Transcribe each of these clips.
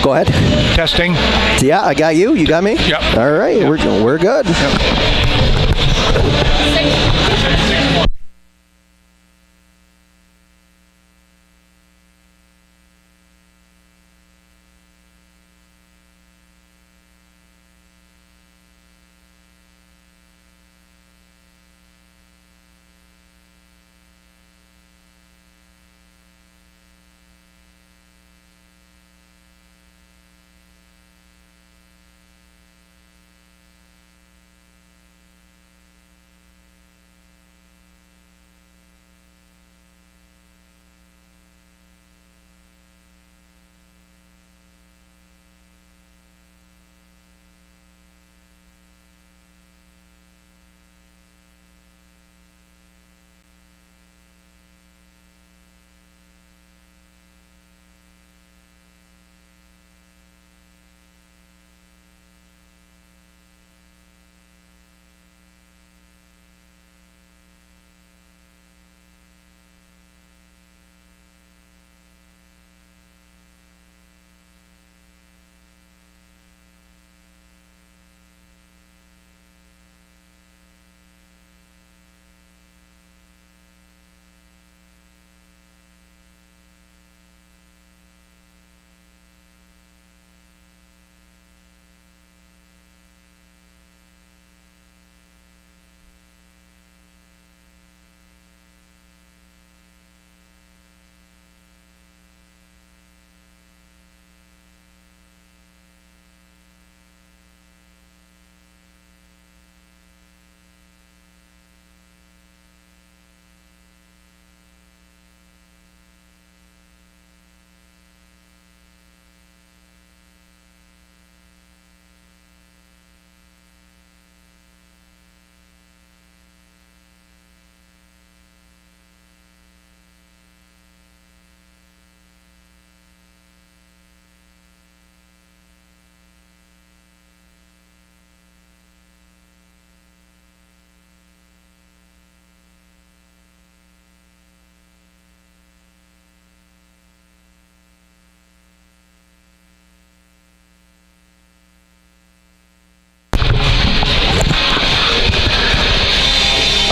Go ahead. Testing. Yeah, I got you. You got me? Yep. All right, Yep. we're good. Yep.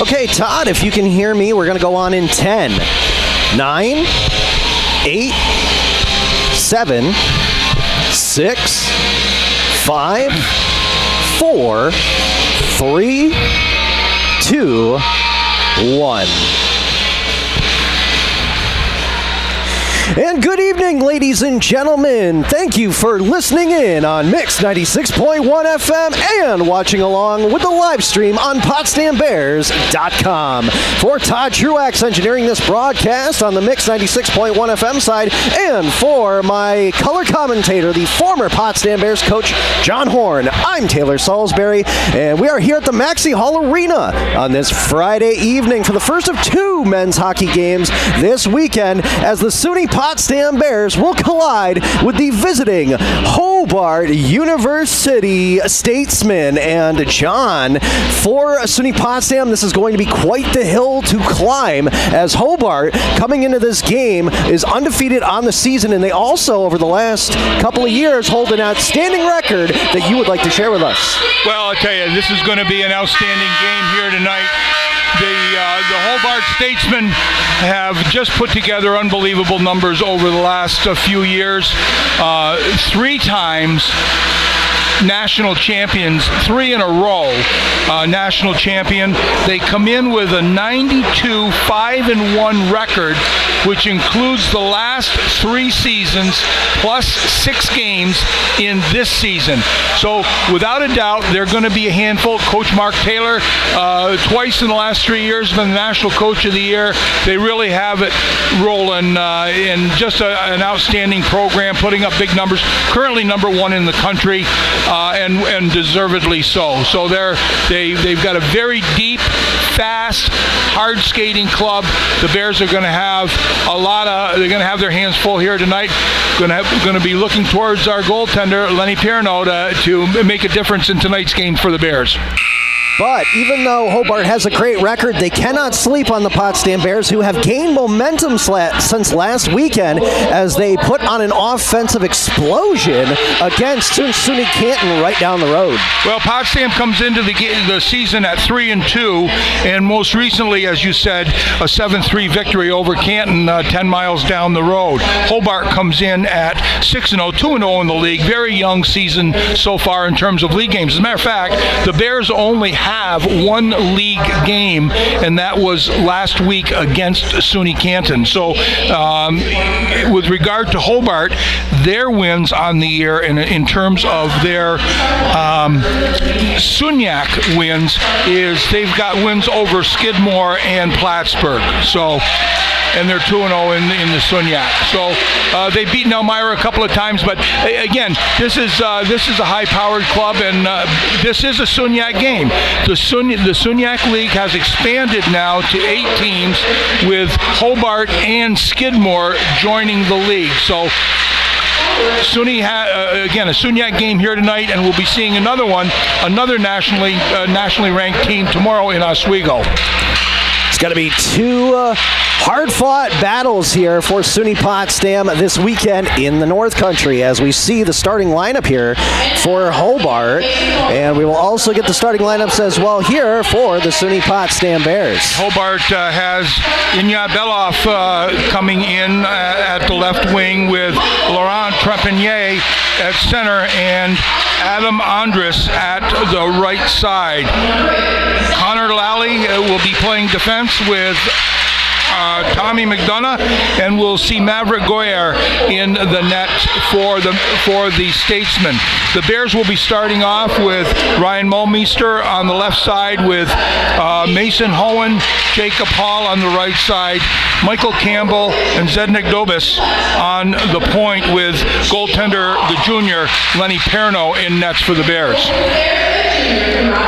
Okay, Todd, if you can hear me, we're going to go on in 10, 9, 8, 7, 6, 5, 4, 3, 2, 1. And good evening, ladies and gentlemen. Thank you for listening in on Mix 96.1 FM and watching along with the live stream on PotsdamBears.com. For Todd Truax engineering this broadcast on the Mix 96.1 FM side, and for my color commentator, the former Potsdam Bears coach, John Horn, I'm Taylor Salisbury, and we are here at the Maxey Hall Arena on this Friday evening for the first of two men's hockey games this weekend as the SUNY Potsdam Bears will collide with the visiting Hobart University Statesmen. And John, for SUNY Potsdam, this is going to be quite the hill to climb, as Hobart, coming into this game, is undefeated on the season, and they also, over the last couple of years, hold an outstanding record that you would like to share with us. Well, I'll tell you, this is going to be an outstanding game here tonight. The Hobart Statesmen have just put together unbelievable numbers over the last few years. 3 times national champions, 3 in a row national champion. They come in with a 92-5-1 record, which includes the last 3 seasons plus 6 games in this season. So without a doubt, they're going to be a handful. Coach Mark Taylor, twice in the last 3 years, been the National Coach of the Year. They really have it rolling in just an outstanding program, putting up big numbers. Currently number 1 in the country, and deservedly so. So they've got a very deep, fast, hard skating club. The Bears are going to have they're going to have their hands full here tonight. Going to be looking towards our goaltender, Lenny Pierno, to make a difference in tonight's game for the Bears. But even though Hobart has a great record, they cannot sleep on the Potsdam Bears, who have gained momentum since last weekend as they put on an offensive explosion against SUNY Canton right down the road. Well, Potsdam comes into the season at 3-2, and most recently, as you said, a 7-3 victory over Canton 10 miles down the road. Hobart comes in at 6-0, 2-0 in the league. Very young season so far in terms of league games. As a matter of fact, the Bears only have one league game, and that was last week against SUNY Canton. So with regard to Hobart, their wins on the year in terms of their SUNYAC wins is they've got wins over Skidmore and Plattsburgh. So, and they're 2-0 in the SUNYAC. So they've beaten Elmira a couple of times, but again, this is a high-powered club, and this is a SUNYAC game. The SUNYAC League has expanded now to 8 teams, with Hobart and Skidmore joining the league. So SUNY again, a SUNYAC game here tonight, and we'll be seeing another nationally ranked team tomorrow in Oswego. It's going to be two hard-fought battles here for SUNY Potsdam this weekend in the North Country, as we see the starting lineup here for Hobart, and we will also get the starting lineups as well here for the SUNY Potsdam Bears. Hobart has Inya Beloff coming in at the left wing, with Laurent Trepanier at center and Adam Andrus at the right side. Connor Lally will be playing defense with Tommy McDonough, and we'll see Maverick Goyer in the net for the Statesmen. The Bears will be starting off with Ryan Mulmeister on the left side, with Mason Hohen, Jacob Hall on the right side, Michael Campbell and Zednik Dobis on the point, with goaltender, the junior, Lenny Perno, in nets for the Bears.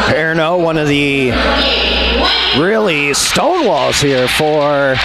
Perno, one of the really stonewalls here for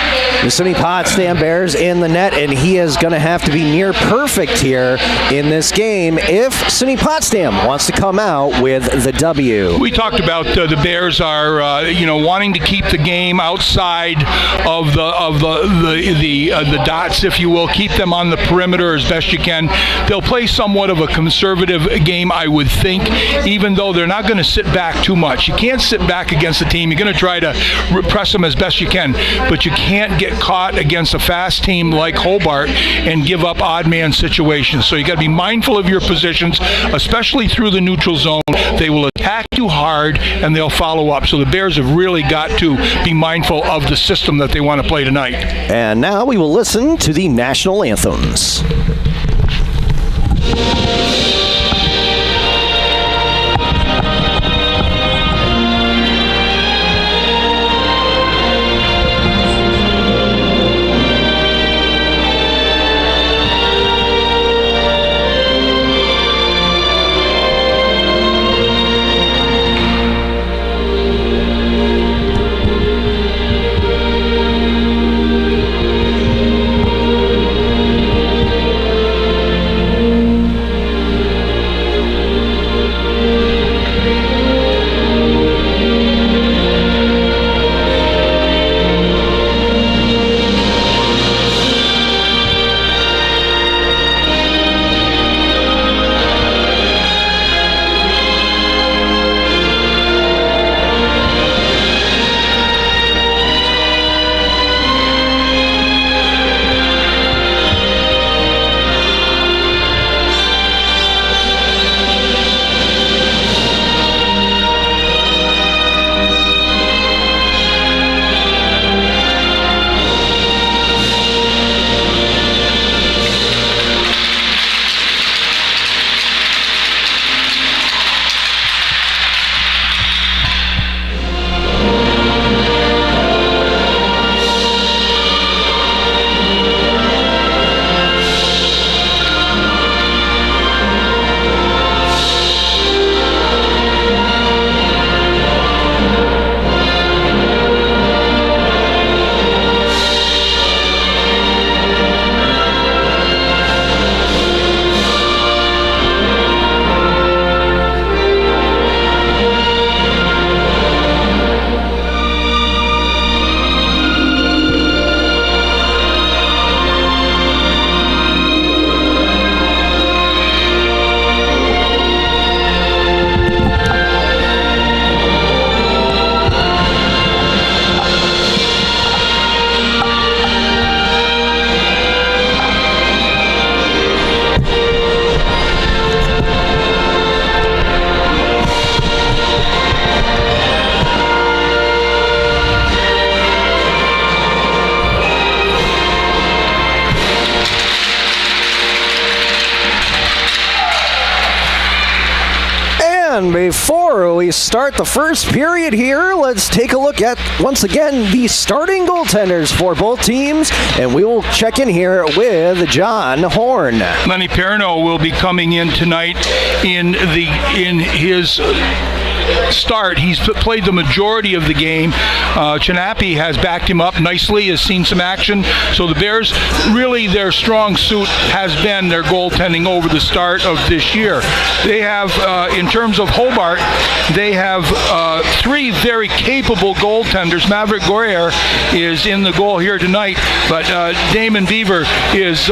the SUNY Potsdam Bears in the net, and he is going to have to be near perfect here in this game if SUNY Potsdam wants to come out with the W. We talked about the Bears are wanting to keep the game outside of the dots, if you will, keep them on the perimeter as best you can. They'll play somewhat of a conservative game, I would think, even though they're not going to sit back too much. You can't sit back against the team. You're going to try to repress them as best you can, but you can't get caught against a fast team like Hobart and give up odd man situations. So you got to be mindful of your positions, especially through the neutral zone. They will attack you hard, and they'll follow up. So the Bears have really got to be mindful of the system that they want to play tonight. And now we will listen to the national anthems. And before we start the first period here, let's take a look at, once again, the starting goaltenders for both teams, and we will check in here with John Horn. Lenny Perno will be coming in tonight in his start. He's played the majority of the game. Chinapi has backed him up nicely, has seen some action. So the Bears, really their strong suit has been their goaltending over the start of this year. They have, in terms of Hobart, they have three very capable goaltenders. Maverick Goyer is in the goal here tonight, but Damon Beaver is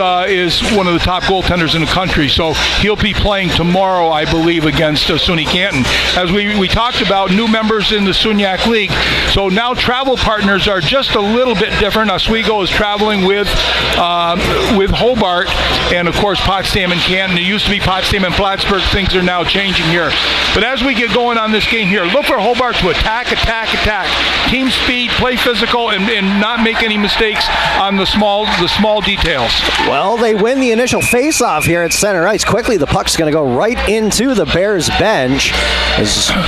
one of the top goaltenders in the country. So he'll be playing tomorrow, I believe, against SUNY Canton. As we talked about, new members in the SUNYAC League. So now travel partners are just a little bit different. Oswego is traveling with Hobart and, of course, Potsdam and Canton. It used to be Potsdam and Plattsburgh. Things are now changing here. But as we get going on this game here, look for Hobart to attack. Team speed, play physical, and not make any mistakes on the small details. Well, they win the initial face-off here at center ice. Quickly, the puck's going to go right into the Bears bench.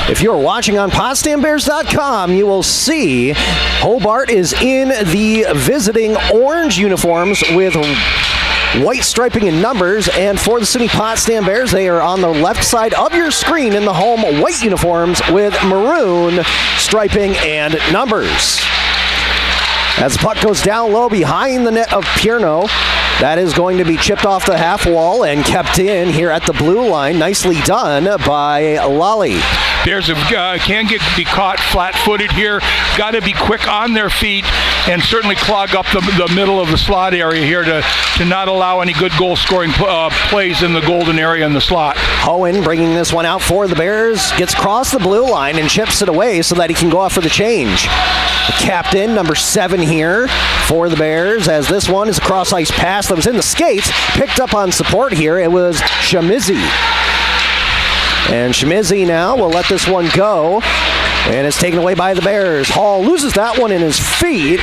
If you're watching on PotsdamBears.com, you will see Hobart is in the visiting orange uniforms with white striping and numbers, and for the SUNY Potsdam Bears, they are on the left side of your screen in the home white uniforms with maroon striping and numbers. As the puck goes down low behind the net of Pierno, that is going to be chipped off the half wall and kept in here at the blue line. Nicely done by Lally. Bears can be caught flat-footed here. Got to be quick on their feet and certainly clog up the middle of the slot area here to not allow any good goal-scoring plays in the golden area in the slot. Hohen bringing this one out for the Bears. Gets across the blue line and chips it away so that he can go off for the change. The captain, number 7 here for the Bears, as this one is a cross-ice pass that was in the skates. Picked up on support here. It was Shamizi. And Shamizi now will let this one go. And it's taken away by the Bears. Hall loses that one in his feet.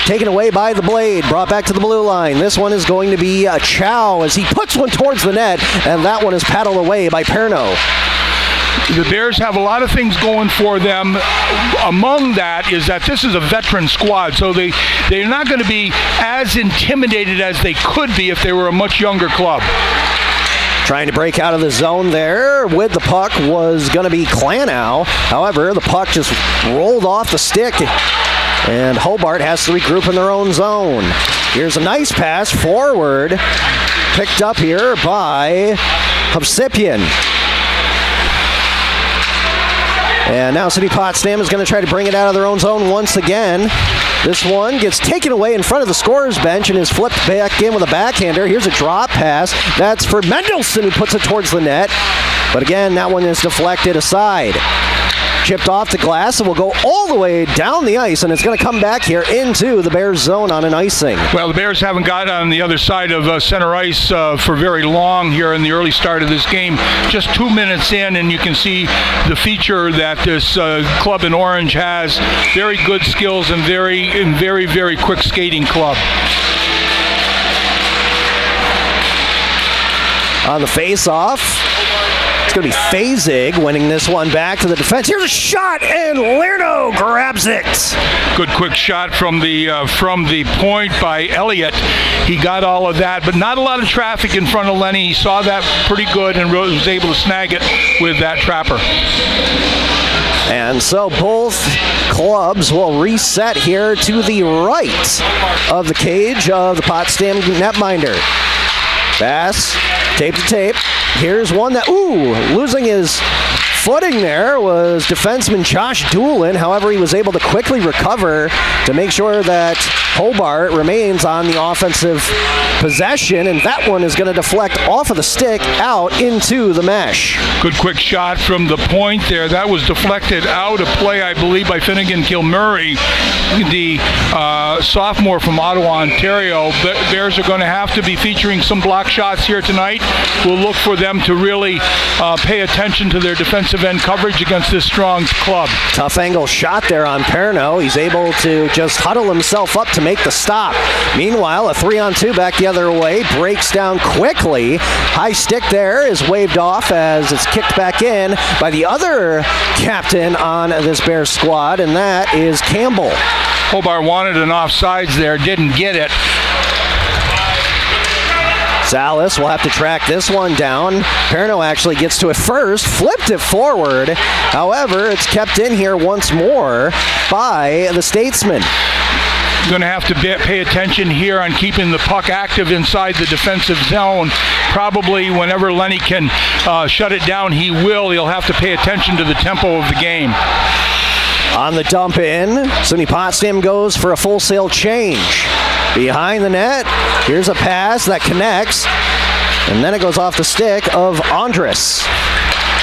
Taken away by the blade. Brought back to the blue line. This one is going to be Chow as he puts one towards the net. And that one is paddled away by Perno. The Bears have a lot of things going for them. Among that is that this is a veteran squad, so they're not going to be as intimidated as they could be if they were a much younger club. Trying to break out of the zone there with the puck was going to be Klanow. However, the puck just rolled off the stick, and Hobart has to regroup in their own zone. Here's a nice pass forward, picked up here by Hovsepian. And now SUNY Potsdam is going to try to bring it out of their own zone once again. This one gets taken away in front of the scorer's bench and is flipped back in with a backhander. Here's a drop pass. That's for Mendelson, who puts it towards the net. But again, that one is deflected aside. Chipped off the glass and will go all the way down the ice, and it's going to come back here into the Bears zone on an icing. Well, the Bears haven't got on the other side of center ice for very long here in the early start of this game. Just 2 minutes in, and you can see the feature that this club in orange has. Very good skills and very quick skating club. On the face-off, it's going to be Fazig winning this one back to the defense. Here's a shot, and Lerno grabs it. Good quick shot from the point by Elliott. He got all of that, but not a lot of traffic in front of Lenny. He saw that pretty good and was able to snag it with that trapper. And so both clubs will reset here to the right of the cage of the Potsdam netminder. Pass, tape to tape. Here's one that, losing his footing there was defenseman Josh Doolin. However, he was able to quickly recover to make sure that Hobart remains on the offensive possession, and that one is going to deflect off of the stick out into the mesh. Good quick shot from the point there. That was deflected out of play, I believe, by Finnegan Kilmurray, the sophomore from Ottawa, Ontario. Bears are going to have to be featuring some block shots here tonight. will look for them to really pay attention to their defensive end coverage against this strong club. Tough angle shot there on Perno. He's able to just huddle himself up to make the stop. Meanwhile, a 3-on-2 back the other way, breaks down quickly. High stick there is waved off as it's kicked back in by the other captain on this Bears squad, and that is Campbell. Hobart wanted an offsides there, didn't get it. Salas will have to track this one down. Perno actually gets to it first, flipped it forward. However, it's kept in here once more by the Statesman. Going to have to pay attention here on keeping the puck active inside the defensive zone. Probably whenever Lenny can shut it down, he will. He'll have to pay attention to the tempo of the game. On the dump in, SUNY Potsdam goes for a full sail change. Behind the net, here's a pass that connects, and then it goes off the stick of Andres.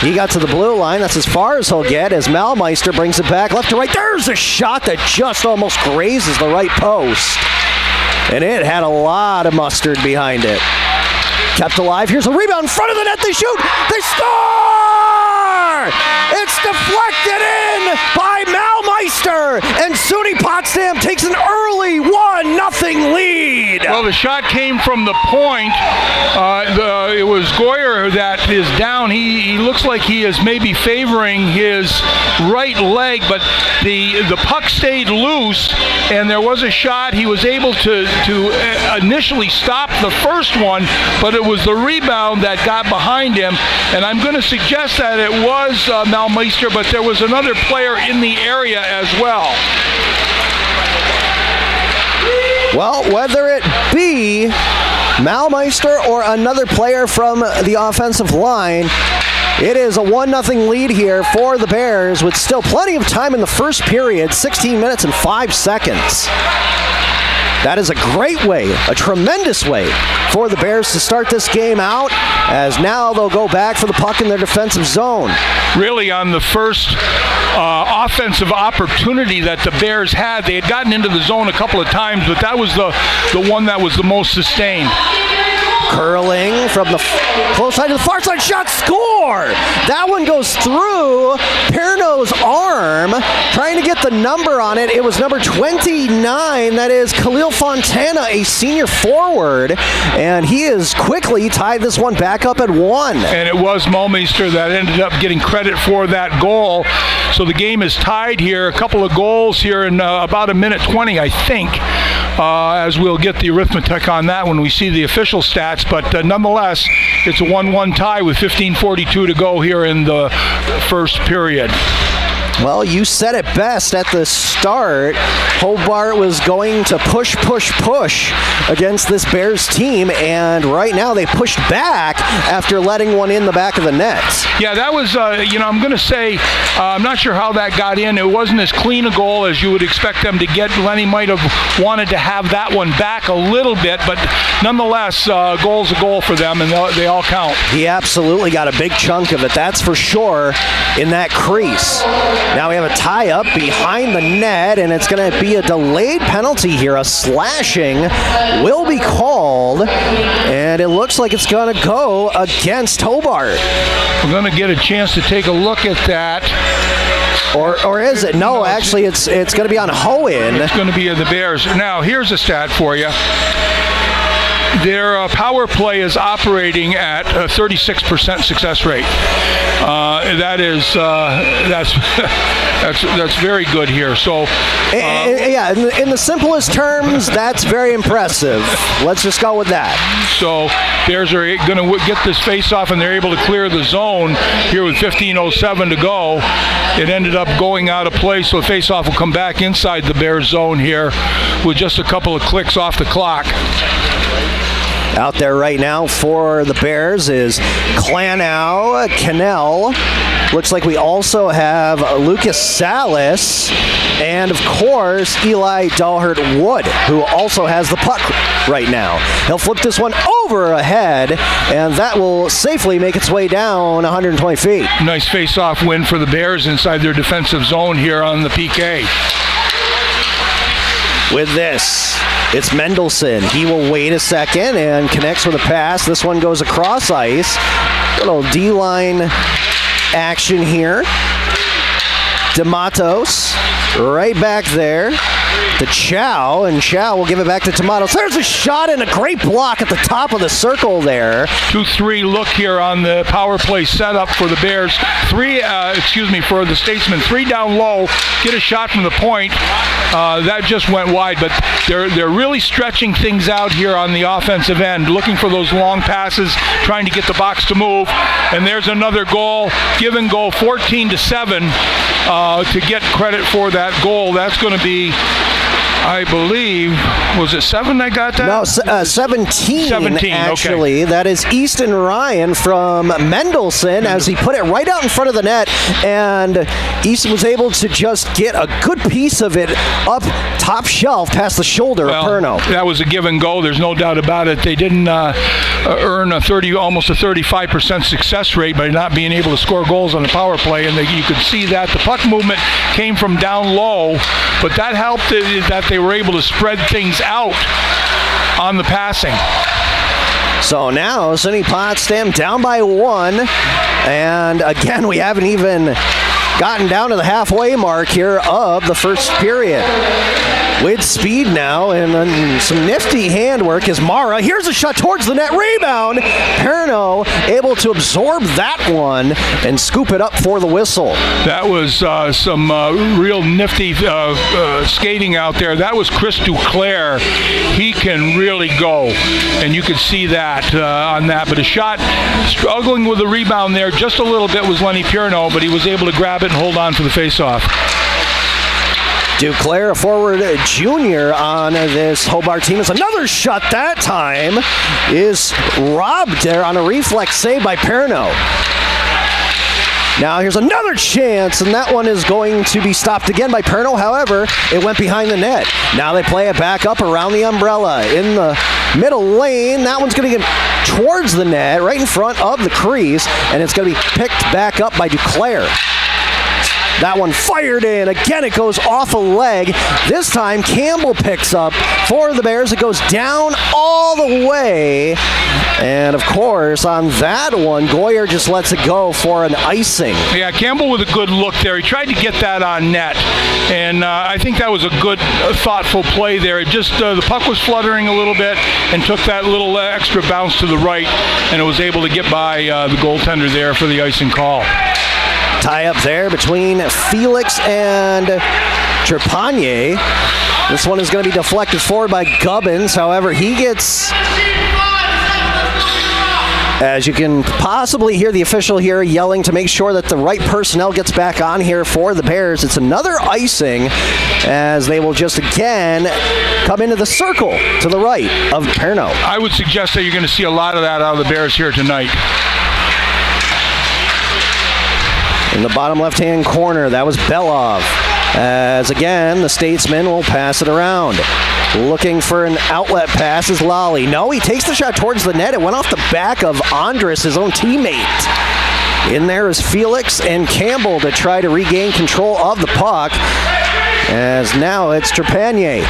He got to the blue line. That's as far as he'll get as Malmeister brings it back left to right. There's a shot that just almost grazes the right post, and it had a lot of mustard behind it. Kept alive. Here's a rebound in front of the net. They shoot. They score! It's deflected in by Malmeister, and SUNY Potsdam takes an early 1-0 lead. Well, the shot came from the point. It was Goyer that is down. He looks like he is maybe favoring his right leg, but the puck stayed loose, and there was a shot. He was able to initially stop the first one, but it was the rebound that got behind him, and I'm going to suggest that it was Malmeister, but there was another player in the area as well. Well, whether it be Malmeister or another player from the offensive line, it is a 1-0 lead here for the Bears with still plenty of time in the first period, 16 minutes and 5 seconds. That is a great way, a tremendous way for the Bears to start this game out, as now they'll go back for the puck in their defensive zone. Really, on the first offensive opportunity that the Bears had, they had gotten into the zone a couple of times, but that was the one that was the most sustained. Curling from the close side to the far side, shot, score! That one goes through Perno's arm, trying to get the number on it. It was number 29, that is Khalil Fontana, a senior forward, and he has quickly tied this one back up at 1. And it was Malmeister that ended up getting credit for that goal. So the game is tied here, a couple of goals here in about 1:20, I think, as we'll get the arithmetic on that when we see the official stats. But nonetheless, it's a 1-1 tie with 15:42 to go here in the first period. Well, you said it best at the start. Hobart was going to push against this Bears team, and right now they pushed back after letting one in the back of the net. Yeah, that was, I'm going to say, I'm not sure how that got in. It wasn't as clean a goal as you would expect them to get. Lenny might have wanted to have that one back a little bit, but nonetheless, goal's a goal for them, and they all count. He absolutely got a big chunk of it, that's for sure, in that crease. Now we have a tie-up behind the net, and it's going to be a delayed penalty here. A slashing will be called, and it looks like it's going to go against Hobart. We're going to get a chance to take a look at that. Or is it? No, actually, it's going to be on Hohen. It's going to be the Bears. Now, here's a stat for you. Their power play is operating at a 36% success rate. That's very good here. So, yeah, in the simplest terms, that's very impressive. Let's just go with that. So Bears are going to get this face-off, and they're able to clear the zone here with 15:07 to go. It ended up going out of play, so the face-off will come back inside the Bears zone here with just a couple of clicks off the clock. Out there right now for the Bears is Clanau, Cannell. Looks like we also have Lucas Salas, and of course Eli Dahlhurt-Wood, who also has the puck right now. He'll flip this one over ahead, and that will safely make its way down 120 feet. Nice face-off win for the Bears inside their defensive zone here on the PK. with this. It's Mendelson. He will wait a second and connects with a pass. This one goes across ice. Little D-line action here. DeMatos right back there to Chow, and Chow will give it back to Tomatos. There's a shot and a great block at the top of the circle there. 2-3 look here on the power play setup for the Bears. For the Statesmen. 3 down low, get a shot from the point. That just went wide, but they're really stretching things out here on the offensive end, looking for those long passes, trying to get the box to move. And there's another goal, give and go, 14-7 to get credit for that goal. That's going to be, I believe, was it 7 I got that? No, 17 actually. Okay. That is Easton Ryan from Mendelson as he put it right out in front of the net, and Easton was able to just get a good piece of it up top shelf past the shoulder of Perno. That was a give and go. There's no doubt about it. They didn't earn almost a 35% success rate by not being able to score goals on the power play, and you could see that the puck movement came from down low, but that helped that they were able to spread things out on the passing. So now SUNY Potsdam down by 1, and again we haven't even gotten down to the halfway mark here of the first period. With speed now and then some nifty handwork is Mara. Here's a shot towards the net, rebound. Perno able to absorb that one and scoop it up for the whistle. That was some real nifty skating out there. That was Chris Duclair. He can really go, and you could see that on that. But a shot, struggling with the rebound there just a little bit was Lenny Perno, but he was able to grab it and hold on for the faceoff. Duclair, a forward junior on this Hobart team, is another shot that time is robbed there on a reflex save by Perno. Now here's another chance, and that one is going to be stopped again by Perno. However, it went behind the net. Now they play it back up around the umbrella in the middle lane. That one's going to get towards the net, right in front of the crease, and it's going to be picked back up by Duclair. That one fired in. Again, it goes off a leg. This time, Campbell picks up for the Bears. It goes down all the way. And, of course, on that one, Goyer just lets it go for an icing. Yeah, Campbell with a good look there. He tried to get that on net. And I think that was a good, thoughtful play there. It just, the puck was fluttering a little bit and took that little extra bounce to the right. And it was able to get by the goaltender there for the icing call. Tie up there between Felix and Trepanier. This one is going to be deflected forward by Gubbins. However, he gets, as you can possibly hear the official here yelling to make sure that the right personnel gets back on here for the Bears. It's another icing as they will just again come into the circle to the right of Perno. I would suggest that you're going to see a lot of that out of the Bears here tonight. In the bottom left-hand corner, that was Belov. As again, the Statesman will pass it around. Looking for an outlet pass is Lally. No, he takes the shot towards the net. It went off the back of Andres, his own teammate. In there is Felix and Campbell to try to regain control of the puck. As now it's Trepanier.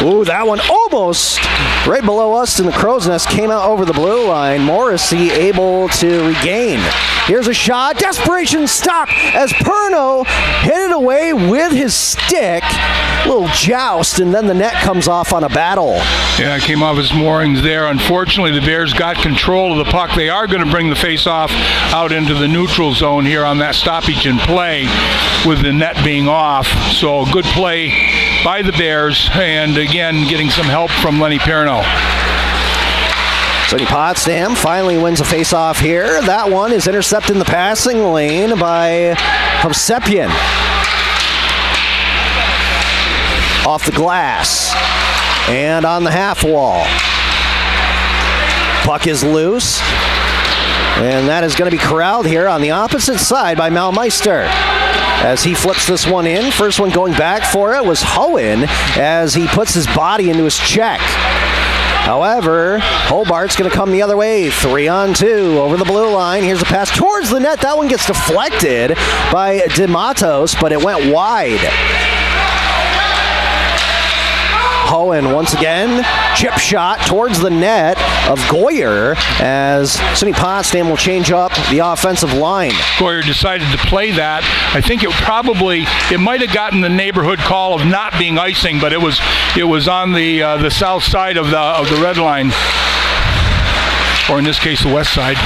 Ooh, that one almost right below us in the crow's nest, came out over the blue line. Morrissey able to regain. Here's a shot. Desperation stop as Perno hit it away with his stick. A little joust, and then the net comes off on a battle. Yeah, it came off his moorings there. Unfortunately, the Bears got control of the puck. They are going to bring the face-off out into the neutral zone here on that stoppage in play with the net being off. So good play by the Bears, and again, getting some help from Lenny Perno. SUNY Potsdam finally wins a face-off here. That one is intercepted in the passing lane by Hovsepian. Off the glass and on the half wall. Puck is loose, and that is going to be corralled here on the opposite side by Malmeister as he flips this one in. First one going back for it was Hohen as he puts his body into his check. However, Hobart's going to come the other way. 3-on-2 over the blue line. Here's a pass towards the net. That one gets deflected by DeMatos, but it went wide. Hohen once again, chip shot towards the net of Goyer as SUNY Potsdam will change up the offensive line. Goyer decided to play that. I think it might have gotten the neighborhood call of not being icing, but it was on the south side of the red line. Or in this case, the west side.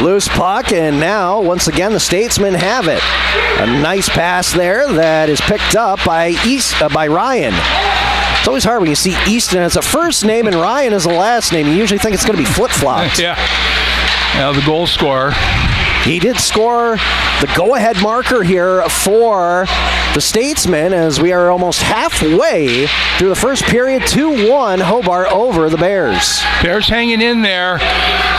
Loose puck, and now, once again, the Statesmen have it. A nice pass there that is picked up by Ryan. It's always hard when you see Easton as a first name and Ryan as a last name. You usually think it's going to be flip-flopped. Yeah. Now the goal scorer. He did score the go-ahead marker here for the Statesmen as we are almost halfway through the first period. 2-1 Hobart over the Bears. Bears hanging in there.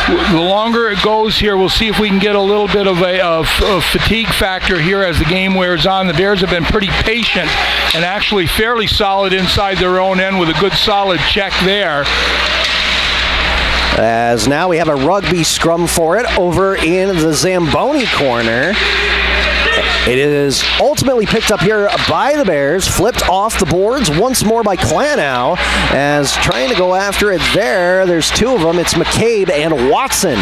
The longer it goes here, we'll see if we can get a little bit of a fatigue factor here as the game wears on. The Bears have been pretty patient and actually fairly solid inside their own end with a good solid check there. As now we have a rugby scrum for it over in the Zamboni corner. It is ultimately picked up here by the Bears, flipped off the boards once more by Klanow, as trying to go after it there. There's two of them. It's McCabe and Watson.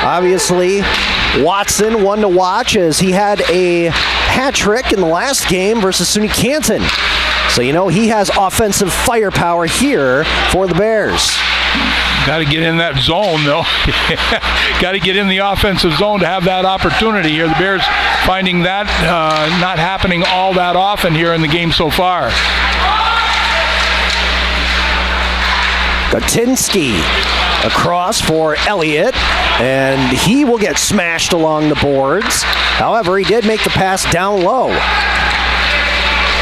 Obviously, Watson, one to watch, as he had a hat trick in the last game versus SUNY Canton. So, he has offensive firepower here for the Bears. Got to get in that zone, though. Got to get in the offensive zone to have that opportunity here. The Bears finding that not happening all that often here in the game so far. Gotinski across for Elliott, and he will get smashed along the boards. However, he did make the pass down low.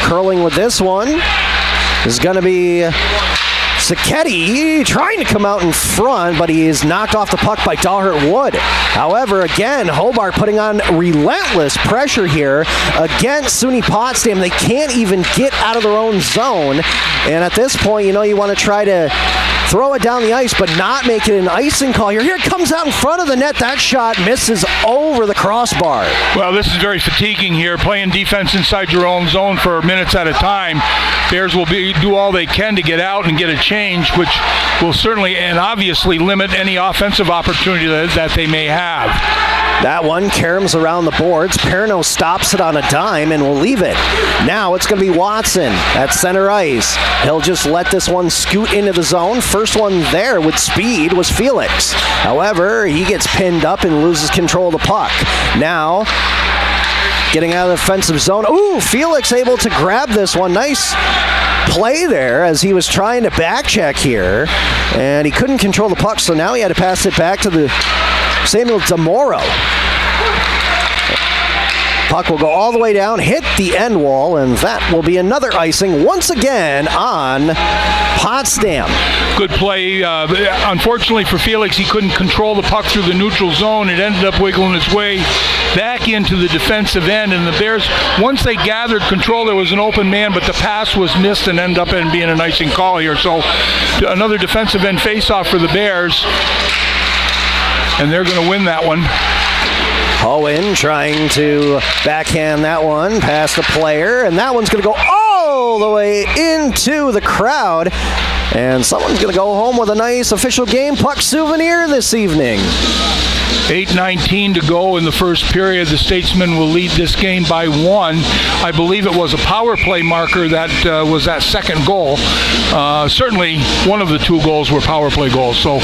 Curling with this one is going to be Sacchetti trying to come out in front, but he is knocked off the puck by Dahlhurt Wood. However, again, Hobart putting on relentless pressure here against SUNY Potsdam. They can't even get out of their own zone. And at this point, you want to try to throw it down the ice, but not make it an icing call. Here it comes out in front of the net. That shot misses over the crossbar. Well, this is very fatiguing here, playing defense inside your own zone for minutes at a time. Bears will do all they can to get out and get a change, which will certainly and obviously limit any offensive opportunity that they may have. That one caroms around the boards. Perno stops it on a dime and will leave it. Now it's going to be Watson at center ice. He'll just let this one scoot into the zone. First one there with speed was Felix. However, he gets pinned up and loses control of the puck. Now, getting out of the defensive zone. Ooh, Felix able to grab this one. Nice play there as he was trying to back check here. And he couldn't control the puck, so now he had to pass it back to the Samuel Zamoro. Puck will go all the way down, hit the end wall, and that will be another icing once again on Potsdam. Good play. Unfortunately for Felix, he couldn't control the puck through the neutral zone. It ended up wiggling its way back into the defensive end, and the Bears, once they gathered control, there was an open man, but the pass was missed and ended up being an icing call here. So another defensive end face-off for the Bears, and they're going to win that one. Hohen trying to backhand that one past the player, and that one's going to go all the way into the crowd. And someone's going to go home with a nice official game puck souvenir this evening. 8:19 to go in the first period. The Statesmen will lead this game by 1. I believe it was a power play marker that was that second goal. Certainly one of the two goals were power play goals. So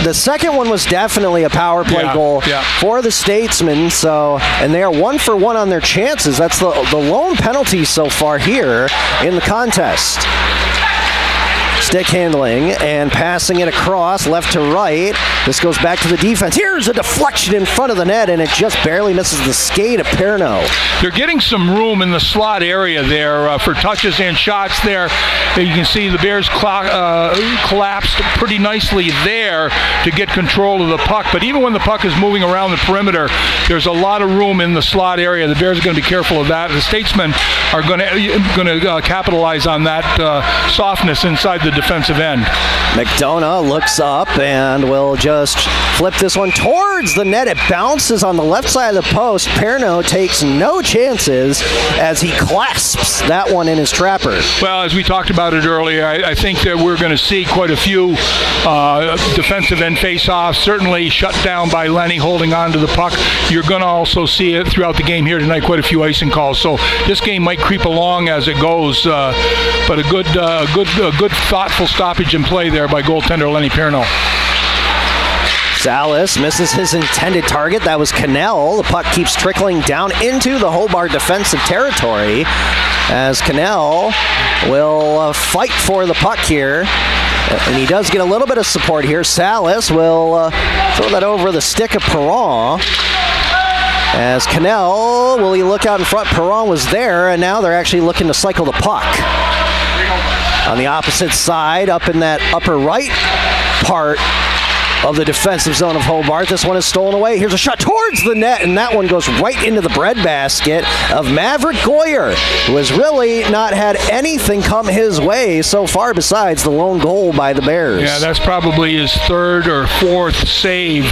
the second one was definitely a power play goal for the Statesmen. So, and they are 1 for 1 on their chances. That's the lone penalty so far here in the contest. Stick handling and passing it across left to right. This goes back to the defense. Here's a deflection in front of the net, and it just barely misses the skate of Perno. They're getting some room in the slot area there for touches and shots there. You can see the Bears collapsed pretty nicely there to get control of the puck. But even when the puck is moving around the perimeter, there's a lot of room in the slot area. The Bears are going to be careful of that. The Statesmen are going to capitalize on that softness inside the defensive end. McDonough looks up and will just flip this one towards the net. It bounces on the left side of the post. Perno takes no chances as he clasps that one in his trapper. Well, as we talked about it earlier, I think that we're going to see quite a few defensive end face-offs, certainly shut down by Lenny holding on to the puck. You're going to also see it throughout the game here tonight, quite a few icing calls. So this game might creep along as it goes, but a good thoughtful stoppage and play there by goaltender Lenny Perno. Salas misses his intended target. That was Cannell. The puck keeps trickling down into the Hobart defensive territory as Cannell will fight for the puck here. And he does get a little bit of support here. Salas will throw that over the stick of Perron. As Cannell, will he look out in front? Perron was there, and now they're actually looking to cycle the puck. On the opposite side, up in that upper right part of the defensive zone of Hobart. This one is stolen away. Here's a shot towards the net, and that one goes right into the breadbasket of Maverick Goyer, who has really not had anything come his way so far besides the lone goal by the Bears. Yeah, that's probably his third or fourth save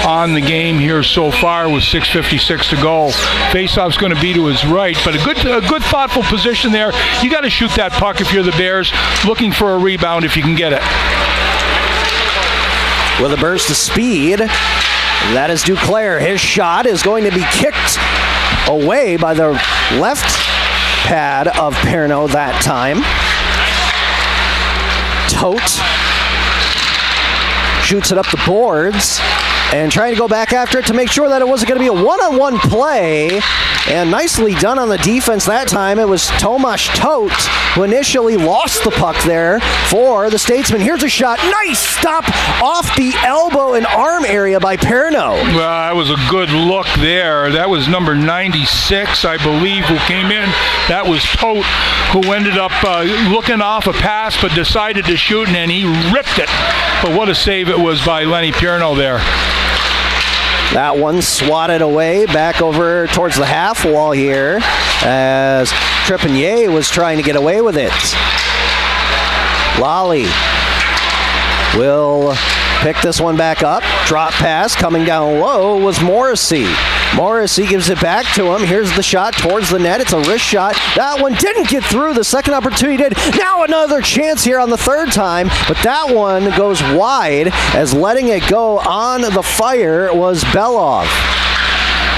on the game here so far with 6:56 to go. Faceoff's going to be to his right, but a good thoughtful position there. You got to shoot that puck if you're the Bears, looking for a rebound if you can get it. With a burst of speed, that is Duclair. His shot is going to be kicked away by the left pad of Perno that time. Tote shoots it up the boards and trying to go back after it to make sure that it wasn't going to be a one-on-one play. And nicely done on the defense that time. It was Tomasz Tote who initially lost the puck there for the Statesman. Here's a shot. Nice stop off the elbow and arm area by Perno. Well, that was a good look there. That was number 96, I believe, who came in. That was Tote, who ended up looking off a pass but decided to shoot, and he ripped it. But what a save it was by Lenny Perno there. That one swatted away back over towards the half wall here as Trepanier was trying to get away with it. Lally will pick this one back up. Drop pass coming down low was Morrissey. Morrissey gives it back to him. Here's the shot towards the net. It's a wrist shot. That one didn't get through. The second opportunity did. Now another chance here on the third time, but that one goes wide as letting it go on the fire was Belov.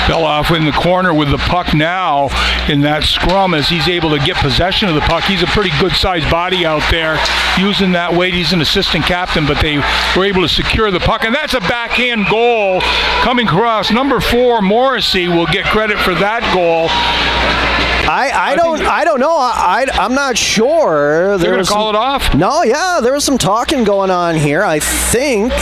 Belov in the corner with the puck now in that scrum as he's able to get possession of the puck. He's a pretty good-sized body out there using that weight. He's an assistant captain, but they were able to secure the puck, and that's a backhand goal coming across. Number 4, Morrissey, will get credit for that goal. I don't know. I'm not sure. They're going to call it off? No, yeah, there was some talking going on here. I think.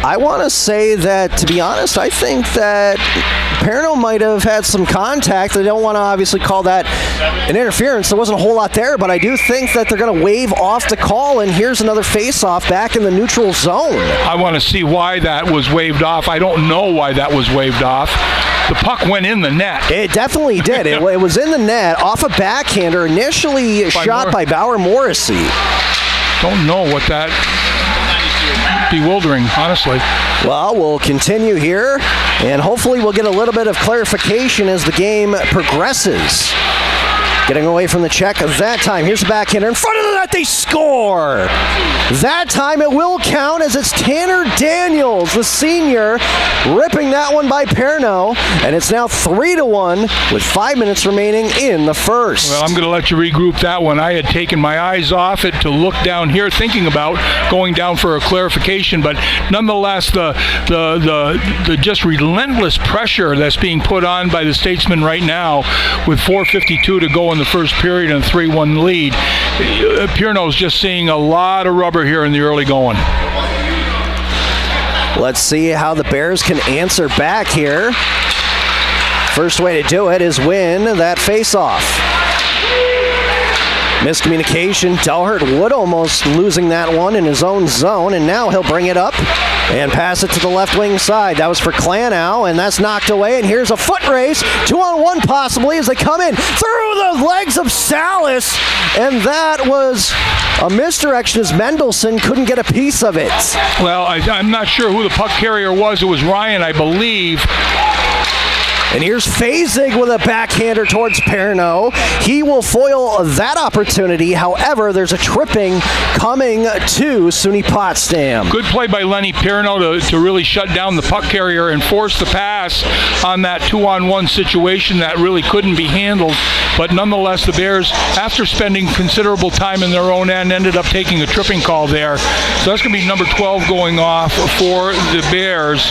I want to say that, to be honest, I think that Perno might have had some contact. I don't want to obviously call that an interference. There wasn't a whole lot there, but I do think that they're going to wave off the call, and here's another face-off back in the neutral zone. I want to see why that was waved off. I don't know why that was waved off. The puck went in the net. It definitely did. It was in the net, off a backhander, initially shot by Bauer Morrissey. Don't know what that... bewildering, honestly. Well, we'll continue here, and hopefully we'll get a little bit of clarification as the game progresses. Getting away from the check that time. Here's the backhander in front of the net. They score. That time it will count as it's Tanner Daniels, the senior, ripping that one by Perno, and it's now 3-1 with 5 minutes remaining in the first. Well, I'm going to let you regroup that one. I had taken my eyes off it to look down here, thinking about going down for a clarification, but nonetheless, the just relentless pressure that's being put on by the Statesmen right now, with 4:52 to go in the first period and a 3-1 lead. Perno's just seeing a lot of rubber here in the early going. Let's see how the Bears can answer back here. First way to do it is win that face-off. Miscommunication. Delhart Wood almost losing that one in his own zone, and now he'll bring it up and pass it to the left wing side. That was for Clanow, and that's knocked away, and here's a foot race, 2-on-1 possibly as they come in through the legs of Salas, and that was a misdirection as Mendelson couldn't get a piece of it. Well, I'm not sure who the puck carrier was. It was Ryan, I believe. And here's Fazig with a backhander towards Perno. He will foil that opportunity. However, there's a tripping coming to SUNY Potsdam. Good play by Lenny Perno to really shut down the puck carrier and force the pass on that 2-on-1 situation that really couldn't be handled. But nonetheless, the Bears, after spending considerable time in their own end, ended up taking a tripping call there. So that's going to be number 12 going off for the Bears.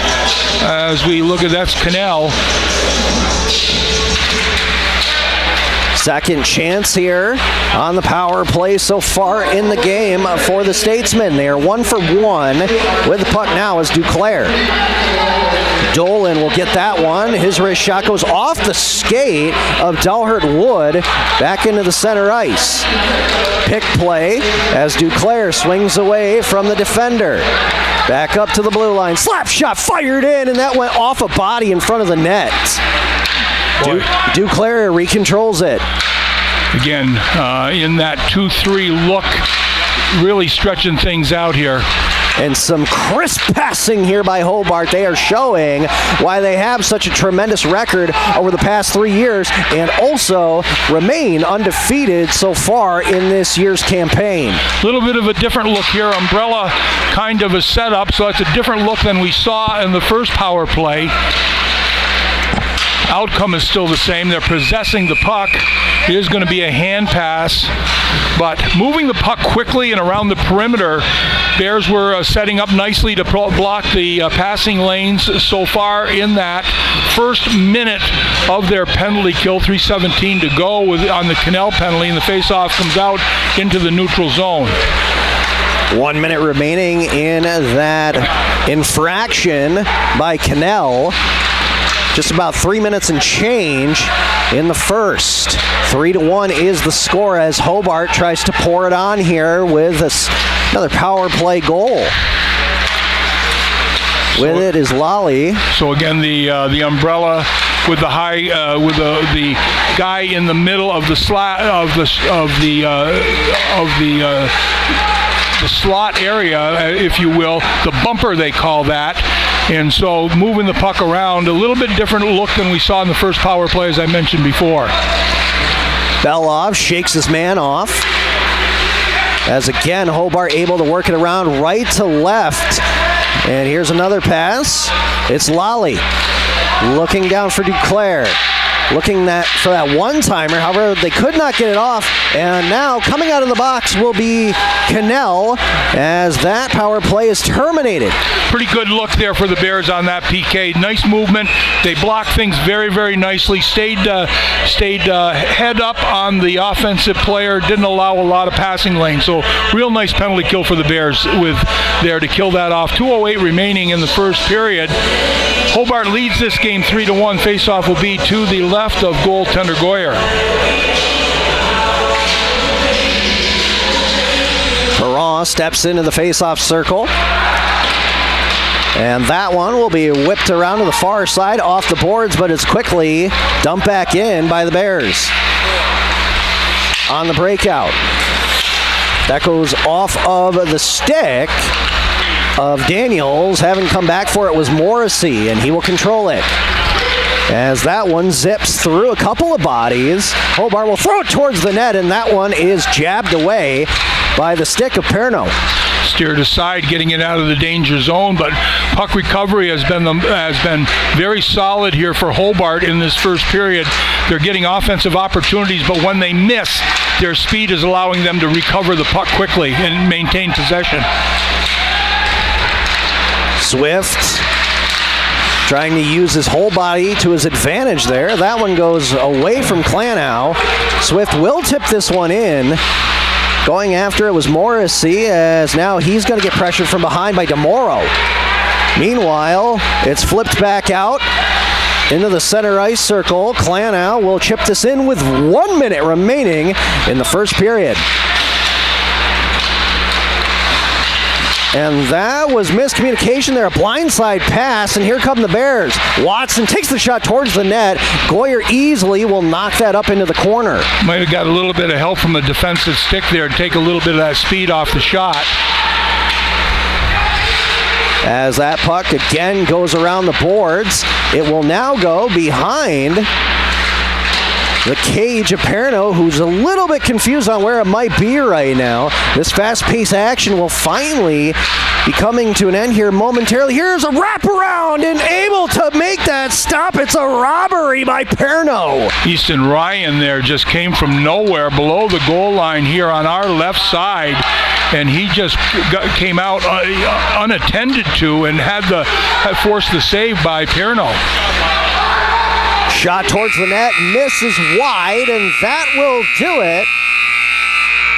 As we look at that's Cannell. Second chance here on the power play so far in the game for the Statesmen. They are 1 for 1 with the puck now is Duclair. Dolan will get that one. His wrist shot goes off the skate of Delhart Wood back into the center ice. Pick play as Duclair swings away from the defender. Back up to the blue line. Slap shot fired in, and that went off a body in front of the net. Duclair recontrols it. Again, in that 2-3 look, really stretching things out here. And some crisp passing here by Hobart. They are showing why they have such a tremendous record over the past 3 years and also remain undefeated so far in this year's campaign. A little bit of a different look here. Umbrella kind of a setup, so it's a different look than we saw in the first power play. Outcome is still the same. They're possessing the puck. It is going to be a hand pass, but moving the puck quickly and around the perimeter. Bears were setting up nicely to block the passing lanes so far in that first minute of their penalty kill. 3:17 to go on the Cannell penalty, and the faceoff comes out into the neutral zone. 1 minute remaining in that infraction by Cannell. Just about 3 minutes and change in the first. 3-1 is the score as Hobart tries to pour it on here with another power play goal. With it is Lally. So again, the umbrella with the high with the guy in the middle of the slot the slot area, if you will, the bumper they call that. And so moving the puck around, a little bit different look than we saw in the first power play, as I mentioned before. Belov shakes his man off. As again, Hobart able to work it around right to left. And here's another pass. It's Lally looking down for Duclair. Looking for that one-timer. However, they could not get it off. And now coming out of the box will be Cannell as that power play is terminated. Pretty good look there for the Bears on that PK. Nice movement. They blocked things very, very nicely. Stayed head up on the offensive player. Didn't allow a lot of passing lane. So real nice penalty kill for the Bears with there to kill that off. 2:08 remaining in the first period. Hobart leads this game 3-1. Faceoff will be to the left of goaltender Goyer. Perron steps into the faceoff circle. And that one will be whipped around to the far side off the boards, but it's quickly dumped back in by the Bears. On the breakout. That goes off of the stick of Daniels. Having come back for it was Morrissey, and he will control it. As that one zips through a couple of bodies. Hobart will throw it towards the net, and that one is jabbed away by the stick of Perno. Steered aside, getting it out of the danger zone, but puck recovery has been very solid here for Hobart in this first period. They're getting offensive opportunities, but when they miss, their speed is allowing them to recover the puck quickly and maintain possession. Swift trying to use his whole body to his advantage there. That one goes away from Clanow. Swift will tip this one in. Going after it was Morrissey, as now he's going to get pressured from behind by DeMoro. Meanwhile, it's flipped back out. into the center ice circle. Clanow will chip this in with 1 minute remaining in the first period. And that was miscommunication there, a blindside pass, and here come the Bears. Watson takes the shot towards the net. Goyer easily will knock that up into the corner. Might have got a little bit of help from the defensive stick there to take a little bit of that speed off the shot. As that puck again goes around the boards, it will now go behind the cage of Perno, who's a little bit confused on where it might be right now. This fast-paced action will finally be coming to an end here momentarily. Here's a wraparound and able to make that stop. It's a robbery by Perno. Easton Ryan there just came from nowhere below the goal line here on our left side, and he just came out unattended to and had forced the save by Perno. Shot towards the net, misses wide, and that will do it.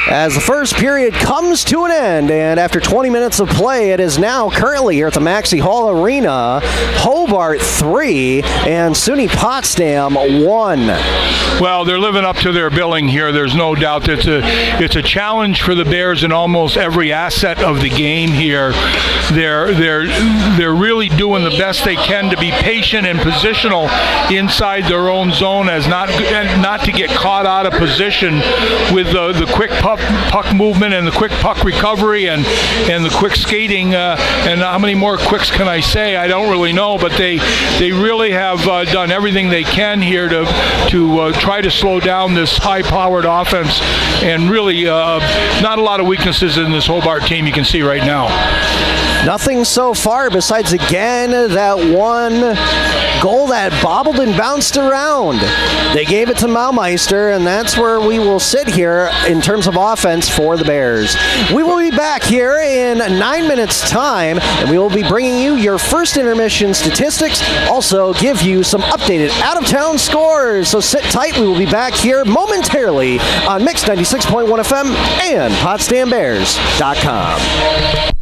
As the first period comes to an end, and after 20 minutes of play, it is now currently here at the Maxey Hall Arena, Hobart 3 and SUNY Potsdam 1. Well, they're living up to their billing here. There's no doubt that it's a challenge for the Bears in almost every asset of the game here. They're really doing the best they can to be patient and positional inside their own zone, as not to get caught out of position with the quick puck movement and the quick puck recovery and the quick skating. And how many more quicks can I say? I don't really know, but they really have done everything they can here to try to slow down this high-powered offense. And really, not a lot of weaknesses in this Hobart team you can see right now. Nothing so far besides, again, that one goal that bobbled and bounced around. They gave it to Maumeister, and that's where we will sit here in terms of offense for the Bears. We will be back here in 9 minutes' time, and we will be bringing you your first intermission statistics, also give you some updated out-of-town scores. So sit tight. We will be back here momentarily on Mix 96.1 FM and PotsdamBears.com.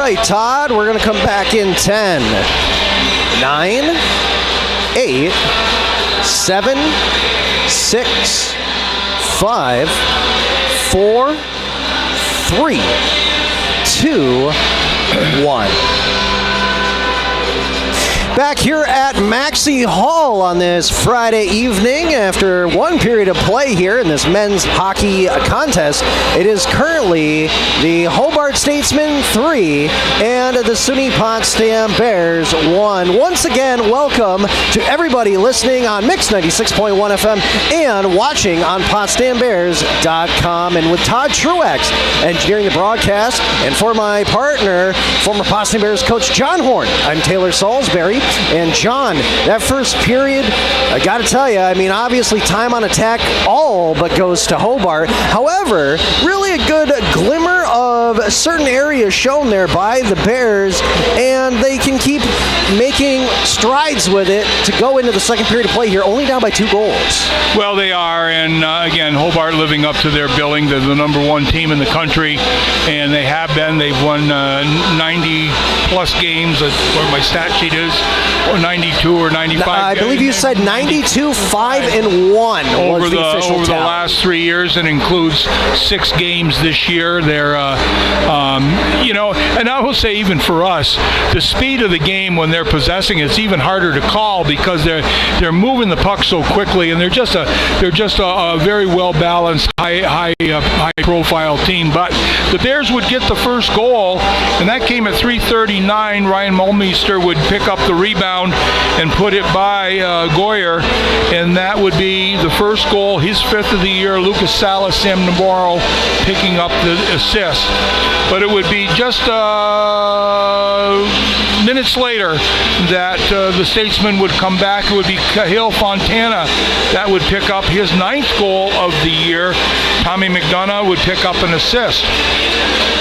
right, Todd, we're going to come back in 10, 9, 8, 7, 6, 5, 4, 3, 2, 1. Back here at Maxey Hall on this Friday evening after one period of play here in this men's hockey contest. It is currently the Hobart Statesmen 3 and the SUNY Potsdam Bears 1. Once again, welcome to everybody listening on Mix 96.1 FM and watching on PotsdamBears.com. And with Todd Truex engineering the broadcast, and for my partner, former Potsdam Bears coach John Horn, I'm Taylor Salisbury. And John, that first period, I got to tell you, I mean, obviously time on attack all but goes to Hobart. However, really a good glimmer of certain areas shown there by the Bears, and they can keep making strides with it to go into the second period of play here, only down by 2 goals. Well, they are, and again, Hobart living up to their billing. They're the number 1 team in the country, and they have been. They've won 90-plus games, where my stat sheet is, or 92 or 95. I believe you said 92, 5, and 1 over the official over the tally. last 3 years, and includes 6 games this year. They're, and I will say even for us, the speed of the game when they're possessing it's even harder to call because they're moving the puck so quickly, and they're just a very well balanced, high profile team. But the Bears would get the first goal, and that came at 3:39. Ryan Mulmeister would pick up the rebound and put it by Goyer, and that would be the first goal, his 5th of the year. Lucas Salas, Sam Navarro picking up the assist. But it would be just minutes later that the Statesmen would come back. It would be Cahill Fontana that would pick up his 9th goal of the year. Tommy McDonough would pick up an assist.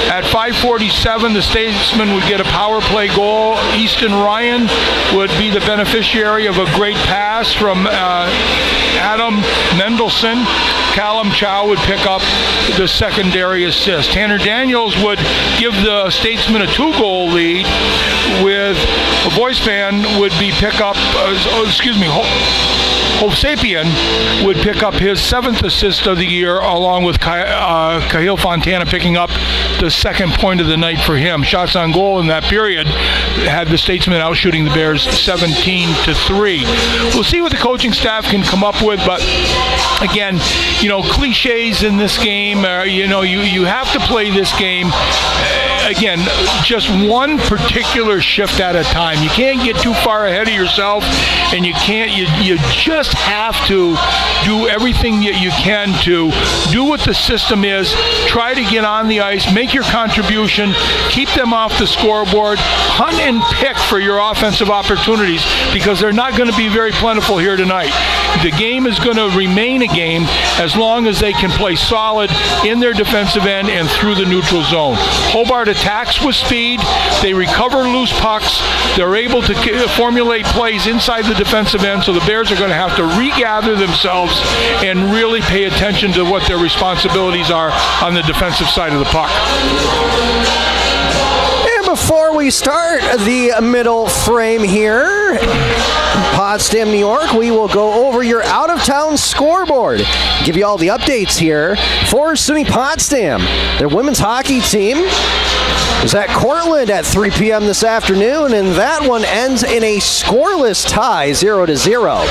At 5:47, the Statesmen would get a power play goal. Easton Ryan would be the beneficiary of a great pass from Adam Mendelson. Callum Chow would pick up the secondary assist. Tanner Daniels would give the Statesmen a 2-goal lead, with a voice band would be pick up, Hovsapian would pick up his 7th assist of the year, along with Cahill Fontana picking up the 2nd point of the night for him. Shots on goal in that period had the Statesmen out shooting the Bears 17-3. We'll see what the coaching staff can come up with, but again, cliches in this game. You have to play this game. Again, just one particular shift at a time. You can't get too far ahead of yourself, and you just have to do everything that you can to do what the system is. Try to get on the ice, make your contribution, keep them off the scoreboard, hunt and pick for your offensive opportunities, because they're not going to be very plentiful here tonight. The game is going to remain a game as long as they can play solid in their defensive end and through the neutral zone. Hobart attacks with speed. They recover loose pucks. They're able to formulate plays inside the defensive end, so the Bears are going to have to regather themselves and really pay attention to what their responsibilities are on the defensive side of the puck. And before we start the middle frame here, Potsdam, New York, we will go over your out-of-town scoreboard. Give you all the updates here for SUNY Potsdam. Their women's hockey team is at Cortland at 3 p.m. this afternoon, and that one ends in a scoreless tie, 0-0.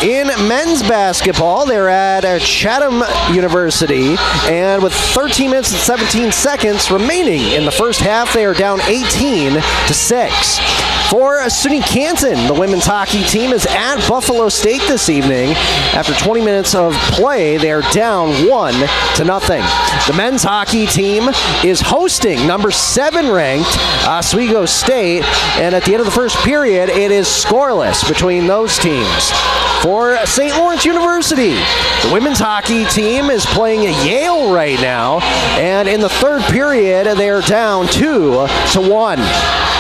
In men's basketball, they're at Chatham University, and with 13 minutes and 17 seconds remaining in the first half, they are down 18-6. For SUNY Canton, the women's hockey team is at Buffalo State this evening. After 20 minutes of play, they are down 1-0. The men's hockey team is hosting number 7 ranked Oswego State, and at the end of the first period, it is scoreless between those teams. For St. Lawrence University, the women's hockey team is playing Yale right now, and in the third period, they are down 2-1.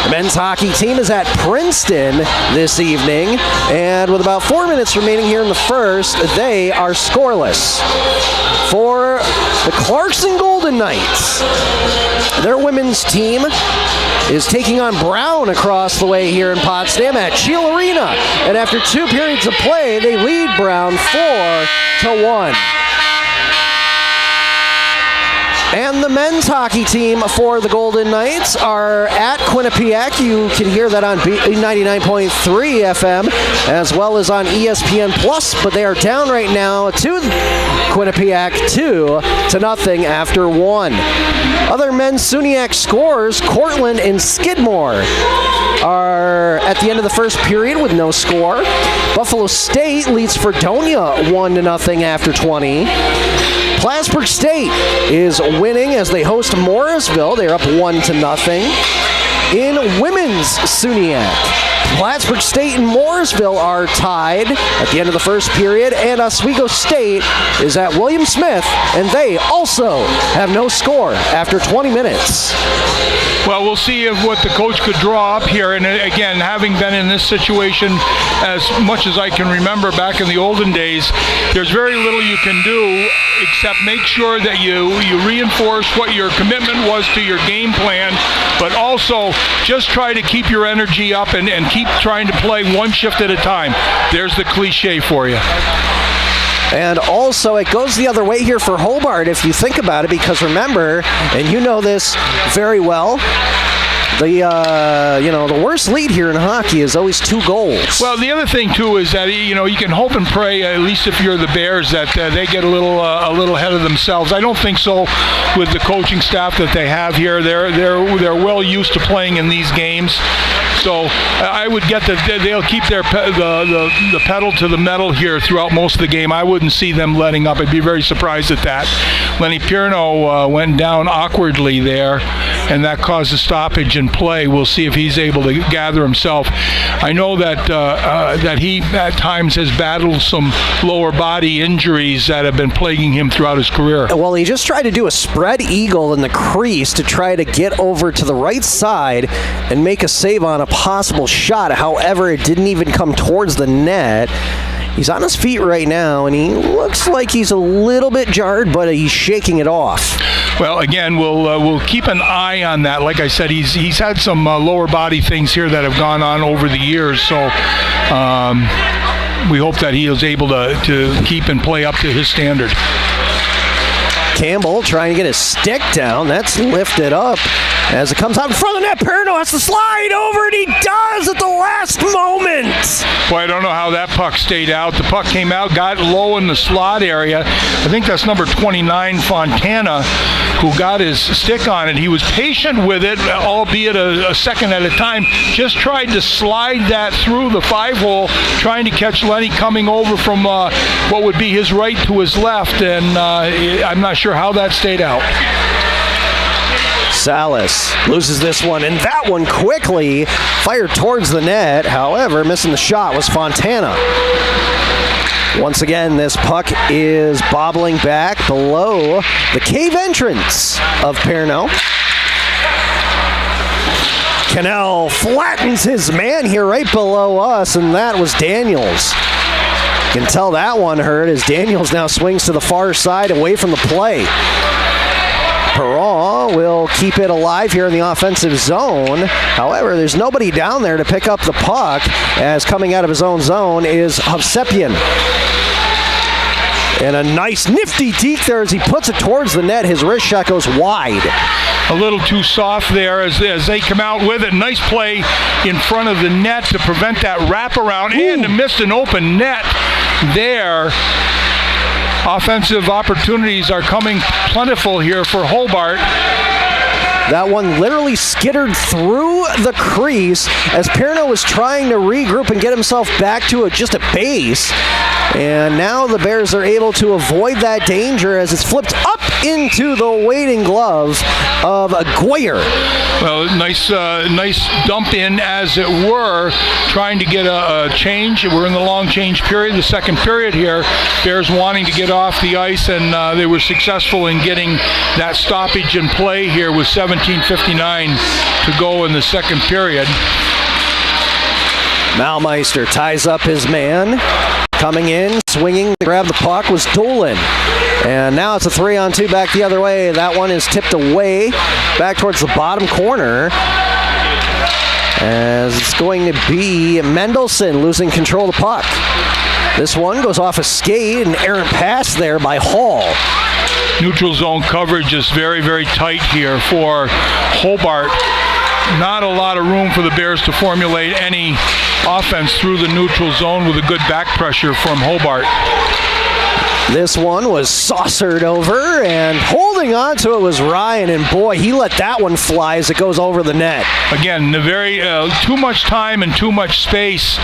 The men's hockey team is at Princeton this evening, and with about 4 minutes remaining here in the first, they are scoreless. For the Clarkson Golden Knights, their women's team is taking on Brown across the way here in Potsdam at Shield Arena. And after 2 periods of play, they lead Brown 4-1. And the men's hockey team for the Golden Knights are at Quinnipiac. You can hear that on 99.3 FM as well as on ESPN Plus, but they are down right now to Quinnipiac 2-0 after 1. Other men's SUNYAC scores, Cortland and Skidmore are at the end of the first period with no score. Buffalo State leads Fredonia 1-0 after 20. Plattsburgh State is winning as they host Morrisville. They're up 1-0. In women's SUNYAC, Plattsburgh State and Morrisville are tied at the end of the first period, and Oswego State is at William Smith, and they also have no score after 20 minutes. Well, we'll see if what the coach could draw up here. And again, having been in this situation as much as I can remember back in the olden days, there's very little you can do except make sure that you reinforce what your commitment was to your game plan, but also just try to keep your energy up and keep trying to play one shift at a time. There's the cliche for you. And also, it goes the other way here for Hobart, if you think about it, because remember, and you know this very well, the worst lead here in hockey is always 2 goals. Well, the other thing too is that you can hope and pray, at least if you're the Bears, that they get a little ahead of themselves. I don't think so with the coaching staff that they have here. They're well used to playing in these games. So I would get that they'll keep the pedal to the metal here throughout most of the game. I wouldn't see them letting up. I'd be very surprised at that. Lenny Pierno went down awkwardly there, and that caused a stoppage in play. We'll see if he's able to gather himself. I know that he at times has battled some lower body injuries that have been plaguing him throughout his career. Well, he just tried to do a spread eagle in the crease to try to get over to the right side and make a save on a possible shot. However, it didn't even come towards the net. He's on his feet right now, and he looks like he's a little bit jarred, but he's shaking it off. Well, again, we'll keep an eye on that. Like I said, he's had some lower body things here that have gone on over the years, so we hope that he is able to keep and play up to his standard. Campbell trying to get his stick down. That's lifted up as it comes out in front of the net. Perno has to slide over, and he does at the last moment. Boy, I don't know how that puck stayed out. The puck came out, got low in the slot area. I think that's number 29, Fontana, who got his stick on it. He was patient with it, albeit a second at a time. Just tried to slide that through the 5-hole, trying to catch Lenny coming over from what would be his right to his left, and I'm not sure how that stayed out. Salas loses this one, and that one quickly fired towards the net. However, missing the shot was Fontana. Once again, this puck is bobbling back below the cave entrance of Perno. Cannell flattens his man here right below us, and that was Daniels. You can tell that one hurt as Daniels now swings to the far side away from the play. Perron will keep it alive here in the offensive zone. However, there's nobody down there to pick up the puck, as coming out of his own zone is Hovsepian. And a nice nifty deke there as he puts it towards the net. His wrist shot goes wide. A little too soft there as they come out with it. Nice play in front of the net to prevent that wraparound. Ooh. And to miss an open net there. Offensive opportunities are coming plentiful here for Hobart. That one literally skittered through the crease as Perno was trying to regroup and get himself back to just a base. And now the Bears are able to avoid that danger as it's flipped up into the waiting glove of Guyer. Well, nice dump in, as it were, trying to get a change. We're in the long change period, the second period here. Bears wanting to get off the ice, and they were successful in getting that stoppage in play here with 17:59 to go in the second period. Malmeister ties up his man. Coming in, swinging to grab the puck was Doolin. And now it's a 3-on-2 back the other way. That one is tipped away back towards the bottom corner. As it's going to be Mendelson losing control of the puck. This one goes off a skate, an errant pass there by Hall. Neutral zone coverage is very, very tight here for Hobart. Not a lot of room for the Bears to formulate any offense through the neutral zone with a good back pressure from Hobart. This one was saucered over, and holding on to it was Ryan, and boy, he let that one fly as it goes over the net. Again, the very too much time and too much space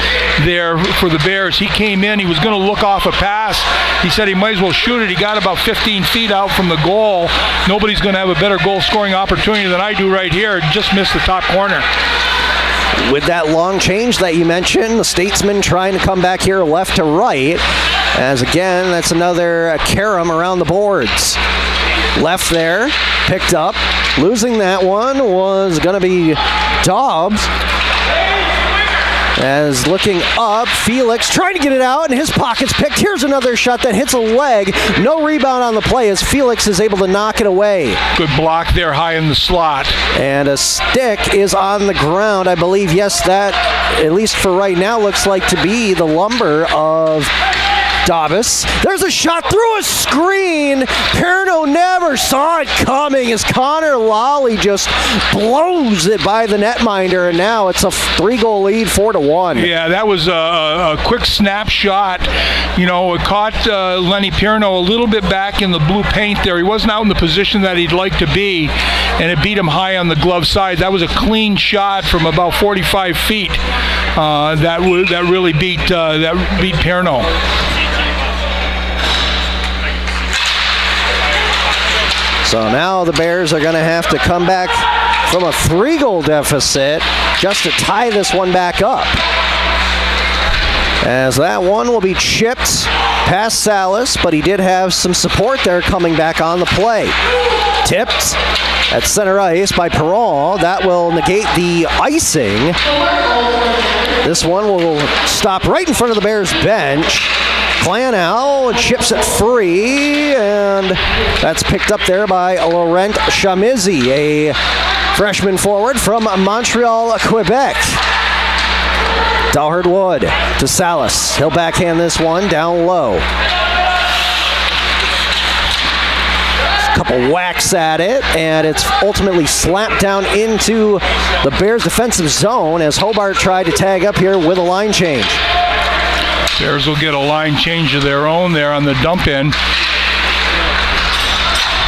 there for the Bears. He came in, he was going to look off a pass. He said he might as well shoot it. He got about 15 feet out from the goal. Nobody's going to have a better goal-scoring opportunity than I do right here. Just missed the top corner. With that long change that you mentioned, the Statesman trying to come back here left to right. As again, that's another carom around the boards. Left there, picked up. Losing that one was going to be Dobbs. As looking up, Felix trying to get it out, and his pocket's picked. Here's another shot that hits a leg. No rebound on the play as Felix is able to knock it away. Good block there high in the slot. And a stick is on the ground. I believe, yes, that, at least for right now, looks like to be the lumber of Davis. There's a shot through a screen. Perno never saw it coming as Connor Lawley just blows it by the netminder, and now it's a 3-goal lead, 4-1. Yeah, that was a quick snapshot. You know, it caught Lenny Perno a little bit back in the blue paint there. He wasn't out in the position that he'd like to be, and it beat him high on the glove side. That was a clean shot from about 45 feet. That really beat Perno. So now the Bears are going to have to come back from a 3-goal deficit just to tie this one back up. As that one will be chipped past Salas, but he did have some support there coming back on the play. Tipped at center ice by Perron. That will negate the icing. This one will stop right in front of the Bears bench. Clanow chips it free, and that's picked up there by Laurent Chamizy, a freshman forward from Montreal, Quebec. Dahlhard Wood to Salas. He'll backhand this one down low. Couple whacks at it, and it's ultimately slapped down into the Bears' defensive zone as Hobart tried to tag up here with a line change. Bears will get a line change of their own there on the dump in.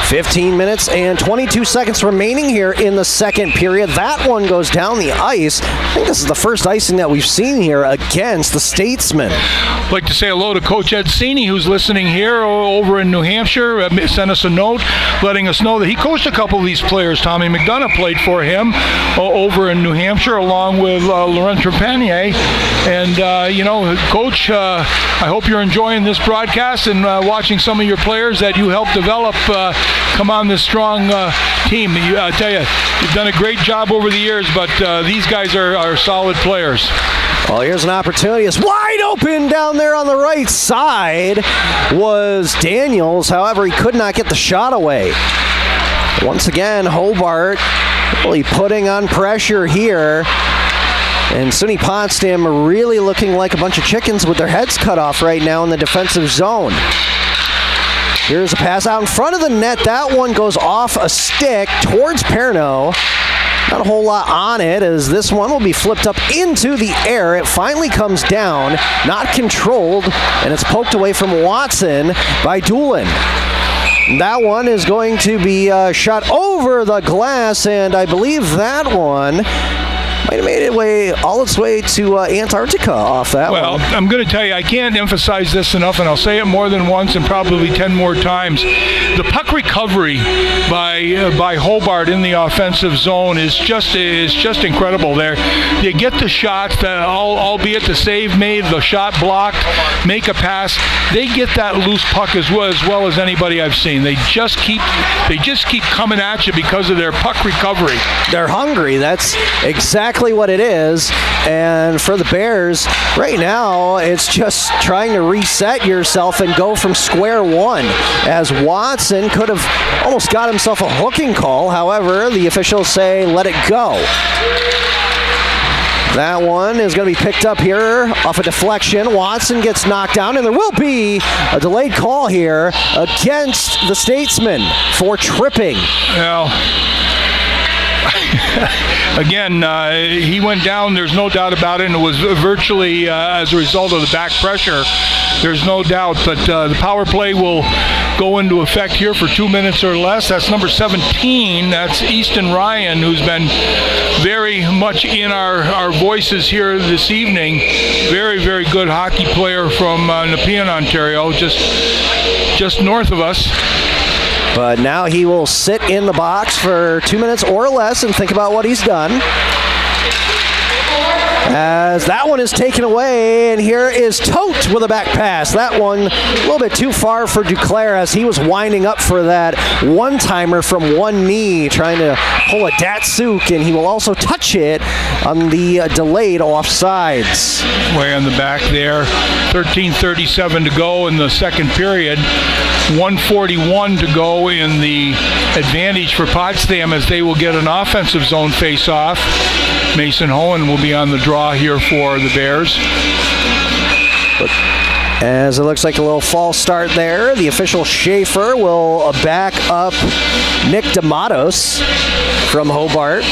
15 minutes and 22 seconds remaining here in the second period. That one goes down the ice. I think this is the first icing that we've seen here against the Statesmen. I'd like to say hello to Coach Ed Cini, who's listening here over in New Hampshire. Sent us a note letting us know that he coached a couple of these players. Tommy McDonough played for him over in New Hampshire along with Laurent Trepanier. And, Coach, I hope you're enjoying this broadcast and watching some of your players that you helped develop come on this strong team. I tell you, you've done a great job over the years, but these guys are solid players. Well, here's an opportunity. It's wide open down there on the right side was Daniels. However, he could not get the shot away. Once again, Hobart really putting on pressure here. And SUNY Potsdam really looking like a bunch of chickens with their heads cut off right now in the defensive zone. Here's a pass out in front of the net. That one goes off a stick towards Perno. Not a whole lot on it as this one will be flipped up into the air. It finally comes down, not controlled, and it's poked away from Watson by Doolin. That one is going to be shot over the glass, and I believe that one might have made all its way to Antarctica off that one. Well, I'm going to tell you, I can't emphasize this enough, and I'll say it more than once and probably 10 more times. The puck recovery by Hobart in the offensive zone is just incredible. There, you get the shots, albeit the save made, the shot blocked, make a pass. They get that loose puck as well as anybody I've seen. They just keep coming at you because of their puck recovery. They're hungry. That's exactly what it is. And for the Bears, right now, it's just trying to reset yourself and go from square one, as Watson could have almost got himself a hooking call. However, the officials say let it go. That one is going to be picked up here off a deflection. Watson gets knocked down, and there will be a delayed call here against the Statesman for tripping. Well, again, he went down, there's no doubt about it, and it was virtually as a result of the back pressure. There's no doubt, but the power play will go into effect here for 2 minutes or less. That's number 17. That's Easton Ryan, who's been very much in our voices here this evening. Very, very good hockey player from Nepean, Ontario, just north of us. But now he will sit in the box for 2 minutes or less and think about what he's done. As that one is taken away, and here is Tote with a back pass. That one a little bit too far for Duclair, as he was winding up for that one-timer from one knee, trying to pull a Datsuk, and he will also touch it on the delayed offsides. Way on the back there. 13:37 to go in the second period. 1:41 to go in the advantage for Potsdam, as they will get an offensive zone face-off. Mason Hohen will be on the draw here for the Bears. As it looks like a little false start there, the official Schaefer will back up Nick D'Amatos from Hobart.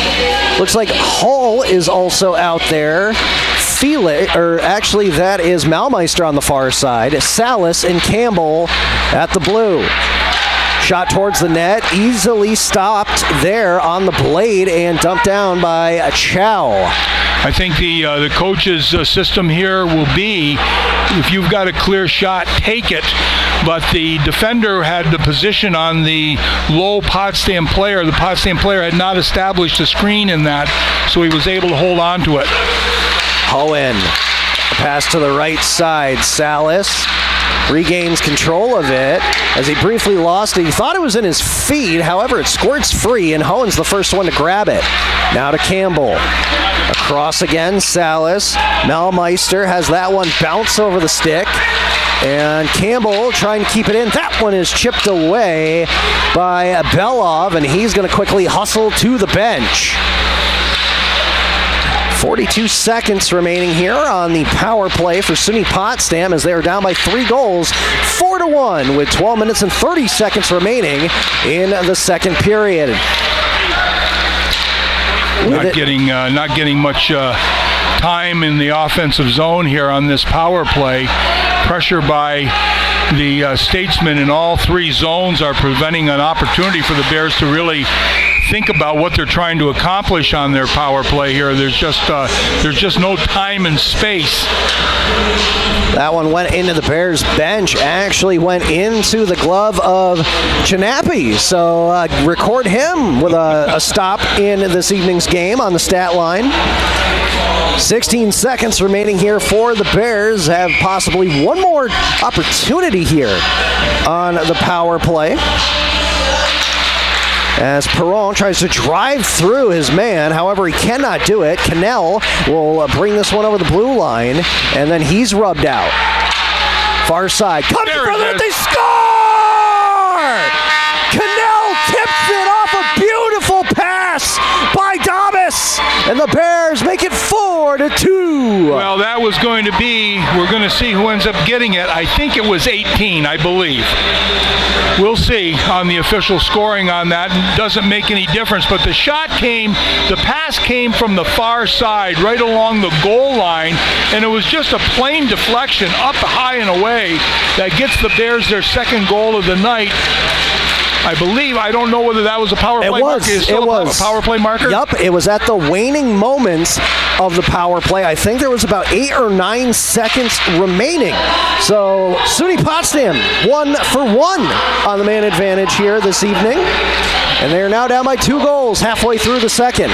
Looks like Hull is also out there. Actually, that is Malmeister on the far side. Salas and Campbell at the blue. Shot towards the net, easily stopped there on the blade and dumped down by Chow. I think the coach's system here will be, if you've got a clear shot, take it. But the defender had the position on the low Potsdam player. The Potsdam player had not established a screen in that, so he was able to hold on to it. Hohen, pass to the right side. Salas regains control of it as he briefly lost it. He thought it was in his feet. However, it squirts free, and Hohen's the first one to grab it. Now to Campbell. Across again, Salas. Malmeister has that one bounce over the stick. And Campbell trying to keep it in. That one is chipped away by Belov, and he's going to quickly hustle to the bench. 42 seconds remaining here on the power play for SUNY Potsdam, as they are down by 3 goals, 4-1, with 12 minutes and 30 seconds remaining in the second period. Not getting much time in the offensive zone here on this power play. Pressure by the Statesmen in all 3 zones are preventing an opportunity for the Bears to really think about what they're trying to accomplish on their power play here. There's just no time and space. That one went into the Bears bench, actually went into the glove of Chinapi. So record him with a stop in this evening's game on the stat line. 16 seconds remaining here for the Bears. Have possibly one more opportunity here on the power play, as Perron tries to drive through his man. However, he cannot do it. Cannell will bring this one over the blue line, and then he's rubbed out. Far side. Comes from it. They score! Cannell tips it off a beautiful pass by Damas, and the Bears make it 4-2. Well, that was going to be, we're going to see who ends up getting it. I think it was 18, I believe. We'll see on the official scoring on that. It doesn't make any difference, but the pass came from the far side, right along the goal line, and it was just a plain deflection up high and away that gets the Bears their second goal of the night. I believe, I don't know whether that was a power play marker. It was A power play marker? Yep, it was at the waning moments of the power play. I think there was about 8 or 9 seconds remaining. So SUNY Potsdam 1 for 1 on the man advantage here this evening. And they are now down by 2 goals halfway through the second.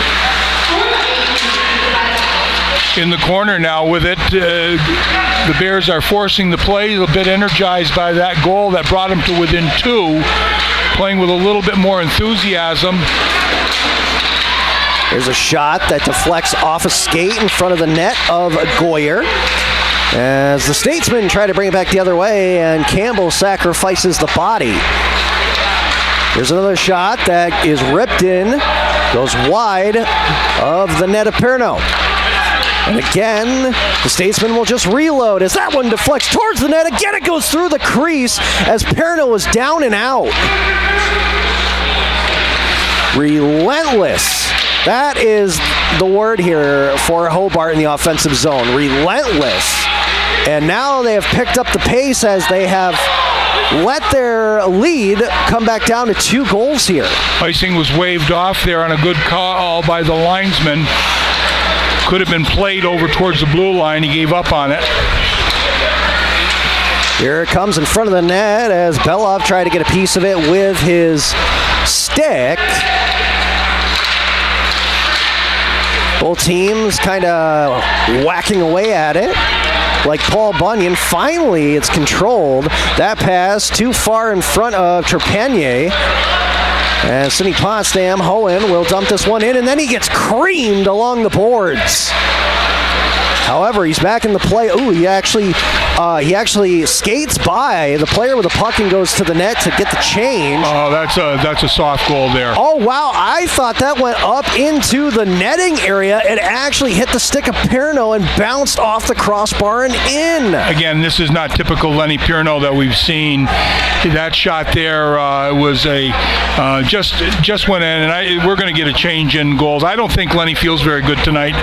In the corner now with it. The Bears are forcing the play, a bit energized by that goal that brought them to within 2, playing with a little bit more enthusiasm. There's a shot that deflects off a skate in front of the net of Goyer. As the Statesmen try to bring it back the other way, and Campbell sacrifices the body. There's another shot that is ripped in, goes wide of the net of Perno. And again, the Statesman will just reload as that one deflects towards the net. Again, it goes through the crease as Perno is down and out. Relentless. That is the word here for Hobart in the offensive zone. Relentless. And now they have picked up the pace as they have let their lead come back down to 2 goals here. Icing was waved off there on a good call by the linesman. Could have been played over towards the blue line. He gave up on it. Here it comes in front of the net as Belov tried to get a piece of it with his stick. Both teams kind of whacking away at it. Like Paul Bunyan. Finally, it's controlled. That pass too far in front of Trepanier. And SUNY Potsdam, Hohen will dump this one in, and then he gets creamed along the boards. However, he's back in the play. Ooh, he actually skates by the player with the puck and goes to the net to get the change. Oh, that's a soft goal there. Oh, wow. I thought that went up into the netting area. It actually hit the stick of Perno and bounced off the crossbar and in. Again, this is not typical Lenny Perno that we've seen. That shot there was just went in, and we're going to get a change in goals. I don't think Lenny feels very good tonight.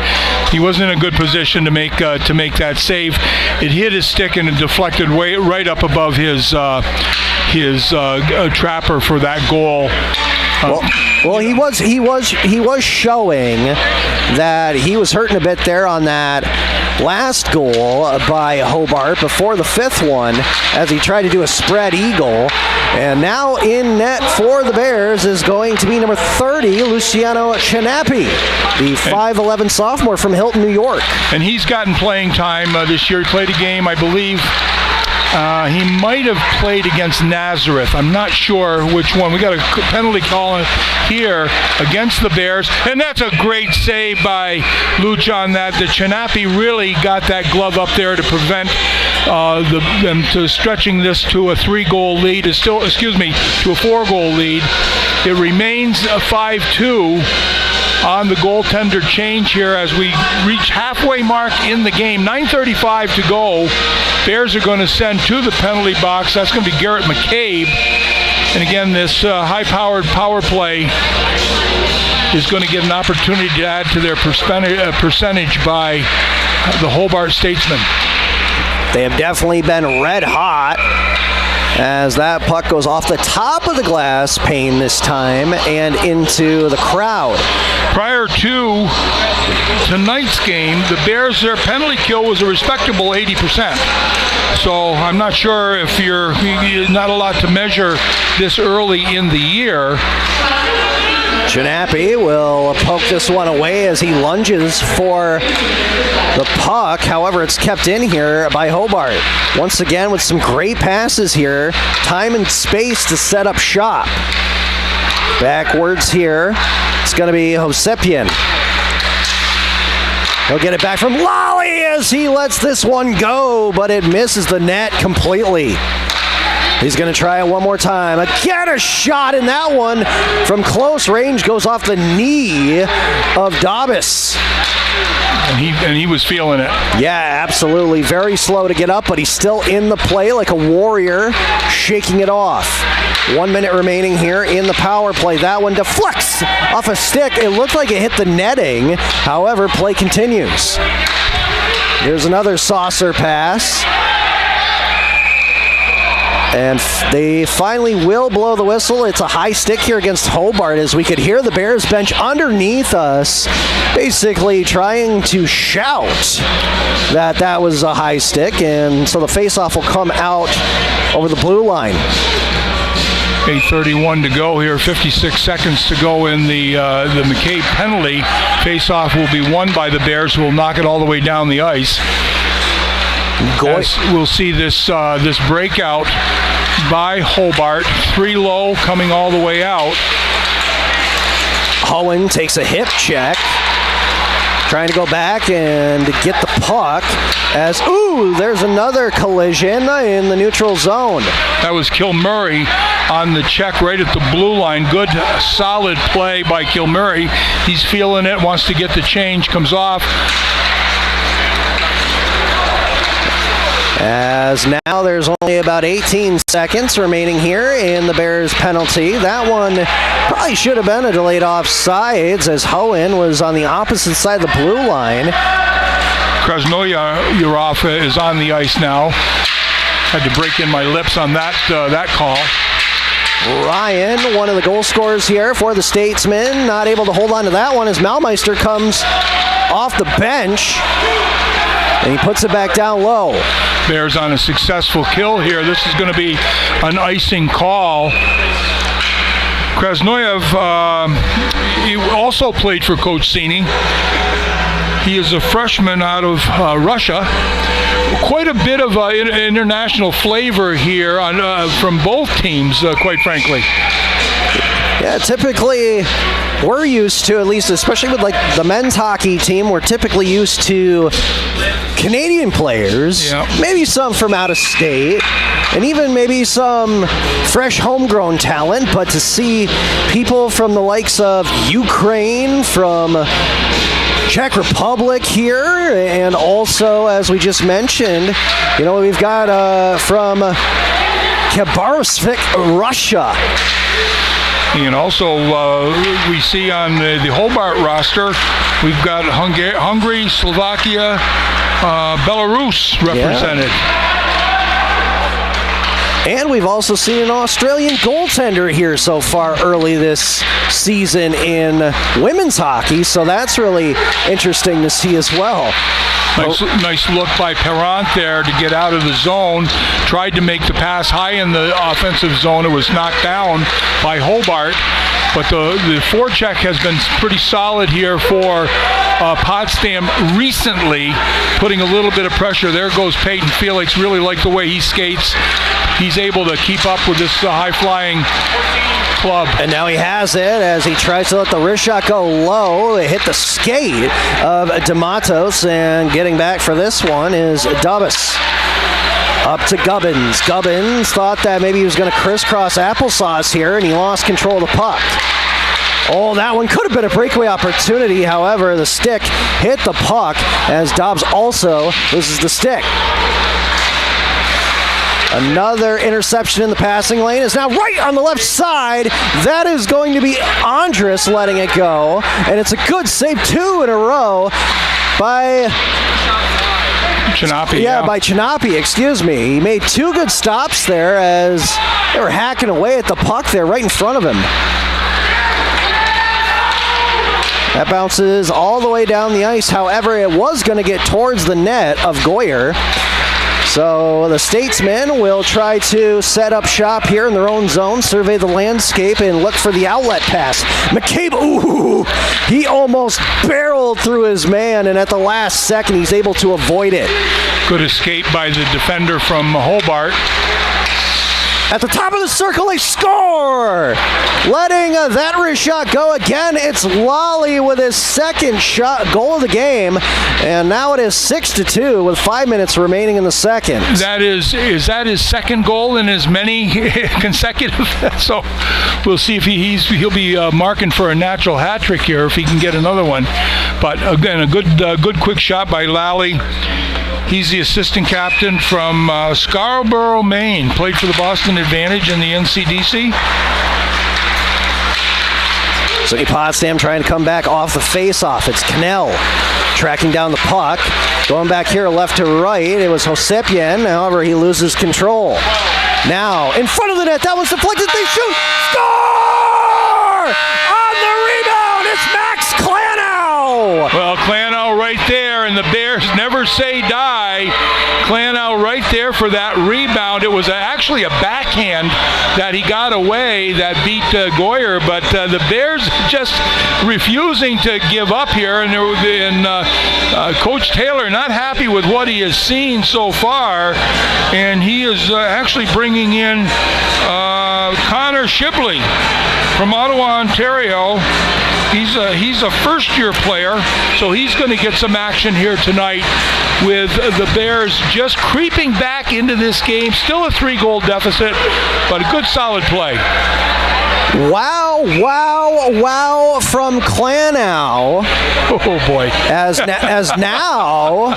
He wasn't in a good position to make that save. It hit his stick and it deflected right up above his trapper for that goal. Well, he was showing that he was hurting a bit there on that last goal by Hobart before the 5th one as he tried to do a spread eagle. And now in net for the Bears is going to be number 30, Luciano Chinapi, the 5'11 sophomore from Hilton, New York. And he's gotten playing time this year. He played a game, I believe. He might have played against Nazareth. I'm not sure which one. We got a penalty call here against the Bears, and that's a great save by Luch on that. The Chinapi really got that glove up there to prevent them to stretching this to a 3-goal lead. To a 4-goal lead. It remains a 5-2. On the goaltender change here as we reach halfway mark in the game. 9:35 to go. Bears are going to send to the penalty box. That's going to be Garrett McCabe. And again, this high-powered power play is going to get an opportunity to add to their percentage by the Hobart Statesmen. They have definitely been red hot as that puck goes off the top of the glass pane this time and into the crowd. Prior to tonight's game, the Bears, their penalty kill was a respectable 80%. So I'm not sure if you're not allowed to measure this early in the year. Chinapi will poke this one away as he lunges for the puck. However, it's kept in here by Hobart. Once again with some great passes here. Time and space to set up shop. Backwards here. It's going to be Hosepian. He'll get it back from Lally as he lets this one go, but it misses the net completely. He's going to try it one more time. Again, a shot in that one from close range goes off the knee of Davis. And he was feeling it. Yeah, absolutely. Very slow to get up, but he's still in the play like a warrior, shaking it off. 1 minute remaining here in the power play. That one deflects off a stick. It looked like it hit the netting. However, play continues. Here's another saucer pass. And they finally will blow the whistle. It's a high stick here against Hobart, as we could hear the Bears bench underneath us basically trying to shout that that was a high stick. And so the faceoff will come out over the blue line. 8:31 to go here, 56 seconds to go in the McCabe penalty. Faceoff will be won by the Bears, who will knock it all the way down the ice. As we'll see this breakout by Hobart, 3 low coming all the way out. Hohen takes a hip check, trying to go back and get the puck as, there's another collision in the neutral zone. That was Kilmurray on the check right at the blue line. Good, solid play by Kilmurray. He's feeling it, wants to get the change, comes off. As now there's only about 18 seconds remaining here in the Bears penalty. That one probably should have been a delayed offsides, as Hohen was on the opposite side of the blue line. Krasnoyarov is on the ice now. Had to break in my lips on that call. Ryan, one of the goal scorers here for the Statesmen, not able to hold on to that one as Malmeister comes off the bench and he puts it back down low. Bears on a successful kill here. This is going to be an icing call. Krasnoyev, he also played for Coach Sini. He is a freshman out of Russia. Quite a bit of international flavor here from both teams, quite frankly. Yeah, typically we're used to, at least especially with like the men's hockey team, we're typically used to Canadian players, maybe some from out of state, and even maybe some fresh homegrown talent, but to see people from the likes of Ukraine, from Czech Republic here, and also, as we just mentioned, we've got from Khabarovsk, Russia. And also, we see on the Hobart roster, we've got Hungary, Slovakia, Belarus represented. And we've also seen an Australian goaltender here so far early this season in women's hockey, so that's really interesting to see as well. Nice look by Perrant there to get out of the zone. Tried to make the pass high in the offensive zone. It was knocked down by Hobart. But the forecheck has been pretty solid here for Potsdam recently, putting a little bit of pressure. There goes Peyton Felix. Really like the way he skates. He's able to keep up with this high-flying club. And now he has it as he tries to let the wrist shot go low. They hit the skate of DeMatos, and getting back for this one is Dubas. Up to Gubbins. Gubbins thought that maybe he was going to crisscross applesauce here, and he lost control of the puck. Oh, that one could have been a breakaway opportunity. However, the stick hit the puck as Dobbs also loses the stick. Another interception in the passing lane is now right on the left side. That is going to be Andrus letting it go. And it's a good save, 2 in a row by Chinapi. By Chinapi, excuse me. He made 2 good stops there as they were hacking away at the puck there right in front of him. That bounces all the way down the ice. However, it was going to get towards the net of Goyer. So the Statesmen will try to set up shop here in their own zone, survey the landscape, and look for the outlet pass. McCabe, he almost barreled through his man, and at the last second, he's able to avoid it. Good escape by the defender from Hobart. At the top of the circle, they score! Letting that wrist shot go again. It's Lally with his second shot goal of the game. And now it is 6-2 with 5 minutes remaining in the second. Is that his second goal in as many consecutive? So we'll see if he'll be marking for a natural hat trick here if he can get another one. But again, a good quick shot by Lally. He's the assistant captain from Scarborough, Maine. Played for the Boston Advantage in the NCDC. So Potsdam trying to come back off the face-off. It's Cannell tracking down the puck. Going back here left to right, it was Hosepien. However, he loses control. Now, in front of the net, that one's deflected, they shoot, score! On the rebound, it's Max Klanow! Well, Klanow right there, and the Bears never say die. Klanow right there for that rebound. It was actually a backhand that he got away that beat Goyer, but the Bears just refusing to give up here, and Coach Taylor not happy with what he has seen so far, and he is actually bringing in Connor Shibley from Ottawa, Ontario. He's a first-year player, so he's going to get some action here tonight with the Bears just creeping back into this game. Still a 3-goal deficit, but a good solid play. Wow from Klanow. Oh, boy. As now,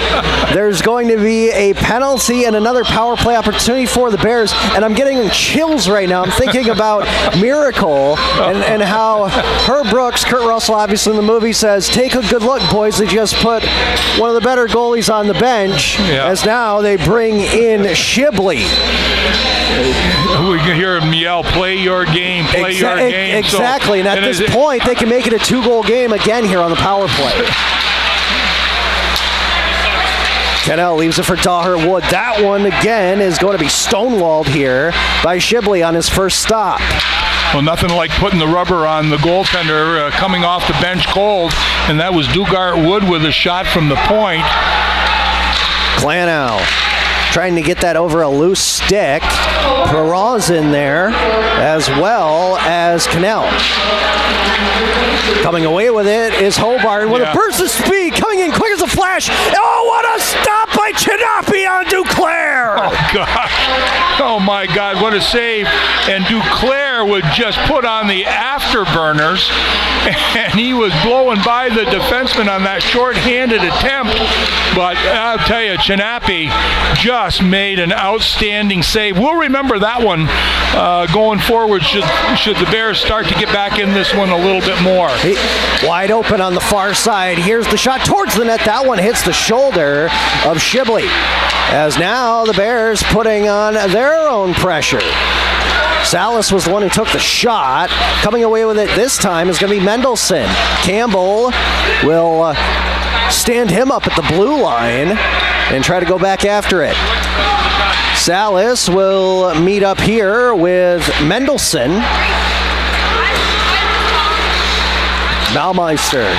there's going to be a penalty and another power play opportunity for the Bears, and I'm getting chills right now. I'm thinking about Miracle and how Herb Brooks, Kurt Russell, obviously in the movie, says, take a good look, boys. They just put one of the better goalies on the bench, as now they bring in Shibley. We can hear him yell, play your game, play your game. Exactly, and at this point, they can make it a 2-goal game again here on the power play. Kennell leaves it for Daher Wood. That one, again, is going to be stonewalled here by Shibley on his first stop. Well, nothing like putting the rubber on the goaltender coming off the bench cold, and that was Dugart Wood with a shot from the point. Klanow trying to get that over a loose stick. Perrault's in there, as well as Kennell. Coming away with it is Hobart with a burst of speed, coming in quick as a flash. Oh, what a stop by Chinapi on Duclair! Oh, gosh. Oh, my God, what a save. And Duclair would just put on the afterburners, and he was blowing by the defenseman on that short-handed attempt. But I'll tell you, Chinapi just made an outstanding save. We'll remember that one going forward should the Bears start to get back in this one a little bit more. Wide open on the far side. Here's the shot towards the net. That one hits the shoulder of Shibley. As now the Bears putting on their own pressure. Salas was the one who took the shot. Coming away with it this time is going to be Mendelson. Campbell will stand him up at the blue line and try to go back after it. Salas will meet up here with Mendelson. Baumeister,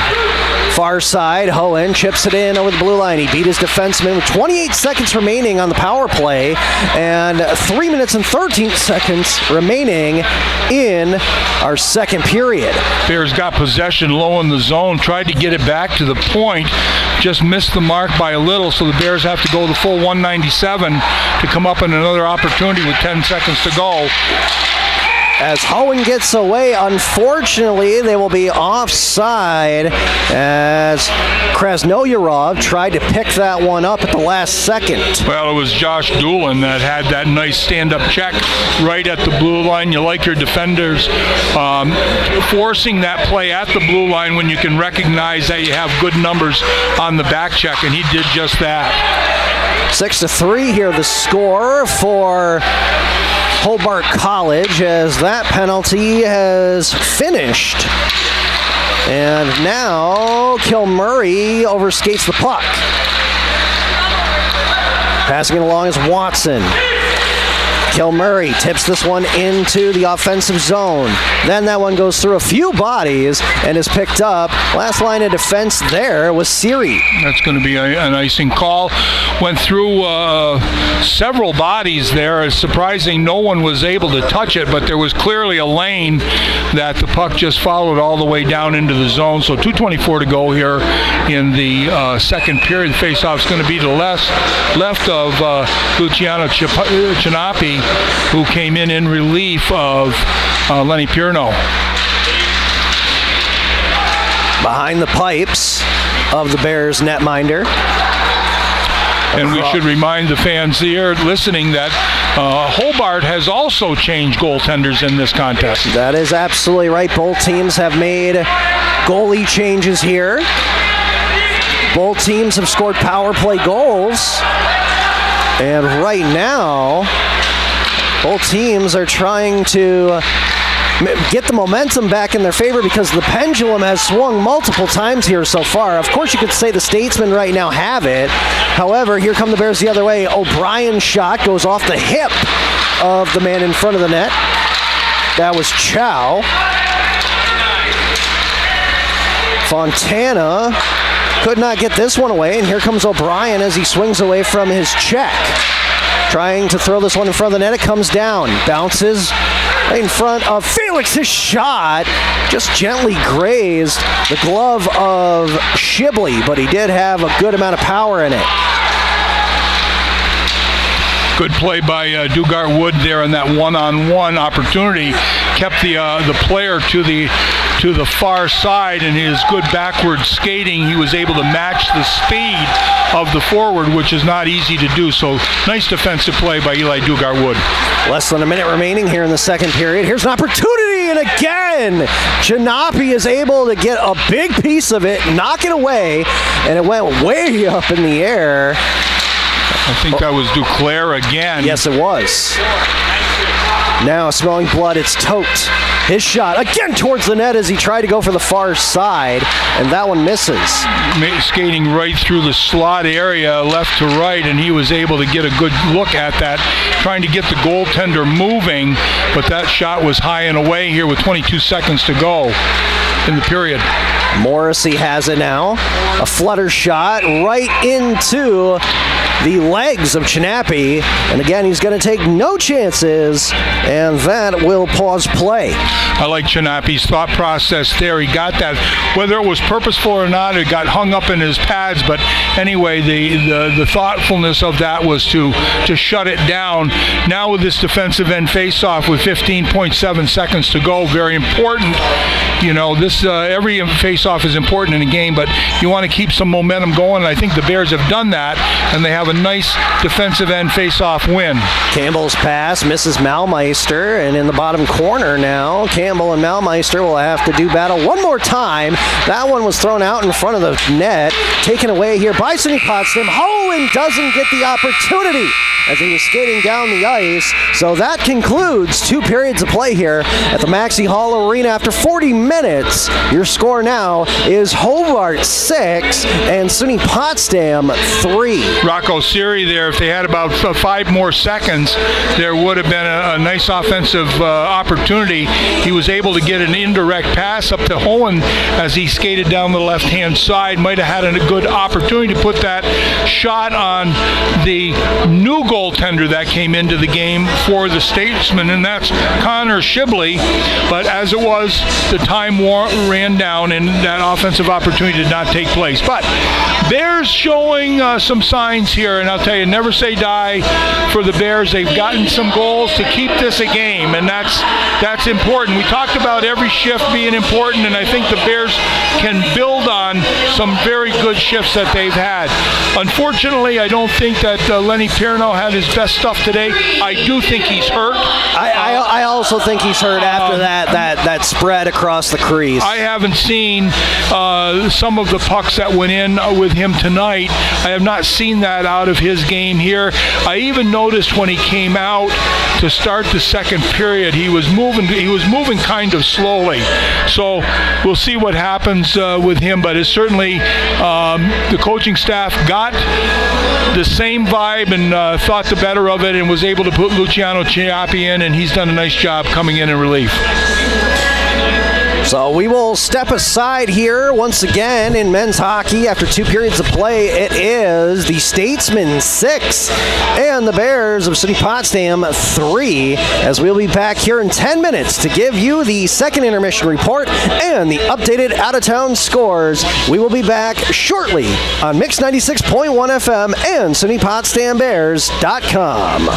far side, Hohen chips it in over the blue line. He beat his defenseman with 28 seconds remaining on the power play and 3 minutes and 13 seconds remaining in our second period. Bears got possession low in the zone, tried to get it back to the point, just missed the mark by a little, so the Bears have to go the full 197 to come up in another opportunity with 10 seconds to go. As Hohen gets away, unfortunately, they will be offside as Krasnoyarov tried to pick that one up at the last second. Well, it was Josh Doolin that had that nice stand-up check right at the blue line. You like your defenders forcing that play at the blue line when you can recognize that you have good numbers on the back check, and he did just that. 6-3 here, the score for Hobart College, as that penalty has finished. And now Kilmurray overskates the puck. Passing it along is Watson. Kilmurray tips this one into the offensive zone. Then that one goes through a few bodies and is picked up. Last line of defense there was Siri. That's going to be an icing call. Went through several bodies there. It's surprising no one was able to touch it, but there was clearly a lane that the puck just followed all the way down into the zone. So 2:24 to go here in the second period. The faceoff is going to be to the left of Luciano Chinapi, who came in relief of Lenny Pierno. Behind the pipes of the Bears netminder. And we should remind the fans here listening that Hobart has also changed goaltenders in this contest. That is absolutely right. Both teams have made goalie changes here. Both teams have scored power play goals. And right now, Both teams are trying to get the momentum back in their favor because the pendulum has swung multiple times here so far. Of course, you could say the Statesmen right now have it. However, here come the Bears the other way. O'Brien's shot goes off the hip of the man in front of the net. That was Chow. Fontana could not get this one away, and here comes O'Brien as he swings away from his check. Trying to throw this one in front of the net. It comes down, bounces right in front of Felix. His shot just gently grazed the glove of Shibley, but he did have a good amount of power in it. Good play by Dugart Wood there in that one-on-one opportunity. Kept the player to the far side, and his good backward skating, he was able to match the speed of the forward, which is not easy to do. So nice defensive play by Eli Dugart Wood. Less than a minute remaining here in the second period. Here's an opportunity, and again, Chinapi is able to get a big piece of it, knock it away, and it went way up in the air. I think that was Duclair again. Yes, it was. Now smelling blood, it's Tote. His shot again towards the net as he tried to go for the far side, and that one misses. Skating right through the slot area, left to right, and he was able to get a good look at that, trying to get the goaltender moving, but that shot was high and away here with 22 seconds to go in the period. Morrissey has it now. A flutter shot right into the legs of Chinapi, and again he's going to take no chances, and that will pause play. I like Chinapi's thought process there. He got that, whether it was purposeful or not, it got hung up in his pads, but anyway, the thoughtfulness of that was to shut it down. Now with this defensive end face-off with 15.7 seconds to go, very important. You know, this every face-off is important in a game, but you want to keep some momentum going, and I think the Bears have done that, and they have a nice defensive end face-off win. Campbell's pass misses Malmeister, and in the bottom corner now, Campbell and Malmeister will have to do battle one more time. That one was thrown out in front of the net, taken away here by Sidney Potsdam. Hohen doesn't get the opportunity as he was skating down the ice. So that concludes 2 periods of play here at the Maxey Hall Arena. After 40 minutes, your score now is Hobart 6 and SUNY Potsdam 3. Rocco Siri there, if they had about 5 more seconds, there would have been a nice offensive opportunity. He was able to get an indirect pass up to Hohen as he skated down the left-hand side. Might have had a good opportunity to put that shot on the new goaltender that came into the game for the Statesmen, and that's Connor Shibley. But as it was, the time ran down, and that offensive opportunity did not take place. But Bears showing some signs here, and I'll tell you, never say die for the Bears. They've gotten some goals to keep this a game, and that's important. We talked about every shift being important, and I think the Bears can build on some very good shifts that they've had. Unfortunately, I don't think that Lenny Pierno had his best stuff today. I do think he's hurt. I also think he's hurt after that spread across the crease. I haven't seen some of the pucks that went in with him tonight. I have not seen that out of his game here. I even noticed when he came out to start the second period, he was moving kind of slowly. So we'll see what happens with him, but it's certainly the coaching staff got the same vibe and thought the better of it, and was able to put Luciano Chinapi in, and he's done a nice job coming in relief. So we will step aside here once again in men's hockey. After 2 periods of play, it is the Statesmen 6 and the Bears of SUNY Potsdam 3, as we'll be back here in 10 minutes to give you the second intermission report and the updated out-of-town scores. We will be back shortly on Mix 96.1 FM and SUNYPotsdamBears.com.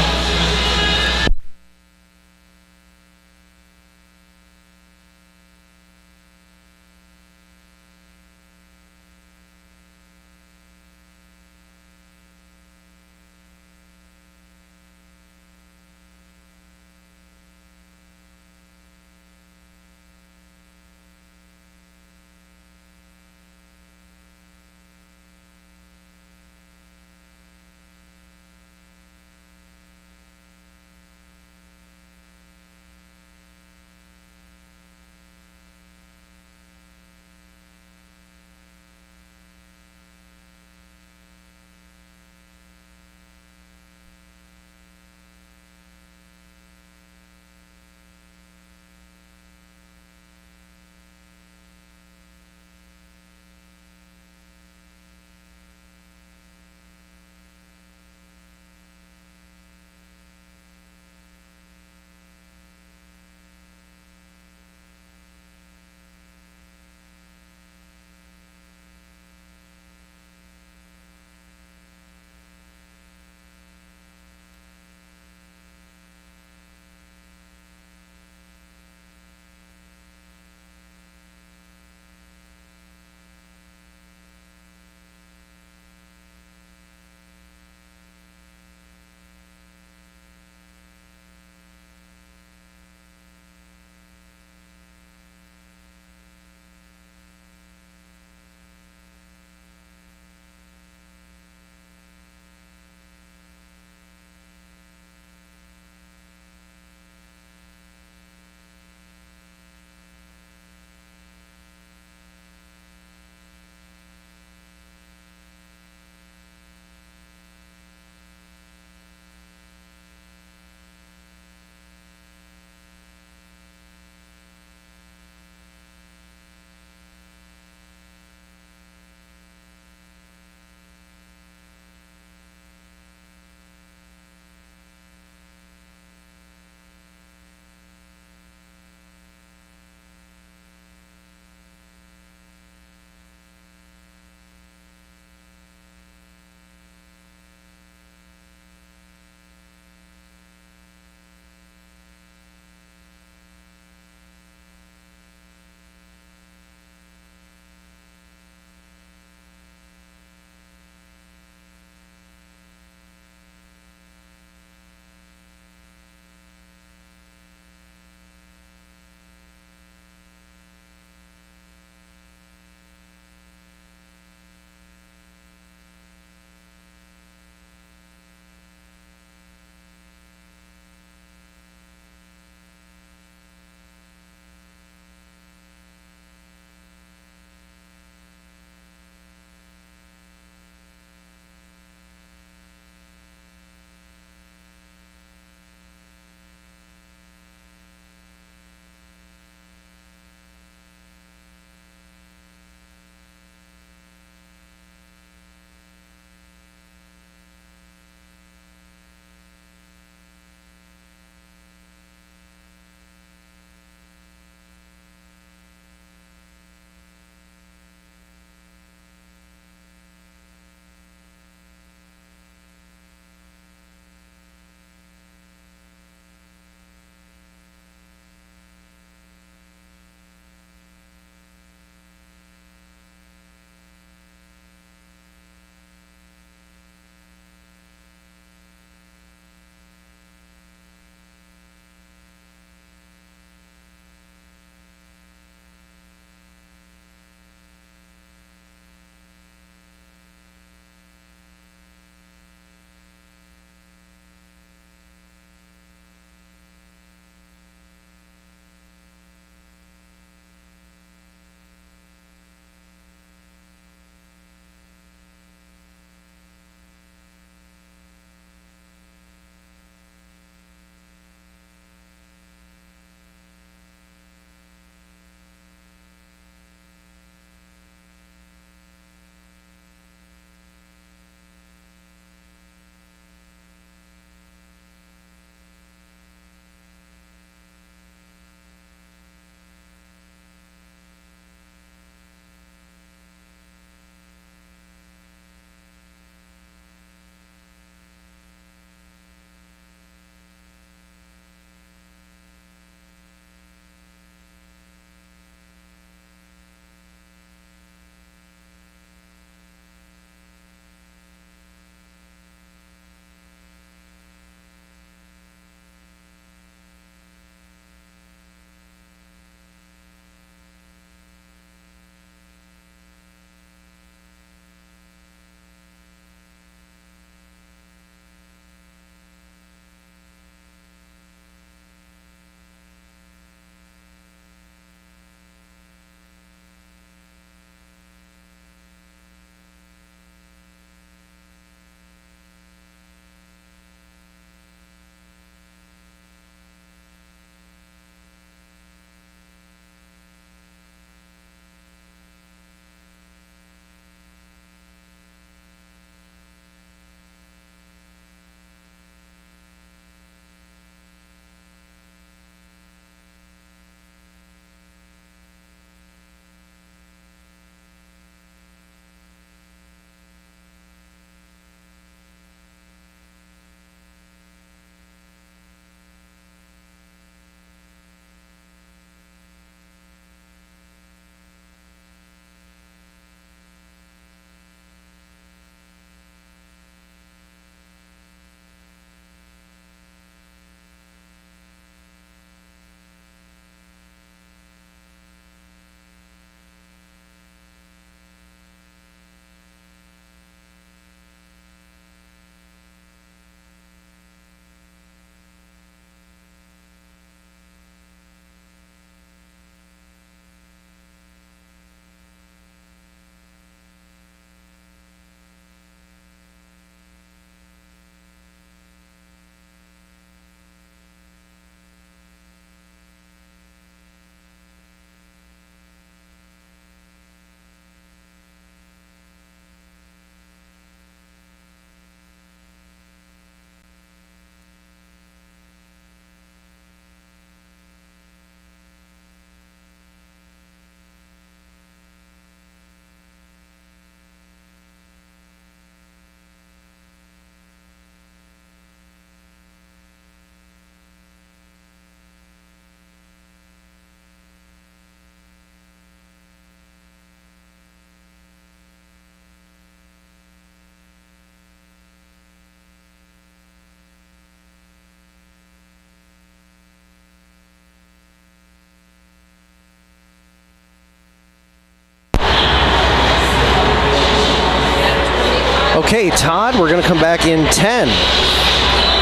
Okay, Todd, we're going to come back in 10,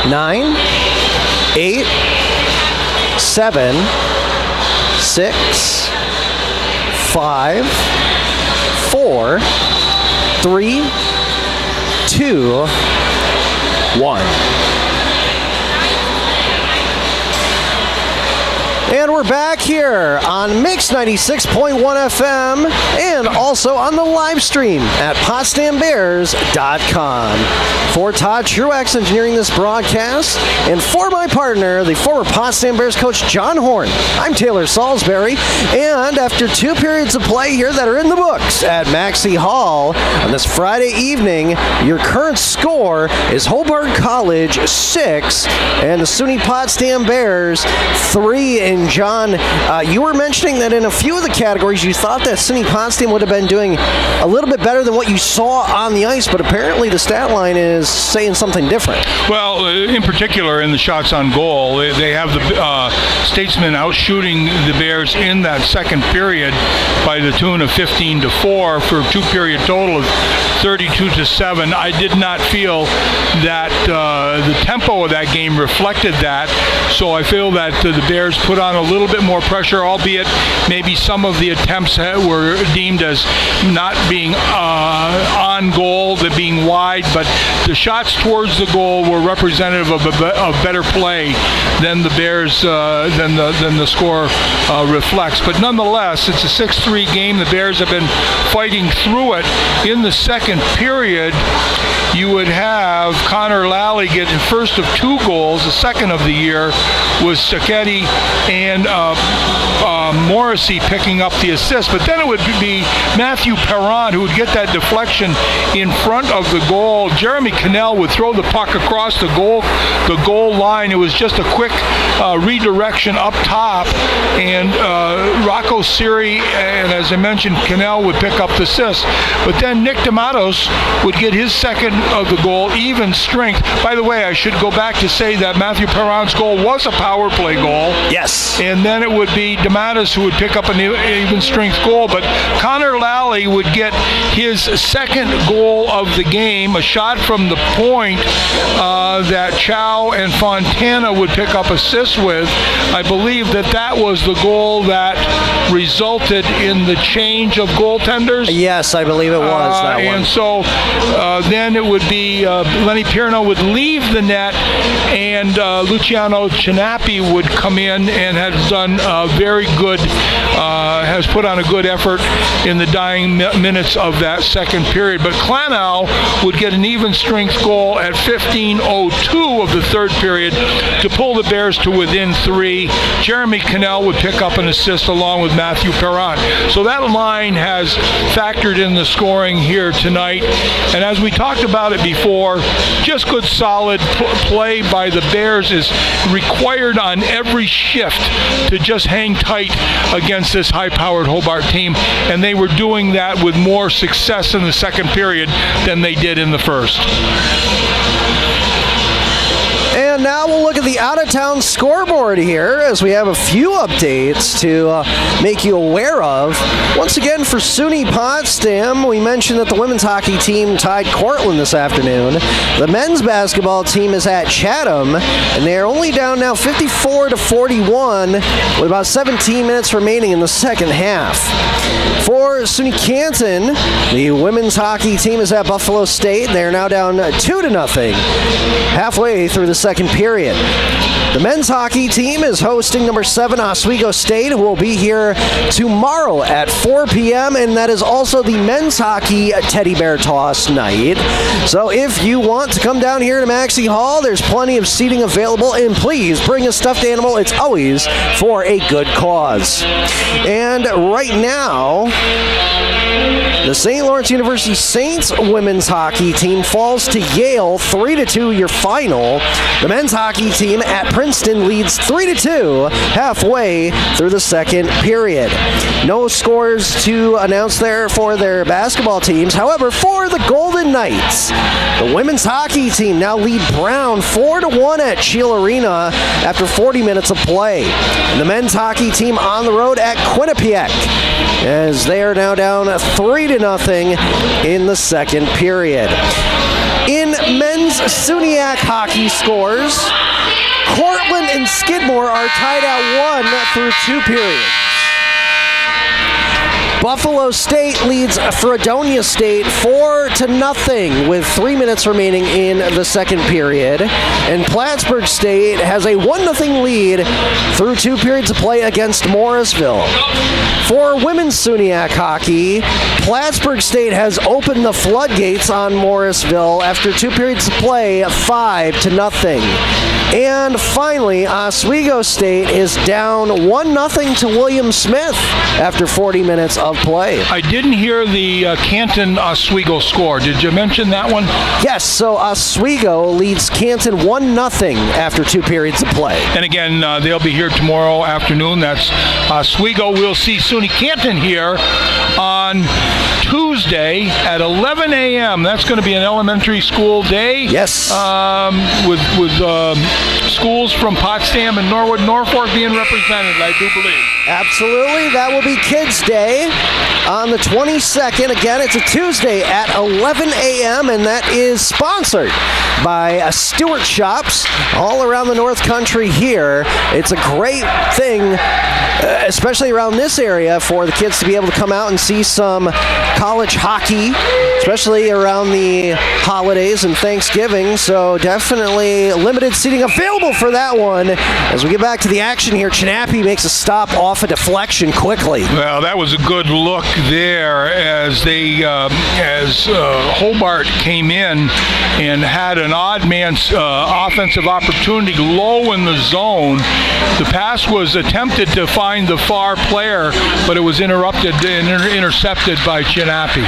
9, 8, 7, 6, 5, 4, 3, 2, 1. And we're back here on Mix 96.1 FM and also on the live stream at PotsdamBears.com. For Todd Truax engineering this broadcast, and for my partner, the former Potsdam Bears coach John Horn, I'm Taylor Salisbury. And after 2 periods of play here that are in the books at Maxey Hall on this Friday evening, your current score is Hobart College 6 and the SUNY Potsdam Bears 3. And John, you were mentioning that in a few of the categories you thought that SUNY Potsdam would have been doing a little bit better than what you saw on the ice, but apparently the stat line is saying something different. Well, in particular in the shots on goal, they have the Statesmen out shooting the Bears in that second period by the tune of 15-4 for a 2-period total of 32-7. I did not feel that the tempo of that game reflected that, so I feel that the Bears put on a little bit more pressure, albeit maybe some of the attempts were deemed as not being on goal, that being wide, but the shots towards the goal were representative of better play than the Bears, than the score reflects. But nonetheless, it's a 6-3 game. The Bears have been fighting through it. In the second period, you would have Connor Lally getting first of 2 goals. The second of the year was Sacchetti and Morrissey picking up the assist. But then it would be Matthew Perron who would get that deflection in front of the goal. Jeremy Cannell would throw the puck across the goal line. It was just a quick redirection up top, and Rocco Siri and, as I mentioned, Cannell would pick up the assist. But then Nick D'Amatos would get his second of the goal, even strength. By the way, I should go back to say that Matthew Perron's goal was a power play goal. Yes. And then it would be D'Amatos who would pick up an even strength goal. But Connor Lally would get his second goal of the game, a shot from the point that Chow and Fontana would pick up assists with. I believe that was the goal that resulted in the change of goaltenders. Yes, I believe it was that one. And so then it would be Lenny Pierno would leave the net, and Luciano Chinappi would come in and has done very good, has put on a good effort in the dying minutes of that second period. But Klanow would get an even strength goal at 15:02 of the third period to pull the Bears to within 3. Jeremy Cannell would pick up an assist along with Matthew Perron. So that line has factored in the scoring here tonight. And as we talked about it before, just good solid play by the Bears is required on every shift to just hang tight against this high-powered Hobart team. And they were doing that with more success in the second period than they did in the first. And now we'll look at the out-of-town scoreboard here as we have a few updates to make you aware of. Once again, for SUNY Potsdam, we mentioned that the women's hockey team tied Cortland this afternoon. The men's basketball team is at Chatham, and they are only down now 54-41 with about 17 minutes remaining in the second half. For SUNY Canton, the women's hockey team is at Buffalo State. They are now down 2-0 halfway through the second period. The men's hockey team is hosting number 7 Oswego State, who will be here tomorrow at 4 p.m., and that is also the men's hockey teddy bear toss night. So if you want to come down here to Maxey Hall, there's plenty of seating available, and please bring a stuffed animal. It's always for a good cause. And right now, the St. Lawrence University Saints women's hockey team falls to Yale 3-2 your final. The men's hockey team at Princeton leads 3-2 halfway through the second period. No scores to announce there for their basketball teams. However, for the Golden Knights, the women's hockey team now lead Brown 4-1 at Shield Arena after 40 minutes of play. And the men's hockey team on the road at Quinnipiac, as they are now down 3-0 in the second period. men's SUNYAC hockey scores. Cortland and Skidmore are tied at 1 through 2 periods. Buffalo State leads Fredonia State 4-0 with 3 minutes remaining in the second period. And Plattsburgh State has a 1-0 lead through 2 periods of play against Morrisville. For women's SUNYAC hockey, Plattsburgh State has opened the floodgates on Morrisville after 2 periods of play, 5-0. And finally, Oswego State is down 1-0 to William Smith after 40 minutes of play. I didn't hear the Canton Oswego score. Did you mention that one? Yes, so Oswego leads Canton 1-0 after 2 periods of play. And again, they'll be here tomorrow afternoon. That's Oswego. We'll see SUNY Canton here on Tuesday at 11 a.m. That's going to be an elementary school day. Yes. With schools from Potsdam and Norwood, Norfolk being represented, I do believe. Absolutely. That will be Kids Day on the 22nd. Again, it's a Tuesday at 11 a.m., and that is sponsored by Stewart Shops all around the North Country here. It's a great thing, especially around this area, for the kids to be able to come out and see some college hockey, especially around the holidays and Thanksgiving. So definitely limited seating available for that one. As we get back to the action here, Chinappi makes a stop off a deflection quickly. Well, that was a good look there as Hobart came in and had an odd man's offensive opportunity low in the zone. The pass was attempted to find the far player, but it was intercepted by Chinappi.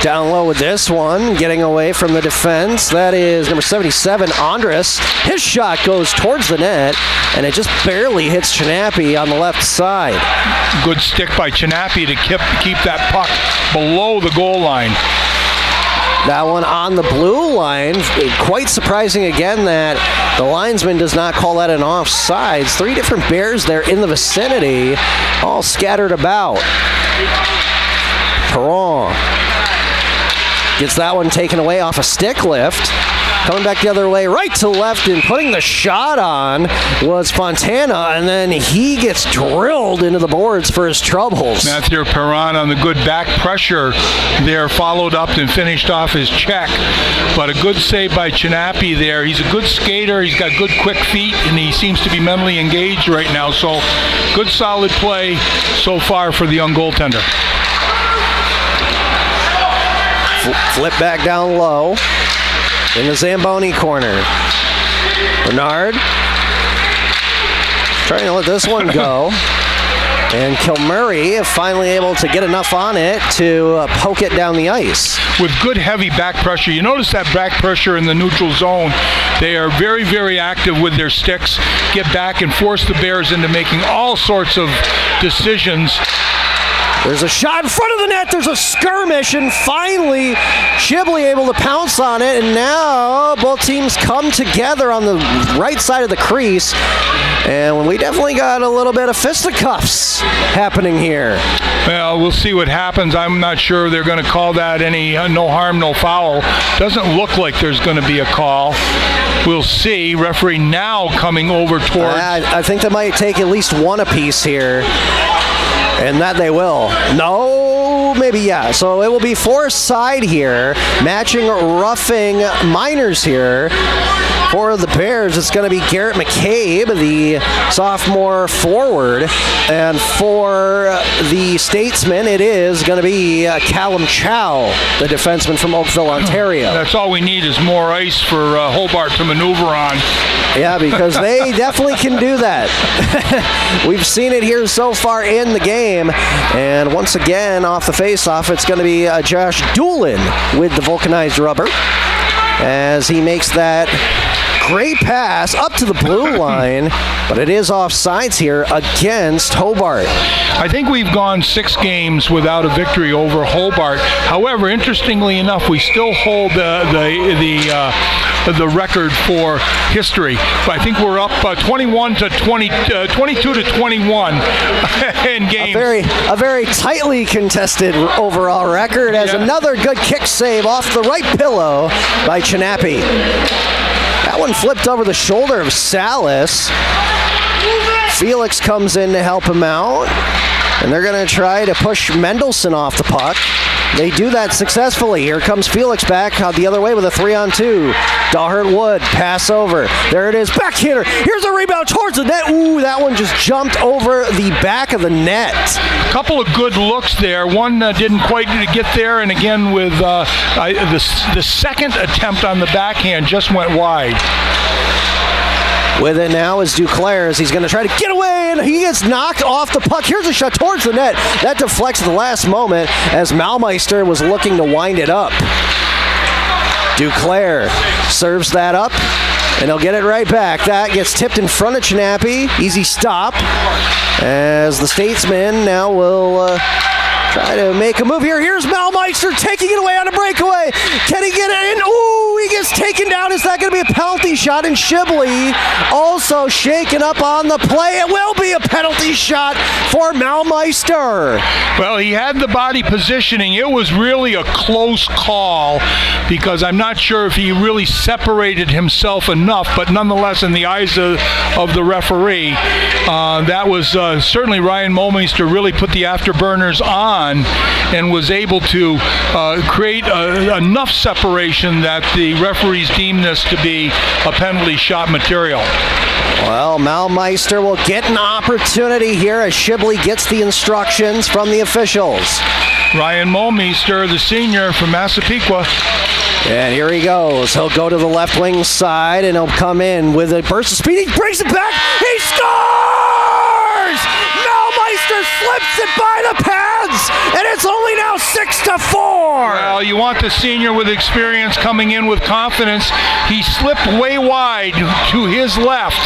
Down low with this one, getting away from the defense. That is number 77, Andres. His shot goes towards the net, and it just barely hits Chinappi on the left side. Good stick by Chinappi to keep that puck below the goal line. That one on the blue line. Quite surprising again that the linesman does not call that an offsides. 3 different Bears there in the vicinity, all scattered about. Perron gets that one taken away off a stick lift. Coming back the other way, right to left, and putting the shot on was Fontana, and then he gets drilled into the boards for his troubles. Matthew Perron on the good back pressure there, followed up and finished off his check. But a good save by Chinappi there. He's a good skater, he's got good quick feet, and he seems to be mentally engaged right now. So good solid play so far for the young goaltender. Flip back down low in the Zamboni corner. Bernard trying to let this one go. And Kilmurray finally able to get enough on it to poke it down the ice. With good heavy back pressure. You notice that back pressure in the neutral zone. They are very, very active with their sticks. Get back and force the Bears into making all sorts of decisions. There's a shot in front of the net. There's a skirmish, and finally Shibley able to pounce on it, and now both teams come together on the right side of the crease, and we definitely got a little bit of fisticuffs happening here. Well, we'll see what happens. I'm not sure they're going to call that any no harm, no foul. Doesn't look like there's going to be a call. We'll see. Referee now coming over towards... I think they might take at least one apiece here. And that they will. No, maybe, yeah. So it will be Forest side here, matching roughing Miners here. For the Bears, it's going to be Garrett McCabe, the sophomore forward. And for the Statesman, it is going to be Callum Chow, the defenseman from Oakville, Ontario. That's all we need is more ice for Hobart to maneuver on. Yeah, because they definitely can do that. We've seen it here so far in the game. And once again, off the face-off, it's going to be Josh Doolin with the vulcanized rubber as he makes that great pass up to the blue line, but it is offsides here against Hobart. I think we've gone 6 games without a victory over Hobart. However, interestingly enough, we still hold the record for history. I think we're up 22 to 21 in games. A very tightly contested overall record as another good kick save off the right pillow by Chinapi. That one flipped over the shoulder of Salas. Felix comes in to help him out, and they're going to try to push Mendelson off the puck. They do that successfully. Here comes Felix back the other way with a 3-on-2. Dahlhurt Wood, pass over. There it is, backhander. Here's a rebound towards the net. Ooh, that one just jumped over the back of the net. A couple of good looks there. One didn't quite get there, and again with the second attempt on the backhand just went wide. With it now is Duclair as he's going to try to get away, and he gets knocked off the puck. Here's a shot towards the net. That deflects at the last moment as Malmeister was looking to wind it up. Duclair serves that up, and he'll get it right back. That gets tipped in front of Chinapi. Easy stop as the Statesman now will try to make a move here. Here's Malmeister taking it away on a breakaway. Can he get it in? Ooh, he gets taken down. Is that going to be a penalty shot? And Shibley also shaken up on the play. It will be a penalty shot for Malmeister. Well, he had the body positioning. It was really a close call because I'm not sure if he really separated himself enough, but nonetheless, in the eyes of the referee, that was certainly Ryan Malmeister really put the afterburners on and was able to create enough separation that the referees deemed this to be a penalty shot material. Well, Malmeister will get an opportunity here as Shibley gets the instructions from the officials. Ryan Malmeister, the senior from Massapequa. And here he goes. He'll go to the left wing side and he'll come in with a burst of speed. He brings it back. He scores! Malmeister slips it by the pads, and it's only now 6-4. Well, you want the senior with experience coming in with confidence. He slipped way wide to his left.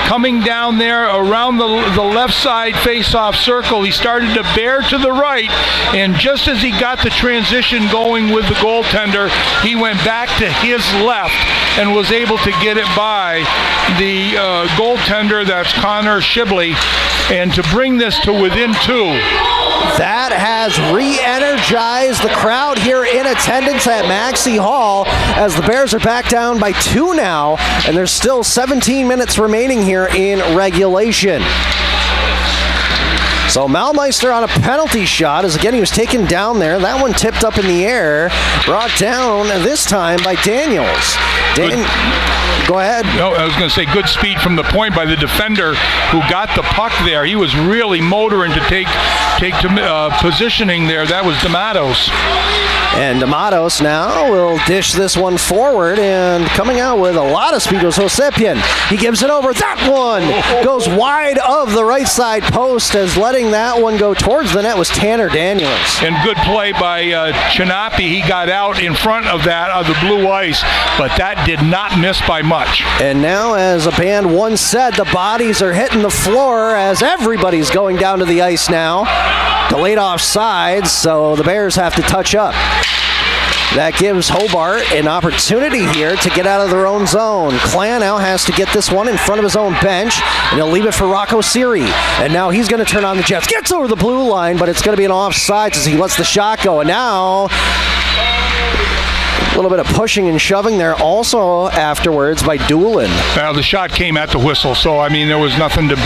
Coming down there around the left side face-off circle, he started to bear to the right, and just as he got the transition going with the goaltender, he went back to his left and was able to get it by the goaltender, that's Connor Shibley, and to bring this to within 2. That has re-energized the crowd here in attendance at Maxey Hall as the Bears are back down by 2 now, and there's still 17 minutes remaining here in regulation. So Malmeister on a penalty shot as again he was taken down there. That one tipped up in the air, brought down this time by Daniels. Go ahead. No, I was going to say good speed from the point by the defender who got the puck there. He was really motoring to take to positioning there. That was D'Amatos. And D'Amatos now will dish this one forward, and coming out with a lot of speed was Hosepian. He gives it over. That one goes wide of the right side post, as letting that one go towards the net was Tanner Daniels. And good play by Chinapi. He got out in front of that of the blue ice, but that did not miss by much. And now, as a band once said, the bodies are hitting the floor as everybody's going down to the ice now. Delayed offsides, so the Bears have to touch up. That gives Hobart an opportunity here to get out of their own zone. Clan now has to get this one in front of his own bench, and he'll leave it for Rocco Siri. And now he's going to turn on the Jets. Gets over the blue line, but it's going to be an offside as he lets the shot go. And now a little bit of pushing and shoving there also afterwards by Doolin. Well, the shot came at the whistle, so I mean there was nothing to...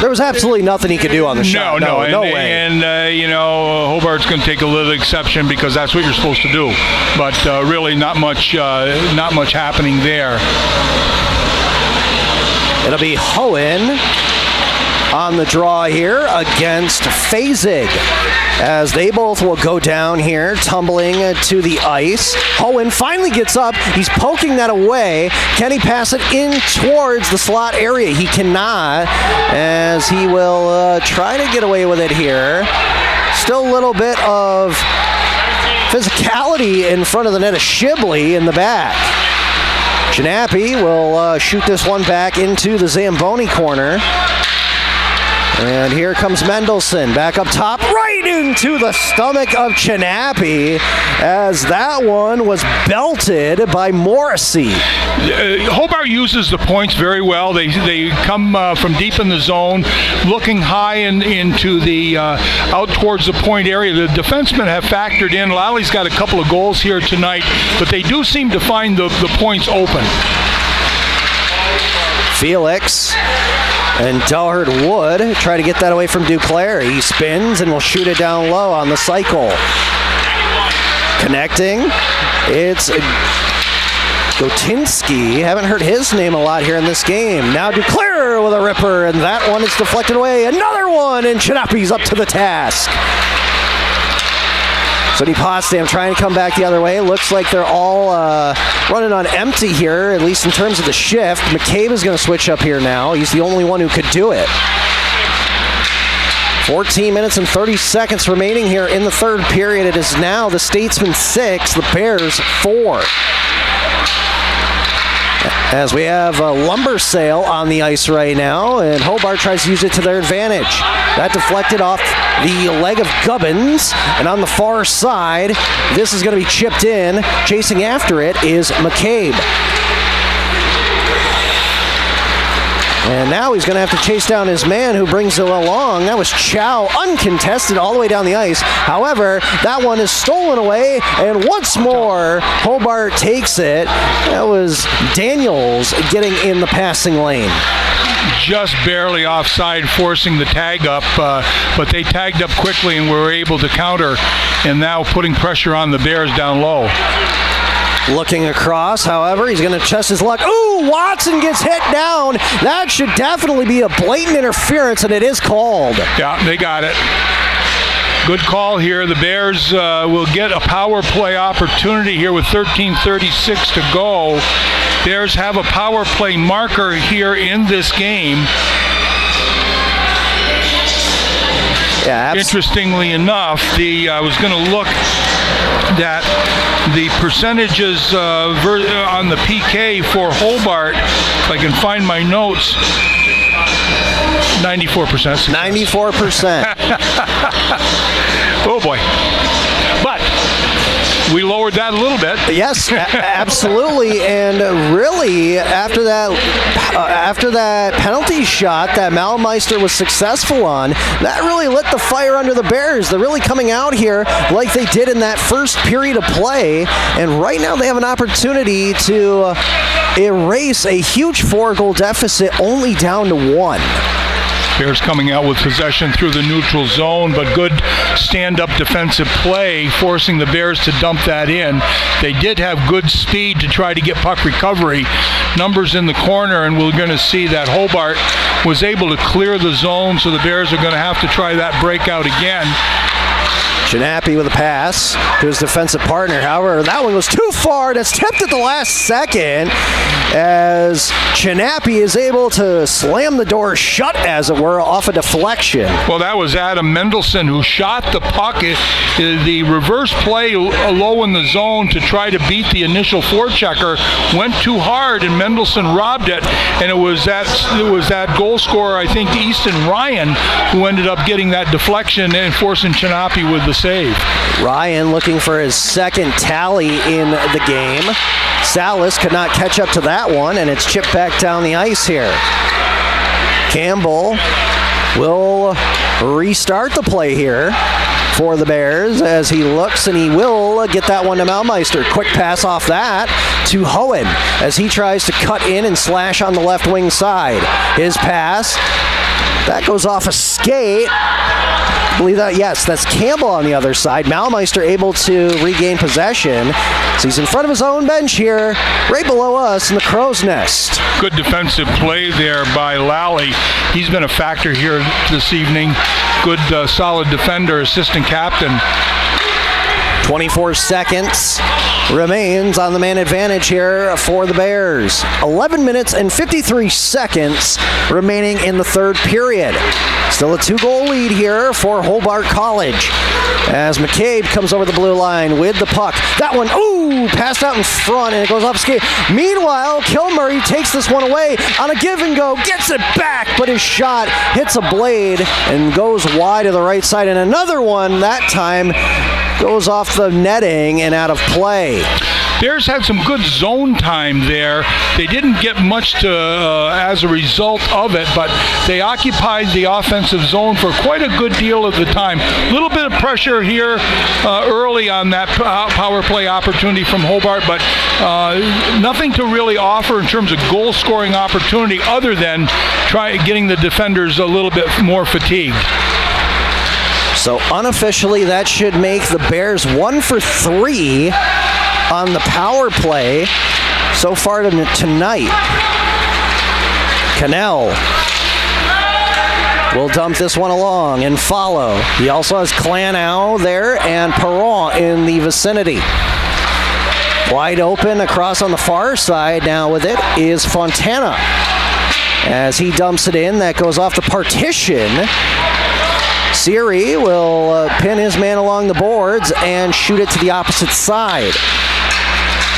There was absolutely nothing he could do on the shot. No way. And Hobart's going to take a little exception because that's what you're supposed to do. But really, not much happening there. It'll be Hohen on the draw here against Fazig, as they both will go down here, tumbling to the ice. Hohen finally gets up. He's poking that away. Can he pass it in towards the slot area? He cannot, as he will try to get away with it here. Still a little bit of physicality in front of the net of Shibley in the back. Chinappy will shoot this one back into the Zamboni corner. And here comes Mendelson back up top, right into the stomach of Chinappy, as that one was belted by Morrissey. Hobart uses the points very well. They come from deep in the zone, looking high into the out towards the point area. The defensemen have factored in. Lally's got a couple of goals here tonight, but they do seem to find the points open. Felix and Dahlhard Wood try to get that away from Duclair. He spins and will shoot it down low on the cycle. Connecting, it's Gotinski. Haven't heard his name a lot here in this game. Now Duclair with a ripper, and that one is deflected away. Another one, and Chinappy's up to the task. Sonny Potsdam trying to come back the other way. Looks like they're all running on empty here, at least in terms of the shift. McCabe is going to switch up here now. He's the only one who could do it. 14 minutes and 30 seconds remaining here in the third period. It is now the Statesmen 6, the Bears 4. As we have a lumber sale on the ice right now, and Hobart tries to use it to their advantage. That deflected off the leg of Gubbins, and on the far side, this is going to be chipped in. Chasing after it is McCabe. And now he's going to have to chase down his man who brings it along. That was Chow, uncontested all the way down the ice. However, that one is stolen away, and once more, Hobart takes it. That was Daniels getting in the passing lane. Just barely offside, forcing the tag up, but they tagged up quickly and were able to counter, and now putting pressure on the Bears down low. Looking across, however, he's going to test his luck. Ooh, Watson gets hit down. That should definitely be a blatant interference, and it is called. Yeah, they got it. Good call here. The Bears will get a power play opportunity here with 13:36 to go. Bears have a power play marker here in this game. Yeah, interestingly enough, I was going to look at the percentages on the PK for Hobart. If I can find my notes, 94%. 94%. Oh boy. But we lowered that a little bit. Yes, absolutely. And really, after that penalty shot that Malmeister was successful on, that really lit the fire under the Bears. They're really coming out here like they did in that first period of play. And right now they have an opportunity to erase a huge 4-goal deficit only down to 1. Bears coming out with possession through the neutral zone, but good stand-up defensive play, forcing the Bears to dump that in. They did have good speed to try to get puck recovery. Numbers in the corner, and we're going to see that Hobart was able to clear the zone, so the Bears are going to have to try that breakout again. Chinappy with a pass to his defensive partner. However, that one was too far. That's tipped at the last second as Chinappy is able to slam the door shut, as it were, off a deflection. Well, that was Adam Mendelson who shot the puck. The reverse play low in the zone to try to beat the initial forechecker went too hard, and Mendelson robbed it. And it was that goal scorer, I think, Easton Ryan, who ended up getting that deflection and forcing Chinappy with the save. Ryan looking for his second tally in the game. Salas could not catch up to that one, and it's chipped back down the ice here. Campbell will restart the play here for the Bears as he looks, and he will get that one to Malmeister. Quick pass off that to Hohen as he tries to cut in and slash on the left wing side. His pass, that goes off a skate. I believe that, yes, that's Campbell on the other side. Malmeister able to regain possession. So he's in front of his own bench here, right below us in the Crow's Nest. Good defensive play there by Lally. He's been a factor here this evening. Good, solid defender, assistant captain. 24 seconds remains on the man advantage here for the Bears. 11 minutes and 53 seconds remaining in the third period. Still a 2-goal lead here for Hobart College as McCabe comes over the blue line with the puck. That one, passed out in front, and it goes off skate. Meanwhile, Kilmurray takes this one away on a give and go, gets it back, but his shot hits a blade and goes wide to the right side, and another one that time goes off the netting and out of play. Bears had some good zone time there. They didn't get much to as a result of it, but they occupied the offensive zone for quite a good deal of the time. A little bit of pressure here early on that power play opportunity from Hobart, but nothing to really offer in terms of goal-scoring opportunity other than getting the defenders a little bit more fatigued. So unofficially, that should make the Bears 1 for 3 on the power play so far tonight. Cannell will dump this one along and follow. He also has Clanow there and Perron in the vicinity. Wide open across on the far side now with it is Fontana. As he dumps it in, that goes off the partition. Siri will pin his man along the boards and shoot it to the opposite side.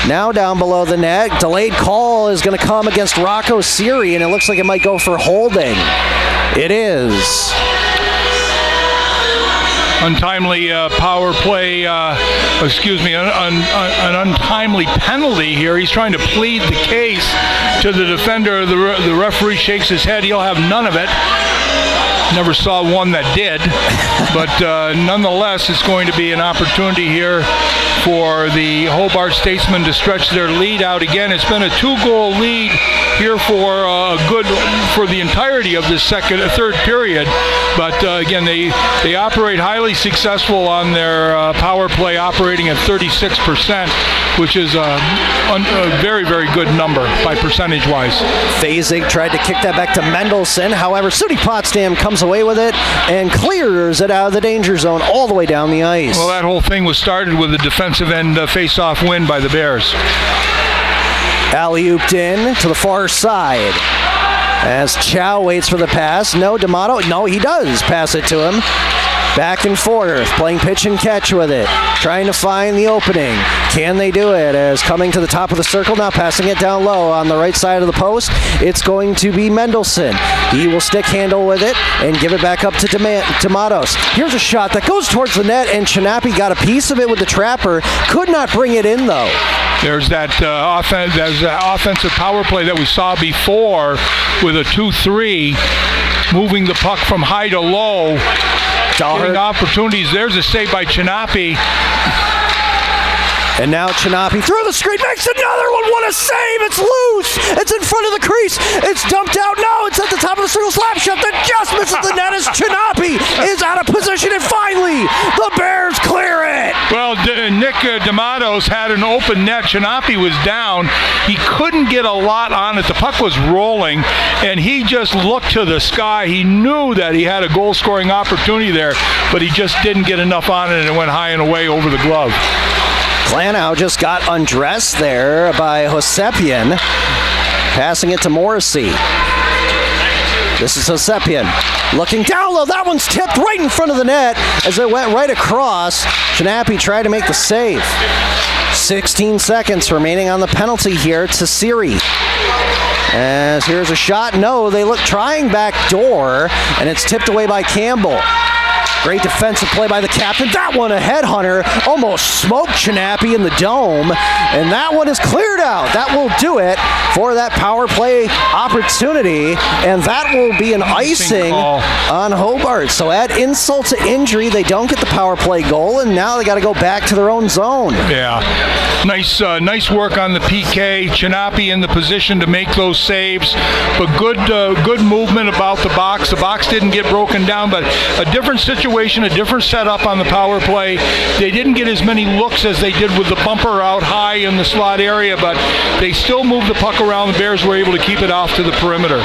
Now down below the net, delayed call is going to come against Rocco Siri, and it looks like it might go for holding. It is. Untimely power play, an untimely penalty here. He's trying to plead the case to the defender. The referee shakes his head. He'll have none of it. Never saw one that did, but nonetheless, it's going to be an opportunity here for the Hobart Statesmen to stretch their lead out again. It's been a 2-goal lead here for the entirety of this third period, but again, they operate highly successful on their power play, operating at 36%, which is a very, very good number by percentage-wise. Fasig tried to kick that back to Mendelson. However, SUNY Potsdam comes away with it and clears it out of the danger zone all the way down the ice. Well, that whole thing was started with a defensive end face-off win by the Bears. Alley-ooped in to the far side as Chow waits for the pass. No, D'Amato. No, he does pass it to him. Back and forth, playing pitch and catch with it, trying to find the opening. Can they do it? As coming to the top of the circle, now passing it down low on the right side of the post. It's going to be Mendelson. He will stick handle with it and give it back up to Tomatos. Here's a shot that goes towards the net, and Chinapi got a piece of it with the trapper. Could not bring it in, though. There's that offensive power play that we saw before with a 2-3, moving the puck from high to low. Getting opportunities. There's a save by Chinapi. And now Chinapi through the screen, makes another one. What a save! It's loose. It's in front of the crease. It's dumped out. No, it's at the top of the circle. Slap shot that just misses the net as Chinapi is out of position. And finally, the Bears clear it. Well, Nick D'Amatos had an open net. Chinapi was down. He couldn't get a lot on it. The puck was rolling, and he just looked to the sky. He knew that he had a goal-scoring opportunity there, but he just didn't get enough on it, and it went high and away over the glove. Clanow just got undressed there by Hosepian, passing it to Morrissey. This is Hosepian looking down low. That one's tipped right in front of the net as it went right across. Chinapi tried to make the save. 16 seconds remaining on the penalty here to Siri. As here's a shot. No, they look trying back door, and it's tipped away by Campbell. Great defensive play by the captain. That one, a headhunter, almost smoked Chinapi in the dome, and that one is cleared out. That will do it for that power play opportunity, and that will be an icing on Hobart. So add insult to injury, they don't get the power play goal, and now they got to go back to their own zone. Yeah, nice work on the PK. Chinapi in the position to make those saves, but good movement about the box. The box didn't get broken down, but a different situation, a different setup on the power play. They didn't get as many looks as they did with the bumper out high in the slot area, but they still moved the puck around. The Bears were able to keep it off to the perimeter.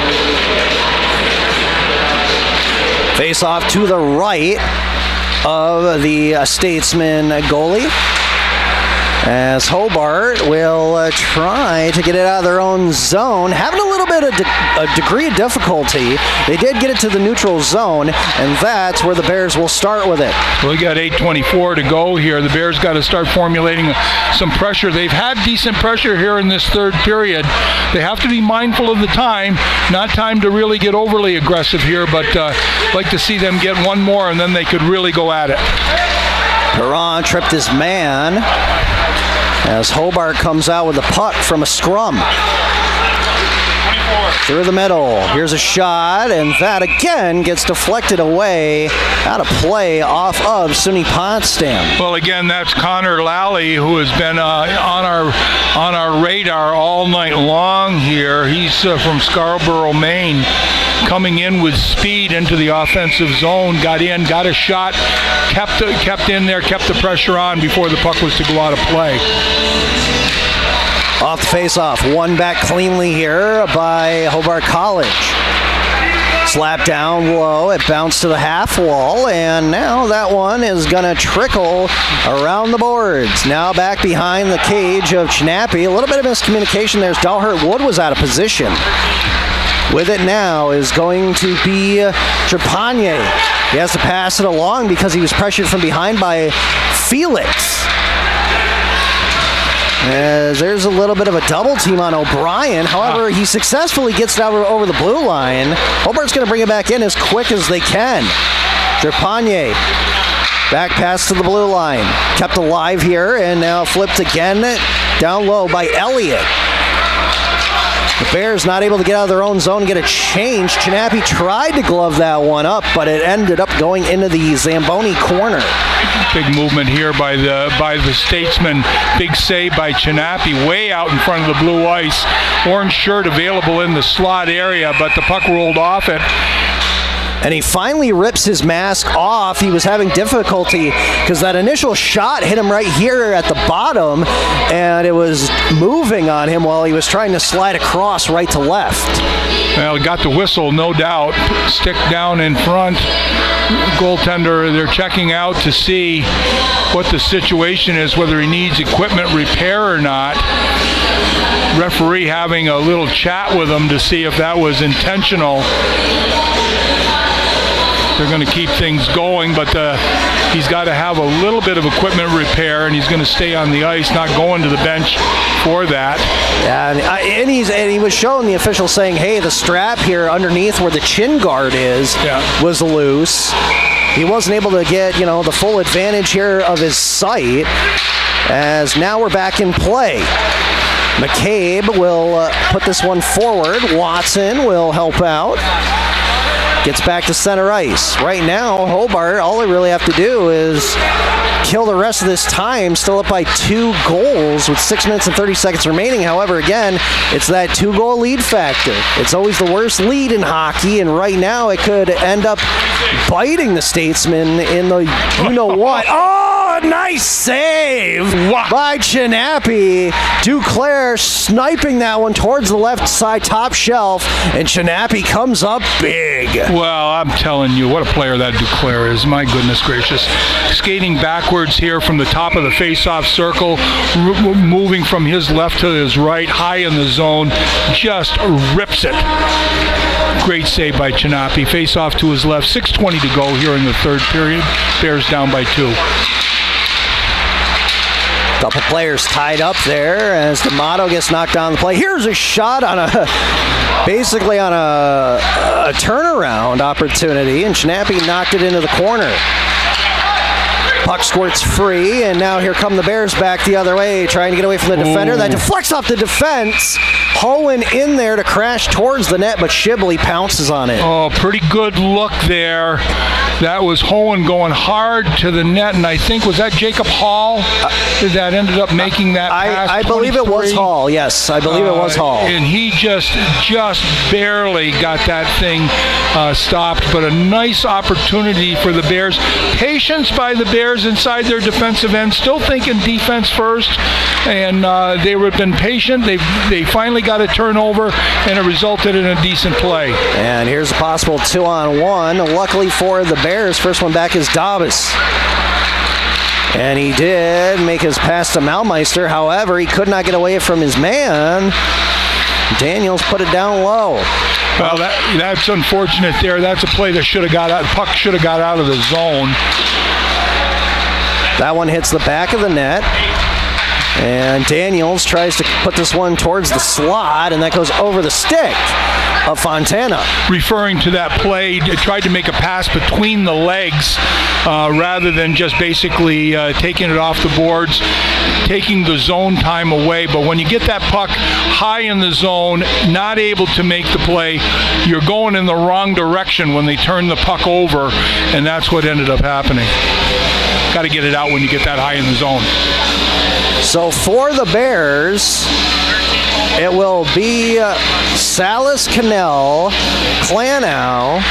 Face off to the right of the Statesman goalie. as Hobart will try to get it out of their own zone. Having a little bit of a degree of difficulty. They did get it to the neutral zone, and that's where the Bears will start with it. Well, we got 8:24 to go here. The Bears got to start formulating some pressure. They've had decent pressure here in this third period. They have to be mindful of the time. Not time to really get overly aggressive here, but like to see them get one more, and then they could really go at it. Perron tripped his man as Hobart comes out with a puck from a scrum. Through the middle. Here's a shot, and that again gets deflected away out of play off of SUNY Potsdam. Well, again, that's Connor Lally, who has been on our radar all night long here. He's from Scarborough, Maine, coming in with speed into the offensive zone. Got in, got a shot, kept in there, kept the pressure on before the puck was to go out of play. Off the face-off, won back cleanly here by Hobart College. Slap down low, it bounced to the half wall, and now that one is going to trickle around the boards. Now back behind the cage of Chinappy. A little bit of miscommunication there as Dalhart Wood was out of position. With it now is going to be Trepanier. He has to pass it along because he was pressured from behind by Felix. As there's a little bit of a double team on O'Brien. However, he successfully gets it over the blue line. Hobart's going to bring it back in as quick as they can. Trepanier, back pass to the blue line. Kept alive here and now flipped again down low by Elliott. The Bears not able to get out of their own zone and get a change. Chinappy tried to glove that one up, but it ended up going into the Zamboni corner. Big movement here by the Statesman. Big save by Chinappy, way out in front of the blue ice. Orange shirt available in the slot area, but the puck rolled off it. And he finally rips his mask off. He was having difficulty because that initial shot hit him right here at the bottom, and it was moving on him while he was trying to slide across right to left. Well, got the whistle, no doubt. Stick down in front. Goaltender, they're checking out to see what the situation is, whether he needs equipment repair or not. Referee having a little chat with him to see if that was intentional. They're going to keep things going, but he's got to have a little bit of equipment repair, and he's going to stay on the ice, not going to the bench for that. Yeah, and he was showing the official saying, hey, the strap here underneath where the chin guard is was loose. He wasn't able to get, the full advantage here of his sight, as now we're back in play. McCabe will put this one forward. Watson will help out. Gets back to center ice. Right now, Hobart, all they really have to do is kill the rest of this time, still up by 2 goals with 6 minutes and 30 seconds remaining. However, again, it's that 2-goal lead factor. It's always the worst lead in hockey, and right now it could end up biting the Statesmen in the you-know-what. Oh, nice save by Chinappy. Duclair sniping that one towards the left side top shelf, and Chinappy comes up big. Well, I'm telling you, what a player that Duclair is. My goodness gracious. Skating backwards here from the top of the face-off circle, moving from his left to his right, high in the zone, just rips it. Great save by Chinappy. Face-off to his left. 6:20 to go here in the third period. Bears down by 2. Couple players tied up there as D'Amato gets knocked down the play. Here's a shot on basically on a turnaround opportunity, and Chinappy knocked it into the corner. Puck squirts free, and now here come the Bears back the other way, trying to get away from the defender. That deflects off the defense. Hohen in there to crash towards the net, but Shibley pounces on it. Oh, pretty good look there. That was Hohen going hard to the net, and I think, was that Jacob Hall that ended up making that pass? I believe it was Hall, yes. I believe it was Hall. And he just barely got that thing stopped, but a nice opportunity for the Bears. Patience by the Bears inside their defensive end, still thinking defense first, and they have been patient. They finally got a turnover, and it resulted in a decent play. And here's a possible 2-on-1. Luckily for the Bears, first one back is Davis. And he did make his pass to Malmeister. However, he could not get away from his man. Daniels put it down low. Well, that's unfortunate there. That's a play that should have got out. Puck should have got out of the zone. That one hits the back of the net. And Daniels tries to put this one towards the slot, and that goes over the stick of Fontana. Referring to that play, tried to make a pass between the legs rather than just basically taking it off the boards, taking the zone time away. But when you get that puck high in the zone, not able to make the play, you're going in the wrong direction when they turn the puck over, and that's what ended up happening. Got to get it out when you get that high in the zone. So for the Bears, it will be Salas, Cannell, Clanow,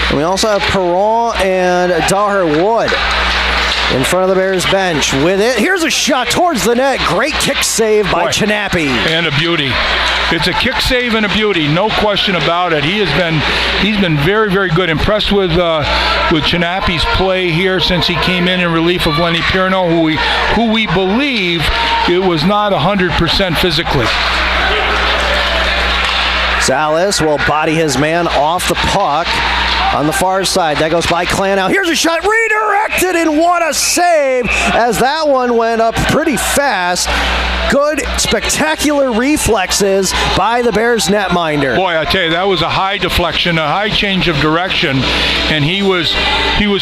and we also have Perron and Daher Wood in front of the Bears bench. With it, here's a shot towards the net. Great kick save by Chinapi. And a beauty. It's a kick save and a beauty, no question about it. He's been very, very good. Impressed with Chinapi's play here since he came in relief of Lenny Pierno, who we believe it was not 100% physically. Salas will body his man off the puck on the far side. That goes by Clanow. Here's a shot redirected, and what a save as that one went up pretty fast. Good, spectacular reflexes by the Bears netminder. Boy, I tell you, that was a high deflection, a high change of direction, and he was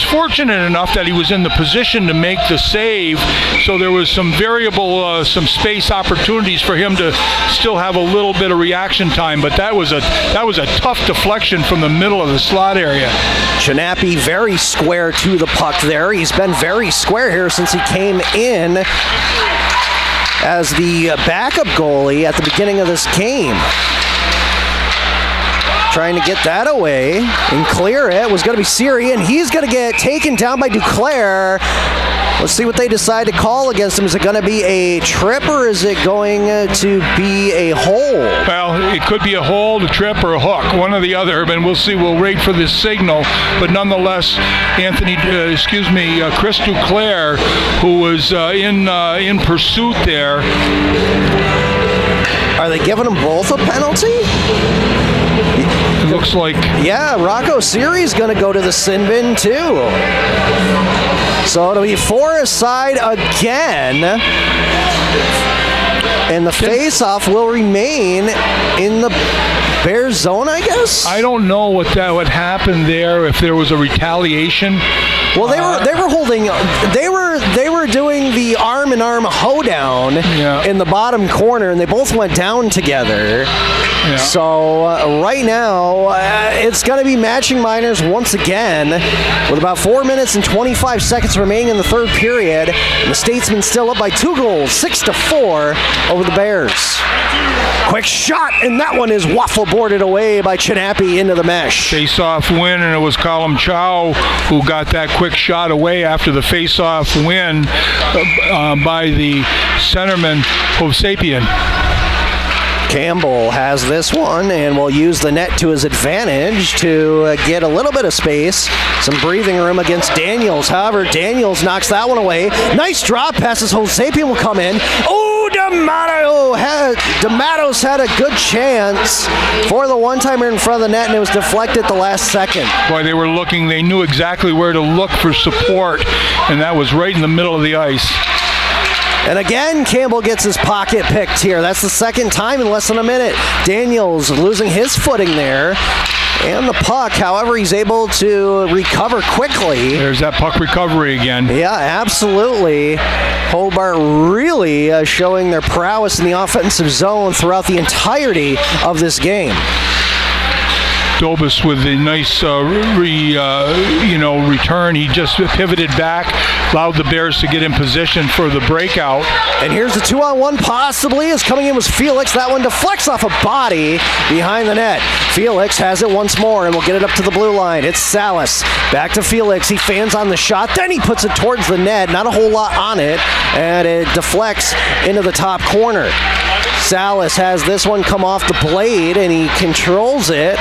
fortunate enough that he was in the position to make the save, so there was some variable, some space opportunities for him to still have a little bit of reaction time, but that was a tough deflection from the middle of the slot area. Chinapi very square to the puck there. He's been very square here since he came in as the backup goalie at the beginning of this game. Trying to get that away and clear it was going to be Siri, and he's going to get taken down by Duclair. Let's see what they decide to call against him. Is it going to be a trip, or is it going to be a hold? Well, it could be a hold, a trip, or a hook, one or the other, and we'll see. We'll wait for this signal. But nonetheless, Chris Duclair, who was in pursuit there. Are they giving them both a penalty? It looks like. Yeah, Rocco Siri's going to go to the sin bin too. So it'll be 4 aside again. And the face-off will remain in the Bears zone, I guess? I don't know what happened there, if there was a retaliation. Well, they were holding. They were doing the arm-in-arm hoedown in the bottom corner, and they both went down together. Yeah. So right now, it's going to be matching minors once again, with about 4 minutes and 25 seconds remaining in the third period. And the Statesmen still up by 2 goals, 6-4 over the Bears. Quick shot, and that one is waffle boarded away by Chinapi into the mesh. Face-off win, and it was Colin Chow who got that quick shot away after the face-off win by the centerman Hovsapian. Campbell has this one and will use the net to his advantage to get a little bit of space, some breathing room against Daniels. However, Daniels knocks that one away. Nice drop passes. Hovsapian will come in. Oh, D'Amatos had a good chance for the one-timer in front of the net, and it was deflected at the last second. Boy, they were looking. They knew exactly where to look for support, and that was right in the middle of the ice. And again, Campbell gets his pocket picked here. That's the second time in less than a minute. Daniels losing his footing there. And the puck, however, he's able to recover quickly. There's that puck recovery again. Yeah, absolutely. Hobart really showing their prowess in the offensive zone throughout the entirety of this game. Dobas with the nice return. He just pivoted back, allowed the Bears to get in position for the breakout. And here's the 2-on-1 possibly is coming in was Felix. That one deflects off a body behind the net. Felix has it once more and will get it up to the blue line. It's Salas. Back to Felix. He fans on the shot. Then he puts it towards the net. Not a whole lot on it. And it deflects into the top corner. Salas has this one come off the blade, and he controls it.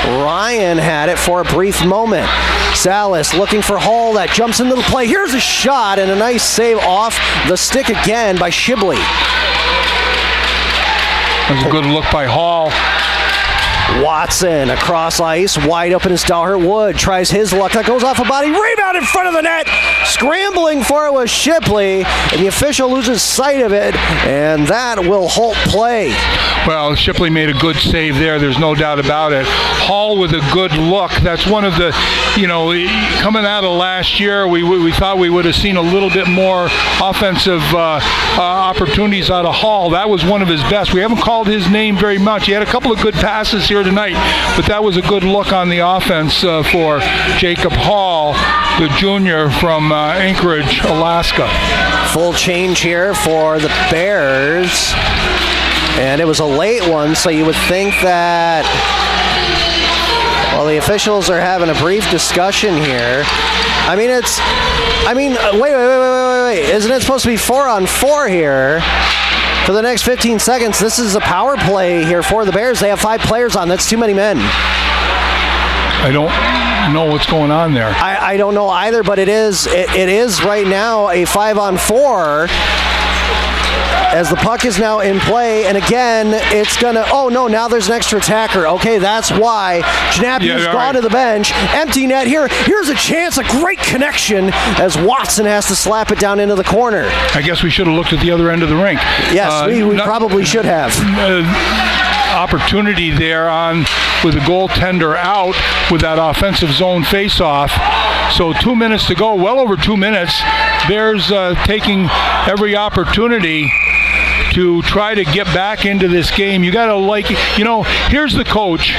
Ryan had it for a brief moment. Salas looking for Hall, that jumps into the play. Here's a shot, and a nice save off the stick again by Shibley. That's a good look by Hall. Watson across ice, wide open is Dahlhurt Wood. Tries his luck, that goes off a body. Rebound in front of the net. Scrambling for it was Shipley, and the official loses sight of it, and that will halt play. Well, Shipley made a good save there. There's no doubt about it. Hall with a good look. That's one of the, coming out of last year, we thought we would have seen a little bit more offensive opportunities out of Hall. That was one of his best. We haven't called his name very much. He had a couple of good passes here tonight, but that was a good look on the offense for Jacob Hall, the junior from Anchorage, Alaska. Full change here for the Bears. And it was a late one, so you would think that, well, the officials are having a brief discussion here. Wait. Isn't it supposed to be 4-on-4 here? For the next 15 seconds, this is a power play here for the Bears. They have 5 players on. That's too many men. I don't know what's going on there. I don't know either, but it is right now a 5-on-4 as the puck is now in play, and again, it's gonna, now there's an extra attacker. Okay, that's why Janapi's gone to the bench. Empty net here. Here's a chance, a great connection as Watson has to slap it down into the corner. I guess we should have looked at the other end of the rink. Yes, we probably should have. Opportunity there on with the goaltender out with that offensive zone face-off. So 2 minutes to go, well over 2 minutes. Bears taking every opportunity to try to get back into this game. You got to here's the coach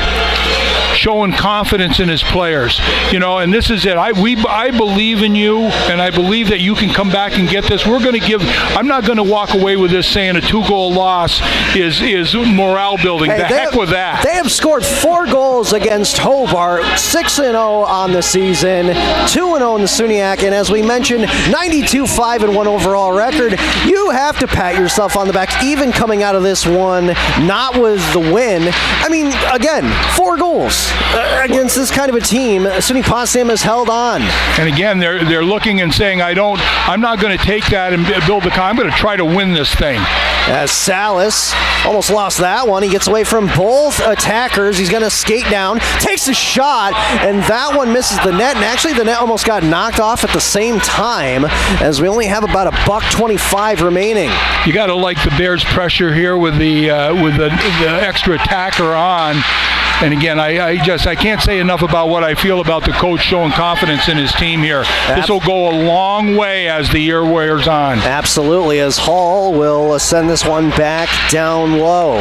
showing confidence in his players, and this is it. I believe in you, and I believe that you can come back and get this. I'm not going to walk away with this saying a 2-goal loss is morale building. The heck with that. They have scored 4 goals against Hobart, 6-0 on the season, 2-0 in the SUNYAC, and as we mentioned, 92-5-1 overall record. You have to pat yourself on the back, even coming out of this one, not with the win. Again, 4 goals. Against this kind of a team, SUNY Potsdam has held on. And again, they're looking and saying, I'm not going to take that and build the. I'm going to try to win this thing. As Salas almost lost that one. He gets away from both attackers. He's going to skate down, takes a shot, and that one misses the net. And actually, the net almost got knocked off at the same time, as we only have about a $1.25 remaining. You got to like the Bears' pressure here with the extra attacker on. And again, I can't say enough about what I feel about the coach showing confidence in his team here. This will go a long way as the year wears on. Absolutely, as Hall will send this one back down low.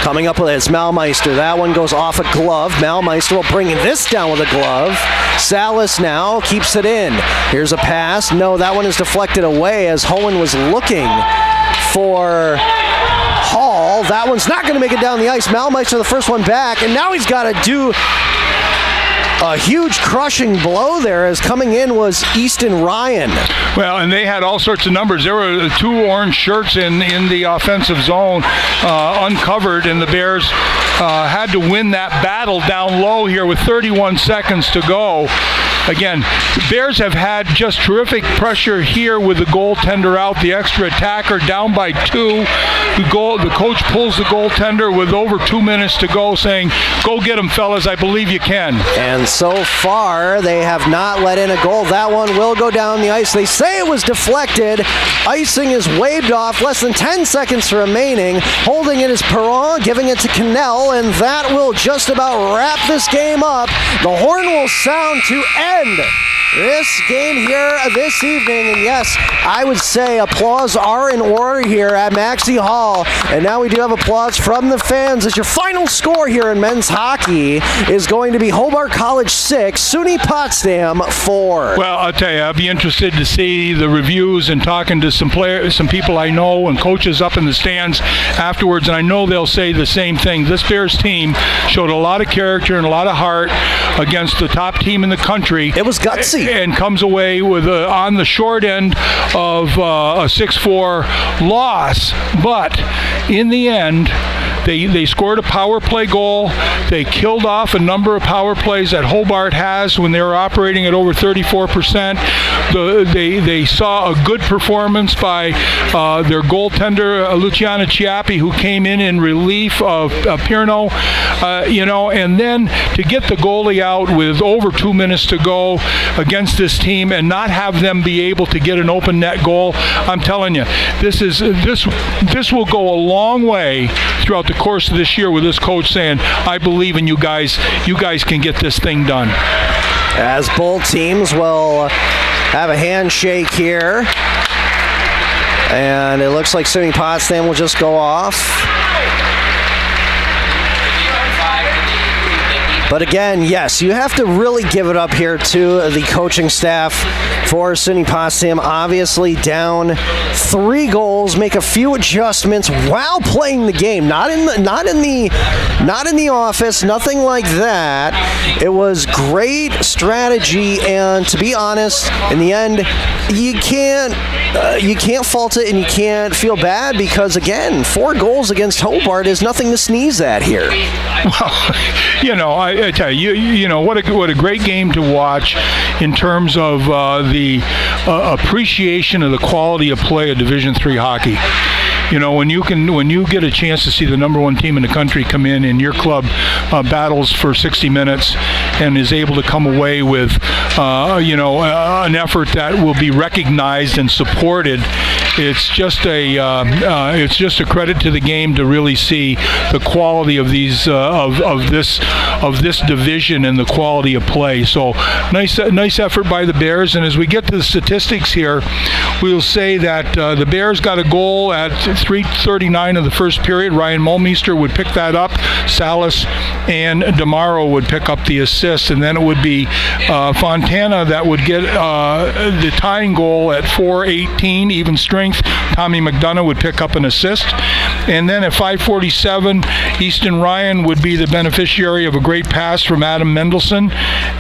Coming up with it is Malmeister. That one goes off a glove. Malmeister will bring this down with a glove. Salas now keeps it in. Here's a pass. No, that one is deflected away as Hohen was looking for Hall. That one's not going to make it down the ice. Malmeister the first one back, and now he's got to do a huge crushing blow there, as coming in was Easton Ryan. Well, and they had all sorts of numbers. There were 2 orange shirts in the offensive zone uncovered, and the Bears had to win that battle down low here with 31 seconds to go. Again, the Bears have had just terrific pressure here with the goaltender out, the extra attacker down by 2. The coach pulls the goaltender with over 2 minutes to go, saying, "Go get him, fellas. I believe you can." And so far, they have not let in a goal. That one will go down the ice. They say it was deflected. Icing is waved off. Less than 10 seconds remaining. Holding it is Perron, giving it to Cannell, and that will just about wrap this game up. The horn will sound to end this game here this evening. And yes, I would say applause are in order here at Maxey Hall. And now we do have applause from the fans as your final score here in men's hockey is going to be Hobart College College 6, SUNY Potsdam 4. Well, I'll tell you, I'll be interested to see the reviews and talking to some players, some people I know and coaches up in the stands afterwards, and I know they'll say the same thing. This Bears team showed a lot of character and a lot of heart against the top team in the country. It was gutsy. And comes away with on the short end of a 6-4 loss. But in the end, they scored a power play goal. They killed off a number of power plays that Hobart has when they were operating at over 34%. They saw a good performance by their goaltender, Luciana Chiappi, who came in relief of Pirno. And then to get the goalie out with over 2 minutes to go against this team and not have them be able to get an open net goal, I'm telling you, this will go a long way throughout the course of this year with this coach saying, I believe in you guys can get this thing done. As both teams will have a handshake here, and it looks like SUNY Potsdam will just go off. But again, yes, you have to really give it up here to the coaching staff for SUNY Potsdam. Obviously down 3 goals, make a few adjustments while playing the game. Not in the office, nothing like that. It was great strategy, and to be honest, in the end, you can't fault it and you can't feel bad because again, 4 goals against Hobart is nothing to sneeze at here. Well, I tell you, what a great game to watch in terms of the appreciation of the quality of play of Division III hockey. When you get a chance to see the number 1 team in the country come in and your club battles for 60 minutes and is able to come away with an effort that will be recognized and supported, it's just a credit to the game to really see the quality of these of this division and the quality of play. So nice effort by the Bears. And as we get to the statistics here, we'll say that the Bears got a goal at 3:39 of the first period. Ryan Mulmeister would pick that up. Salas and DeMauro would pick up the assist, and then it would be Fontana that would get the tying goal at 4:18 even strength. Tommy McDonough would pick up an assist, and then at 5:47, Easton Ryan would be the beneficiary of a great pass from Adam Mendelson,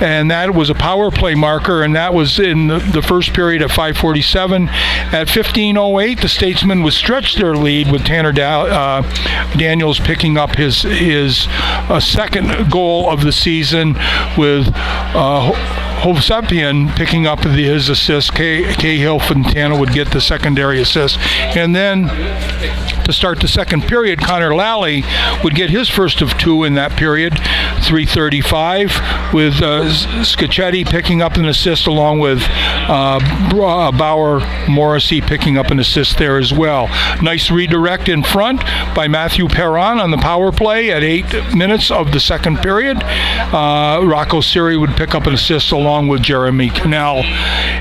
and that was a power play marker, and that was in the first period at 5:47. At 15:08, the Statesmen would stretch their lead with Tanner Daniels picking up his second goal of the season, with Hovsepian picking up his assist. Cahill Fontana would get the secondary assist. And then to start the second period, Connor Lally would get his first of 2 in that period, 3:35, with Scacchetti picking up an assist along with Bauer Morrissey picking up an assist there as well. Nice redirect in front by Matthew Perron on the power play at 8 minutes of the second period. Rocco Siri would pick up an assist along with Jeremy Cannell.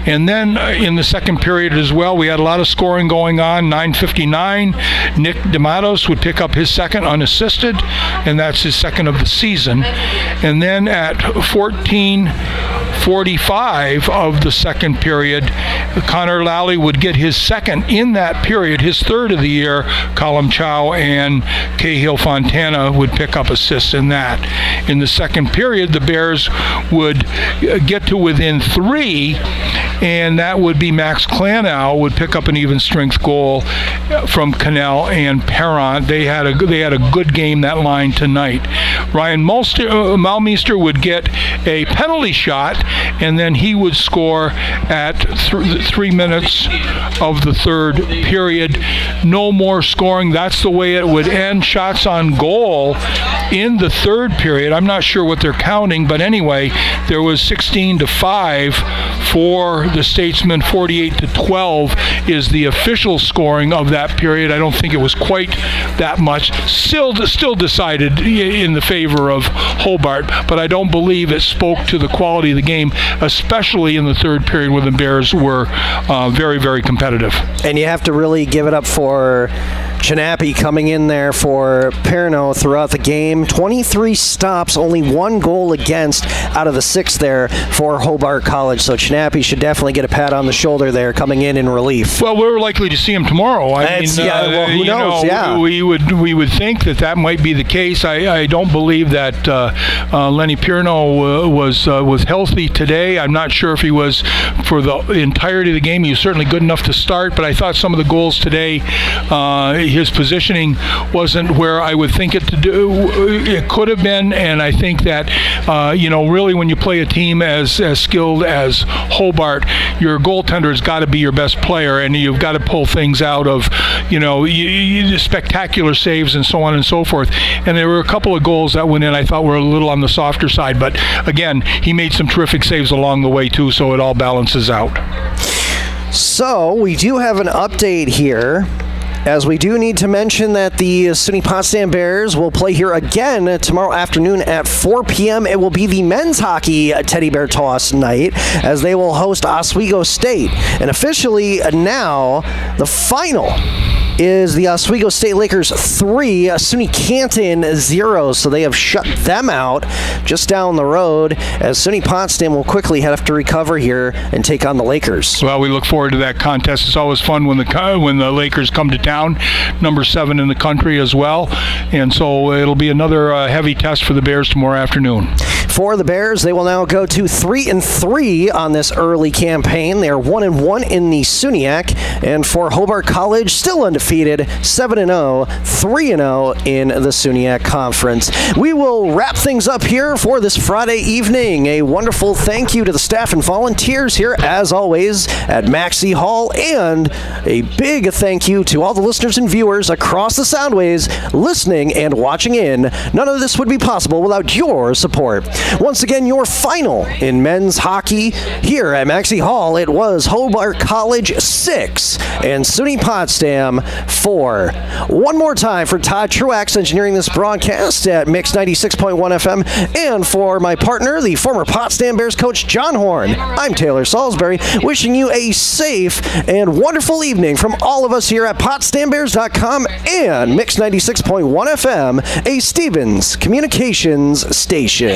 And then in the second period as well, we had a lot of scoring going on. 9:59, Nick DeMatos would pick up his second unassisted, and that's his second of the season. And then at 14:45 of the second period, Connor Lally would get his second in that period, his third of the year. Colin Chow and Cahill Fontana would pick up assists in that. In the second period, the Bears would get to within 3, and that would be Max Klanow would pick up an even strength goal from Cannell and Perron. They had a good game, that line tonight. Ryan Mulmeister would get a penalty shot, and then he would score at 3 minutes of the third period. No more scoring. That's the way it would end. Shots on goal in the third period. I'm not sure what they're counting, but anyway, there was 16-5 for the Statesmen. 48-12 is the official scoring of that period. I don't think it was quite that much. Still decided in the favor of Hobart, but I don't believe it spoke to the quality of the game, especially in the third period when the Bears were very, very competitive. And you have to really give it up for Chinappy coming in there for Perno throughout the game. 23 stops, only 1 goal against out of the 6 there for Hobart College. So Chinappy should definitely get a pat on the shoulder there coming in relief. Well, we're likely to see him tomorrow. Who knows? We would think that might be the case. I don't believe that Lenny Perno was healthy today. I'm not sure if he was for the entirety of the game. He was certainly good enough to start, but I thought some of the goals today, his positioning wasn't where I would think it to do. It could have been, and I think that really when you play a team as skilled as Hobart, your goaltender has got to be your best player, and you've got to pull things out of spectacular saves and so on and so forth. And there were a couple of goals that went in I thought were a little on the softer side, but again, he made some terrific saves along the way too, so it all balances out. So we do have an update here, as we do need to mention that the SUNY Potsdam Bears will play here again tomorrow afternoon at 4 p.m. It will be the men's hockey teddy bear toss night, as they will host Oswego State. And officially now, the final is the Oswego State Lakers 3, SUNY Canton 0. So they have shut them out just down the road, as SUNY Potsdam will quickly have to recover here and take on the Lakers. Well, we look forward to that contest. It's always fun when the Lakers come to town, number 7 in the country as well. And so it'll be another heavy test for the Bears tomorrow afternoon. For the Bears, they will now go to 3-3 on this early campaign. They are 1-1 in the SUNYAC. And for Hobart College, still undefeated, 7-0, 3-0 in the SUNYAC Conference. We will wrap things up here for this Friday evening. A wonderful thank you to the staff and volunteers here, as always, at Maxey Hall, and a big thank you to all the listeners and viewers across the Soundways listening and watching in. None of this would be possible without your support. Once again, your final in men's hockey here at Maxey Hall. It was Hobart College 6 and SUNY Potsdam 4. One more time for Todd Truax engineering this broadcast at Mix 96.1 FM, and for my partner, the former Potsdam Bears coach John Horn, I'm Taylor Salisbury, wishing you a safe and wonderful evening from all of us here at PotsdamBears.com and Mix 96.1 FM, a Stevens Communications station.